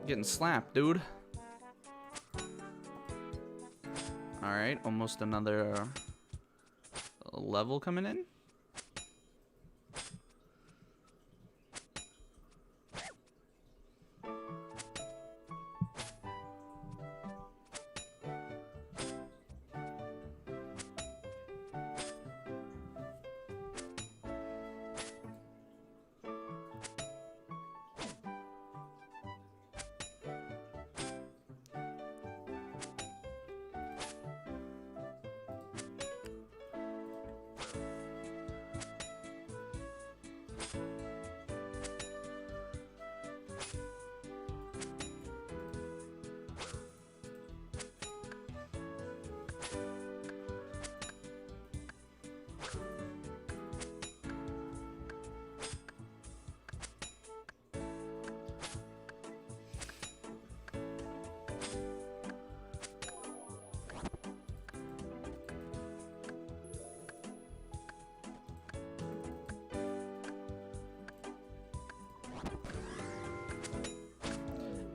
Getting slapped, dude. Alright, almost another level coming in.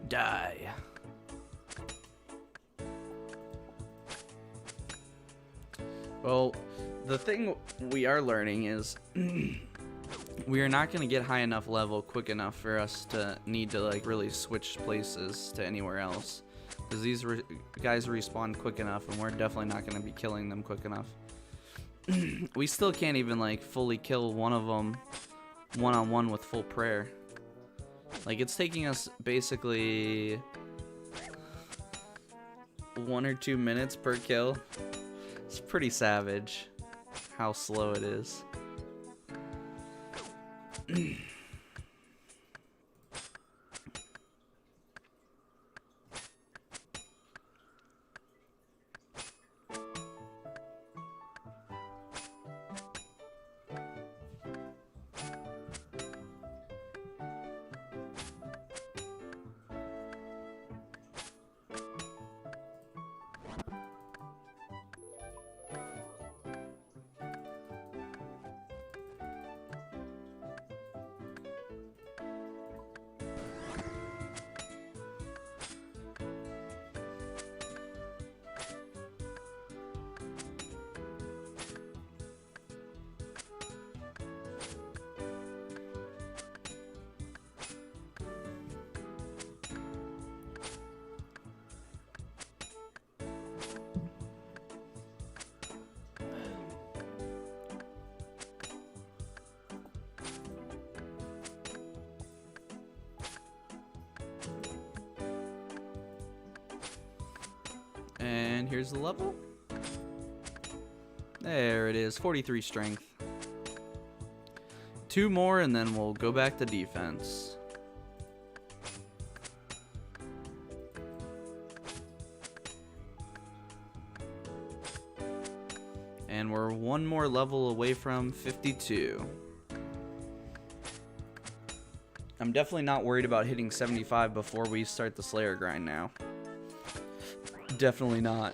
Die. Well, the thing we are learning is we are not going to get high enough level quick enough for us to need to like really switch places to anywhere else, because these guys respawn quick enough, and we're definitely not going to be killing them quick enough. We still can't even like fully kill one of them one-on-one with full prayer. Like, it's taking us basically 1 or 2 minutes per kill. It's pretty savage how slow it is. And here's the level. There it is, 43 strength. 2 more, and then we'll go back to defense. And we're 1 more level away from 52. I'm definitely not worried about hitting 75 before we start the Slayer grind now. Definitely not.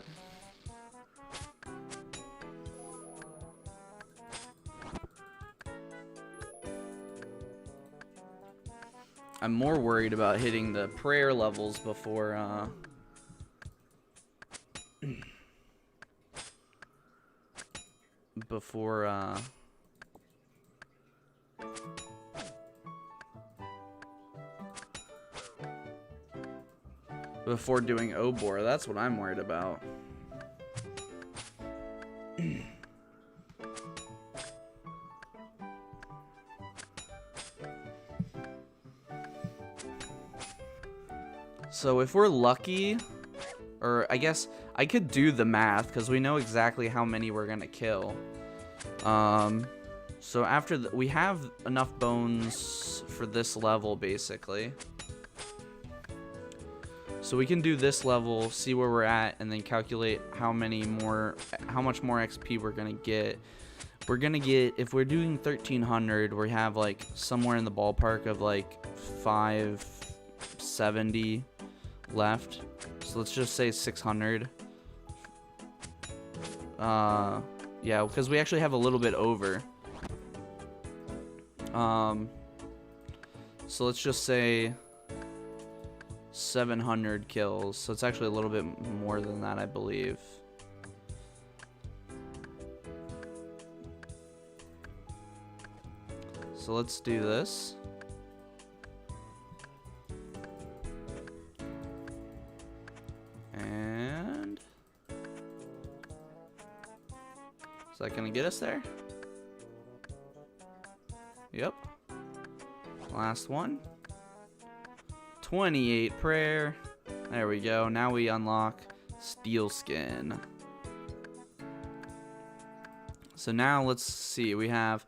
I'm more worried about hitting the prayer levels before before doing Obor. That's what I'm worried about. So if we're lucky, or I guess I could do the math because we know exactly how many we're gonna kill. So after we have enough bones for this level basically. So we can do this level, see where we're at, and then calculate how much more XP we're gonna get. We're gonna get, if we're doing 1300, we have like somewhere in the ballpark of like 570 left. So let's just say 600. Yeah, because we actually have a little bit over. So let's just say 700 kills. So it's actually a little bit more than that, I believe. So let's do this. And is that gonna get us there? Yep. Last one. 28 prayer. There we go. Now we unlock steel skin. So now let's see. We have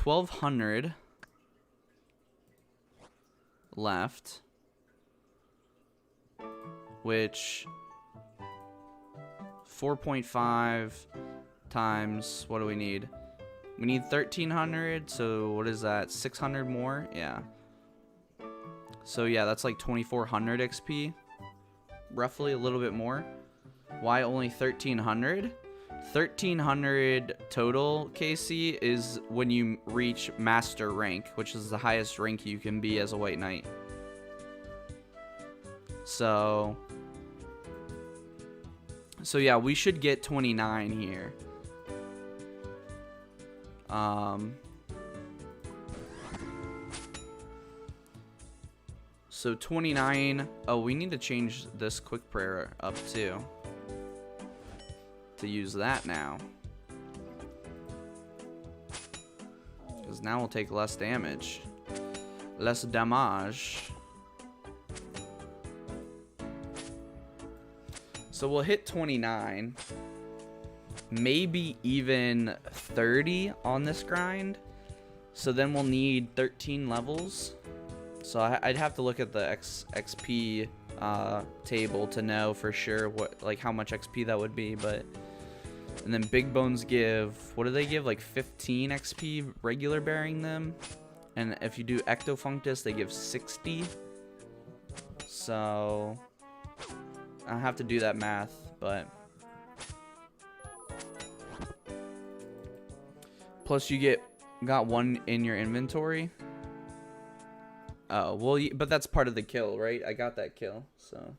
1200 left, which 4.5 times, what do we need? We need 1300, so what is that? 600 more? Yeah. So yeah, that's like 2400 XP. Roughly, a little bit more. Why only 1300? 1300 total, KC, is when you reach master rank, which is the highest rank you can be as a white knight. So yeah, we should get 29 here. So 29. Oh, we need to change this quick prayer up too, to use that now, because now we'll take less damage. Less damage. So we'll hit 29, maybe even 30 on this grind. So then we'll need 13 levels. So I'd have to look at the XP table to know for sure how much XP that would be. But and then big bones give, what do they give? Like 15 XP regular bearing them. And if you do ectofunctus, they give 60. So I'll have to do that math, but plus you got one in your inventory. Oh, well, but that's part of the kill, right? I got that kill, so.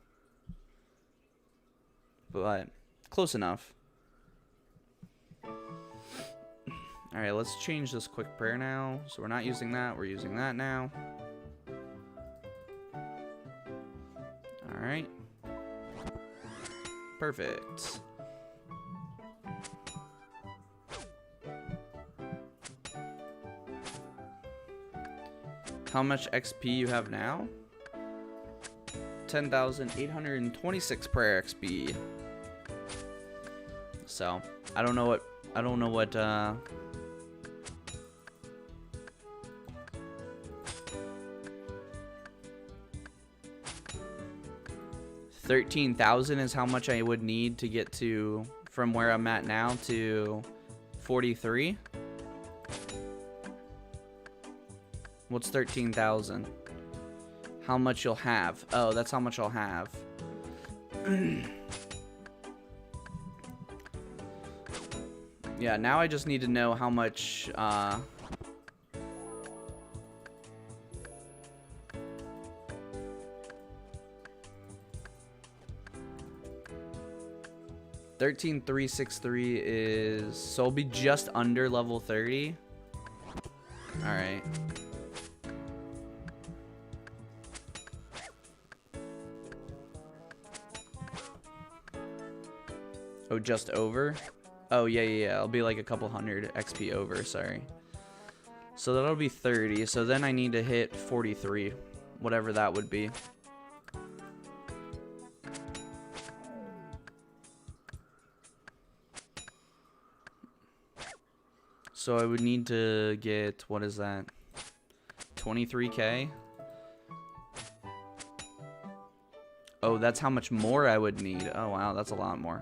But close enough. Alright, let's change this quick prayer now. So we're not using that, we're using that now. Alright. Perfect. How much XP you have now? 10,826 prayer XP. So I don't know what 13,000 is how much I would need to get to from where I'm at now to 43. What's 13,000? How much you'll have? Oh, that's how much I'll have. Yeah, now I just need to know how much 13,363 is, so I'll be just under level 30. All right. Oh, just over? Oh, yeah. I'll be like a couple hundred XP over, sorry. So that'll be 30. So then I need to hit 43, whatever that would be. So I would need to get, what is that? 23K? Oh, that's how much more I would need. Oh, wow, that's a lot more.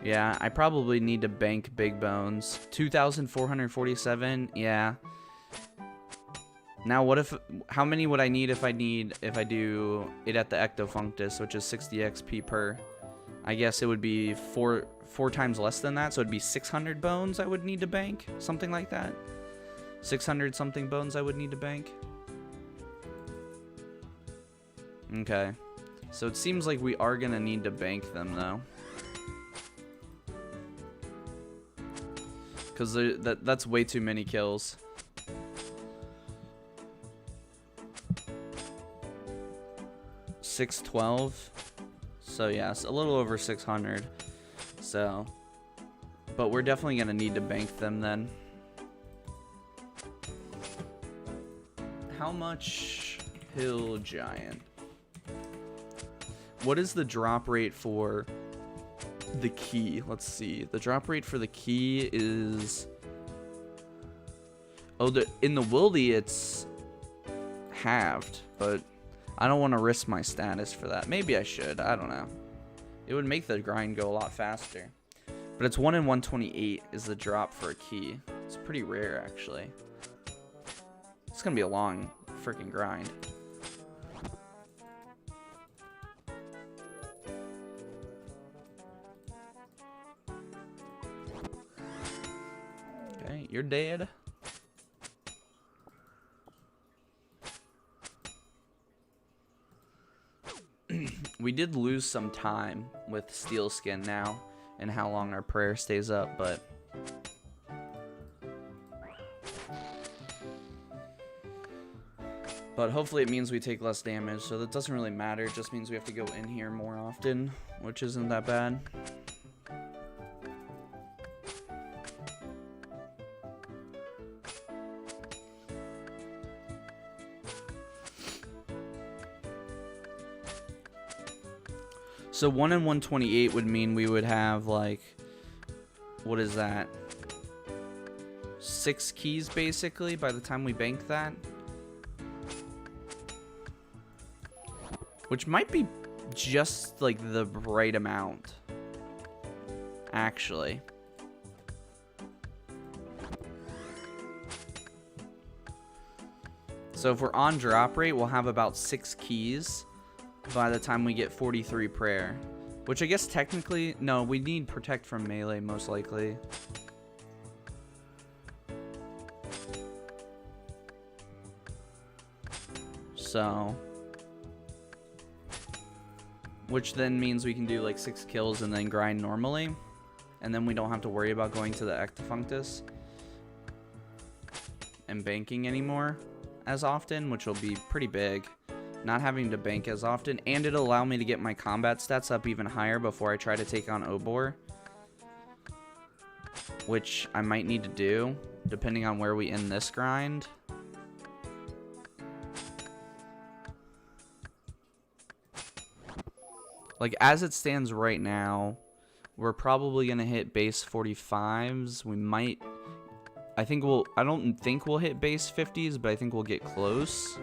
Yeah, I probably need to bank big bones. 2,447, yeah. Now, what if, how many would I need if I do it at the Ectofunctus, which is 60 XP per? I guess it would be four times less than that, so it'd be 600 bones I would need to bank, something like that. 600 something bones I would need to bank. Okay, so it seems like we are gonna need to bank them though, because that's way too many kills. $612. So yes, a little over 600. So, but we're definitely gonna need to bank them then. How much Hill Giant? What is the drop rate for the key? Let's see. The drop rate for the key is, oh, in the Wildy it's halved, but I don't want to risk my status for that. Maybe I should. I don't know. It would make the grind go a lot faster. But it's 1 in 128 is the drop for a key. It's pretty rare, actually. It's going to be a long freaking grind. Okay, you're dead. We did lose some time with Steel Skin now and how long our prayer stays up, but hopefully it means we take less damage, so that doesn't really matter. It just means we have to go in here more often, which isn't that bad. So 1 in 128 would mean we would have, like, what is that? 6 keys, basically, by the time we bank that. Which might be just, like, the right amount, actually. So if we're on drop rate, we'll have about 6 keys by the time we get 43 prayer, which I guess technically, no, we need protect from melee most likely. So, which then means we can do like 6 kills and then grind normally, and then we don't have to worry about going to the Ectofunctus and banking anymore as often, which will be pretty big. Not having to bank as often, and it'll allow me to get my combat stats up even higher before I try to take on Obor, which I might need to do depending on where we end this grind. Like, as it stands right now, we're probably gonna hit base 45s. We might, I don't think we'll hit base 50s, but I think we'll get close.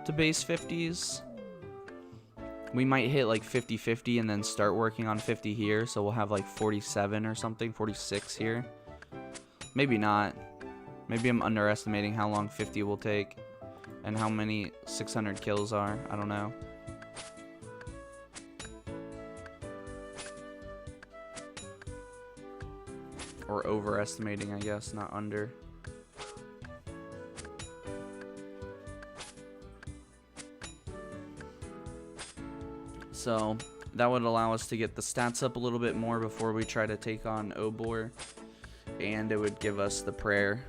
to base 50s. We might hit like 50-50 and then start working on 50 here, so we'll have like 47 or something, 46 here. Maybe not. Maybe I'm underestimating how long 50 will take and how many 600 kills are. I don't know. Or overestimating, I guess, not under. So that would allow us to get the stats up a little bit more before we try to take on Obor, and it would give us the prayer.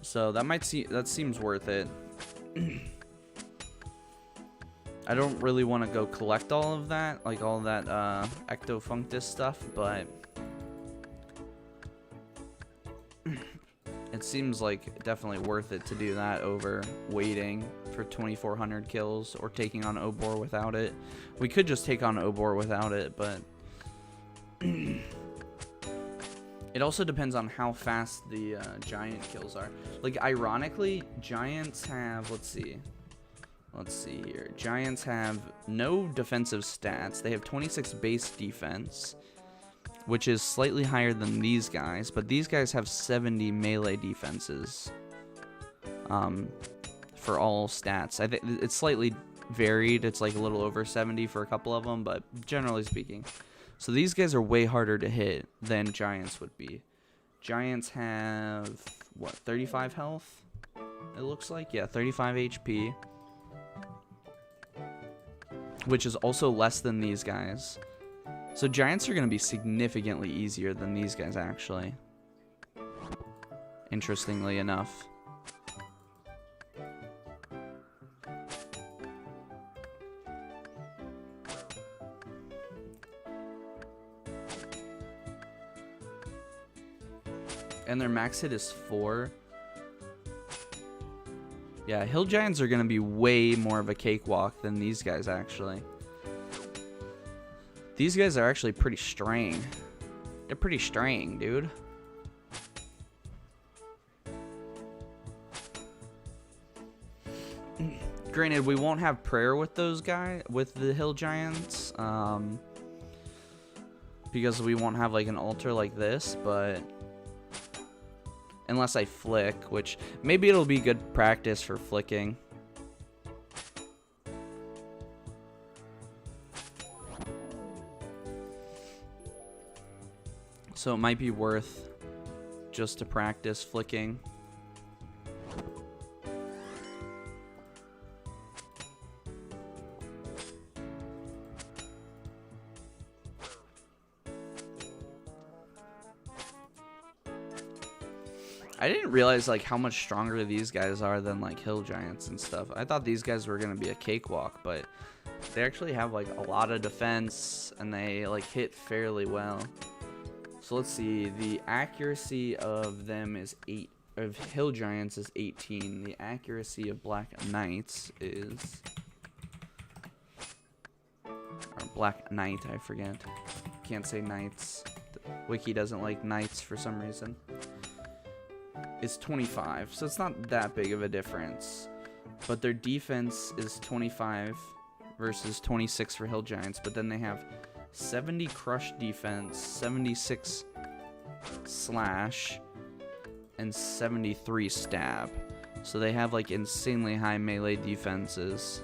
So that seems worth it. I don't really want to go collect all of that, like all that ectofunctus stuff, but it seems like definitely worth it to do that over waiting for 2,400 kills or taking on Obor without it. We could just take on Obor without it, but it also depends on how fast the giant kills are. Like, ironically, giants have, let's see here. Giants have no defensive stats. They have 26 base defense, which is slightly higher than these guys, but these guys have 70 melee defenses for all stats. I think it's slightly varied. It's like a little over 70 for a couple of them, but generally speaking. So these guys are way harder to hit than giants would be. Giants have, what, 35 health? It looks like, yeah, 35 HP. Which is also less than these guys. So giants are going to be significantly easier than these guys, actually. Interestingly enough. And their max hit is 4. Yeah, hill giants are going to be way more of a cakewalk than these guys, actually. These guys are actually pretty straying. They're pretty straying, dude. Granted, we won't have prayer with those guys, with the hill giants, because we won't have like an altar like this, but unless I flick, which maybe it'll be good practice for flicking. So it might be worth just to practice flicking. I didn't realize like how much stronger these guys are than like hill giants and stuff. I thought these guys were gonna be a cakewalk, but they actually have like a lot of defense and they like hit fairly well. So let's see, the accuracy of them is 8, of hill giants is 18. The accuracy of black knights is, or black knight, I forget. Can't say knights. The wiki doesn't like knights for some reason. Is 25, so it's not that big of a difference. But their defense is 25 versus 26 for hill giants, but then they have 70 crush defense, 76 slash, and 73 stab. So they have like insanely high melee defenses.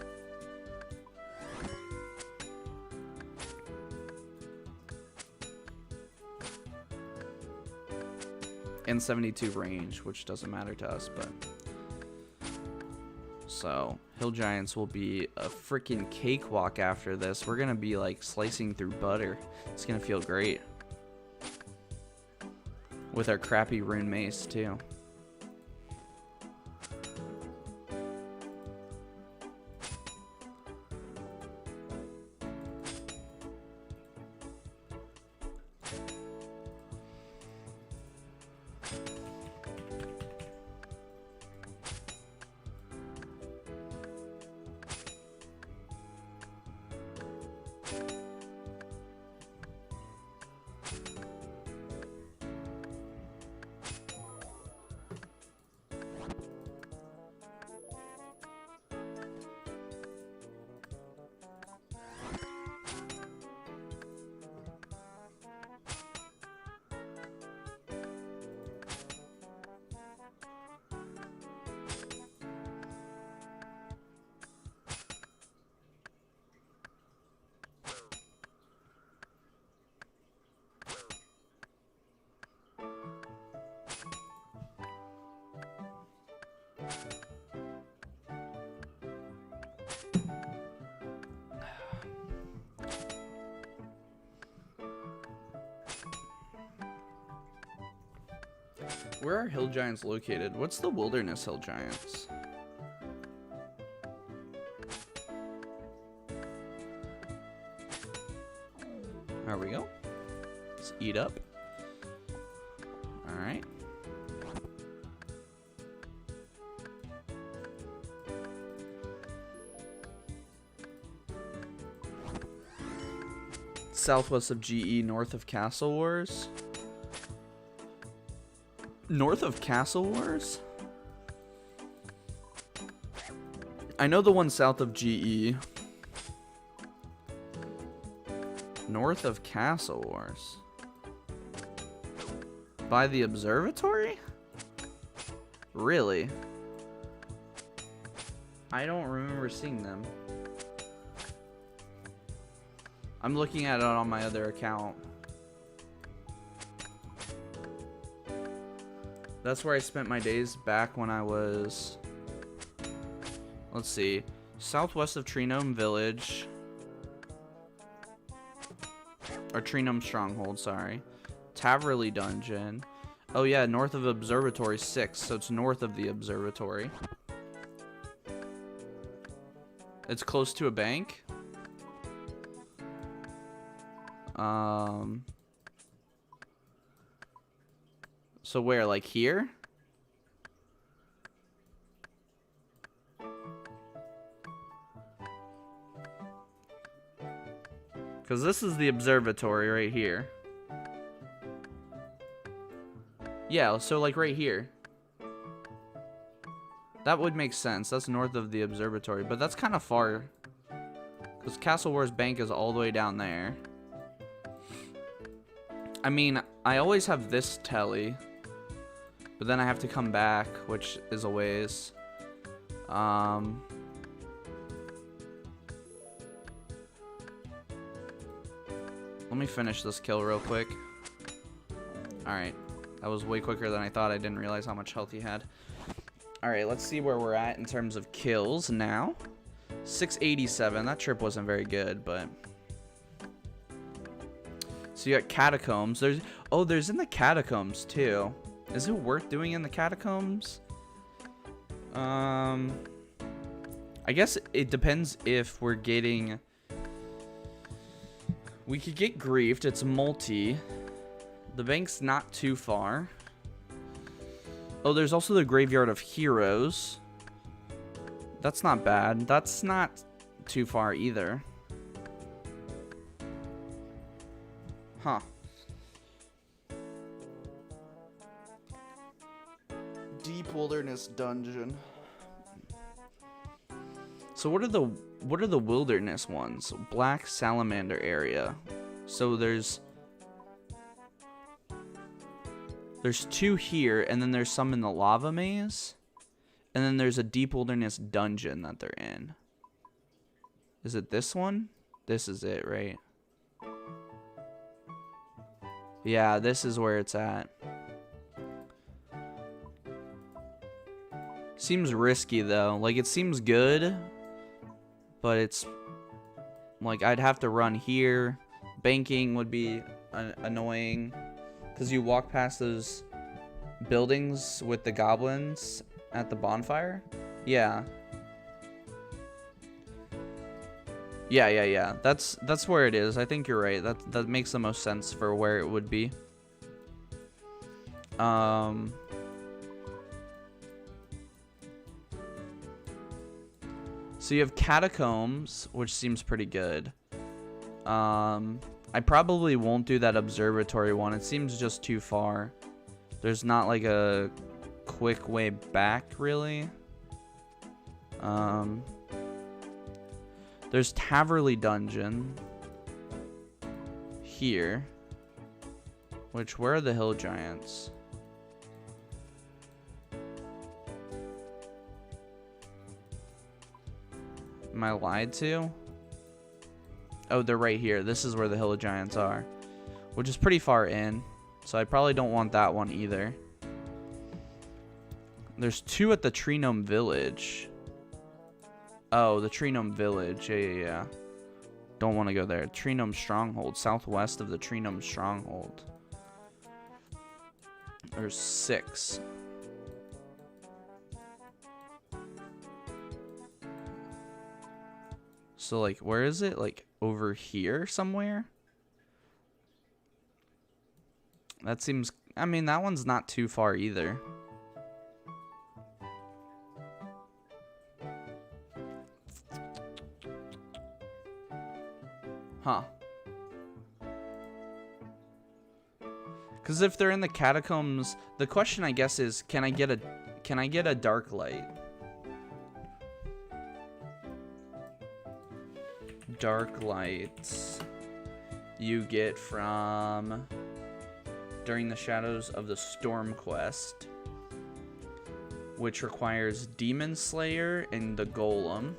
And 72 range, which doesn't matter to us, but so hill giants will be a freaking cakewalk after this. We're gonna be like slicing through butter. It's gonna feel great with our crappy rune mace too. Where are hill giants located? What's the wilderness hill giants? There we go. Let's eat up. All right. Southwest of GE, north of Castle Wars. North of Castle Wars? I know the one south of GE. North of Castle Wars. By the observatory? Really? I don't remember seeing them. I'm looking at it on my other account. That's where I spent my days back when I was... Let's see. Southwest of Treenome Village. Or Treenome Stronghold, sorry. Taverley Dungeon. Oh yeah, north of Observatory 6, so it's north of the observatory. It's close to a bank. So where, like here? Because this is the observatory right here. Yeah, so like right here. That would make sense. That's north of the observatory, but that's kind of far. Because Castle Wars Bank is all the way down there. I mean, I always have this telly. But then I have to come back, which is a ways. Let me finish this kill real quick. Alright. That was way quicker than I thought. I didn't realize how much health he had. Alright, let's see where we're at in terms of kills now. 687. That trip wasn't very good, but... So you got Catacombs. There's in the Catacombs, too. Is it worth doing in the Catacombs? I guess it depends if we're getting... We could get griefed. It's multi. The bank's not too far. Oh, there's also the Graveyard of Heroes. That's not bad. That's not too far either. Huh. Deep Wilderness Dungeon. So what are the wilderness ones? Black Salamander area. So there's two here, and then there's some in the lava maze, and then there's a Deep Wilderness Dungeon that they're in. Is it this one? This is it, right? Yeah, this is where it's at. Seems risky though. Like, it seems good, but it's like I'd have to run here. Banking would be annoying because you walk past those buildings with the goblins at the bonfire. Yeah. Yeah. That's where it is. I think you're right. That makes the most sense for where it would be. So you have Catacombs, which seems pretty good. I probably won't do that observatory one. It seems just too far. There's not like a quick way back, really. There's Taverley Dungeon here. Which, where are the hill giants? Am I lied to? Oh, they're right here. This is where the hill giants are. Which is pretty far in. So I probably don't want that one either. There's two at the Treenome Village. Oh, the Treenome Village. Yeah. Don't want to go there. Treenome Stronghold. Southwest of the Treenome Stronghold. Or 6. So, like, where is it? Like, over here somewhere? That seems... I mean, that one's not too far either. Huh. Because if they're in the catacombs, the question, I guess, is, can I get a dark light? Dark lights you get from during the Shadows of the Storm quest, which requires Demon Slayer and the Golem.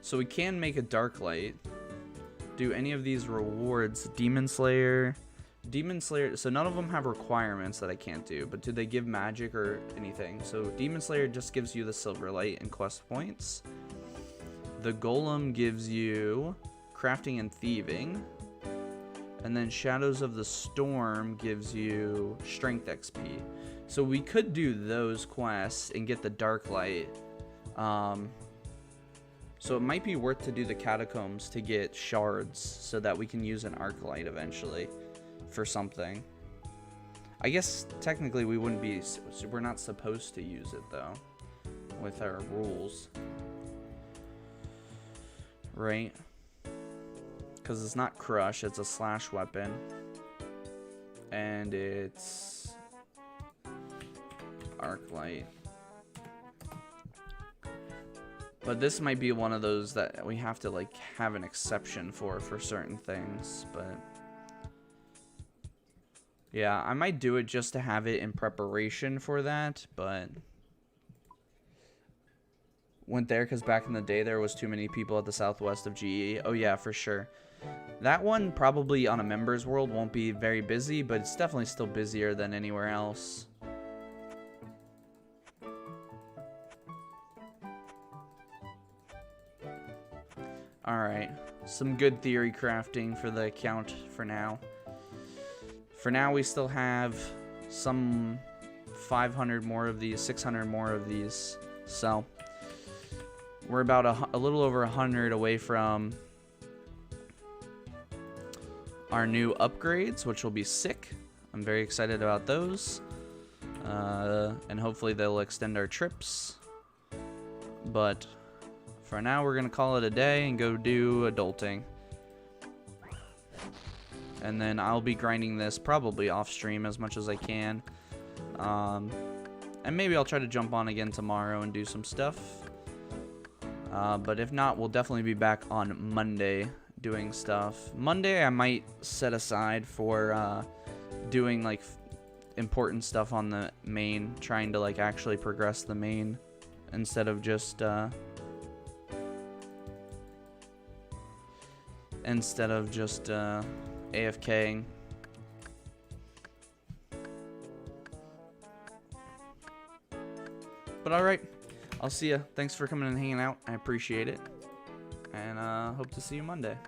So we can make a dark light. Do any of these rewards? Demon Slayer, so none of them have requirements that I can't do, but do they give magic or anything? So Demon Slayer just gives you the silver light and quest points. The Golem gives you crafting and thieving. And then Shadows of the Storm gives you strength XP. So we could do those quests and get the dark light. So it might be worth to do the catacombs to get shards so that we can use an arc light eventually for something. I guess technically we wouldn't be, we're not supposed to use it though with our rules. Right? Because it's not crush, it's a slash weapon. And it's arc light. But this might be one of those that we have to like have an exception for certain things, but yeah, I might do it just to have it in preparation for that, but went there because back in the day there was too many people at the southwest of GE. Oh yeah, for sure. That one probably on a members world won't be very busy, but it's definitely still busier than anywhere else. Alright, some good theory crafting for the account for now. For now we still have some 500 more of these, 600 more of these, so we're about a little over 100 away from our new upgrades, which will be sick. I'm very excited about those. And hopefully they'll extend our trips. But for now, we're going to call it a day and go do adulting. And then I'll be grinding this probably off stream as much as I can. And maybe I'll try to jump on again tomorrow and do some stuff. But if not, we'll definitely be back on Monday doing stuff. Monday I might set aside for doing like important stuff on the main, trying to like actually progress the main instead of just AFKing. But alright, I'll see ya. Thanks for coming and hanging out. I appreciate it. And hope to see you Monday.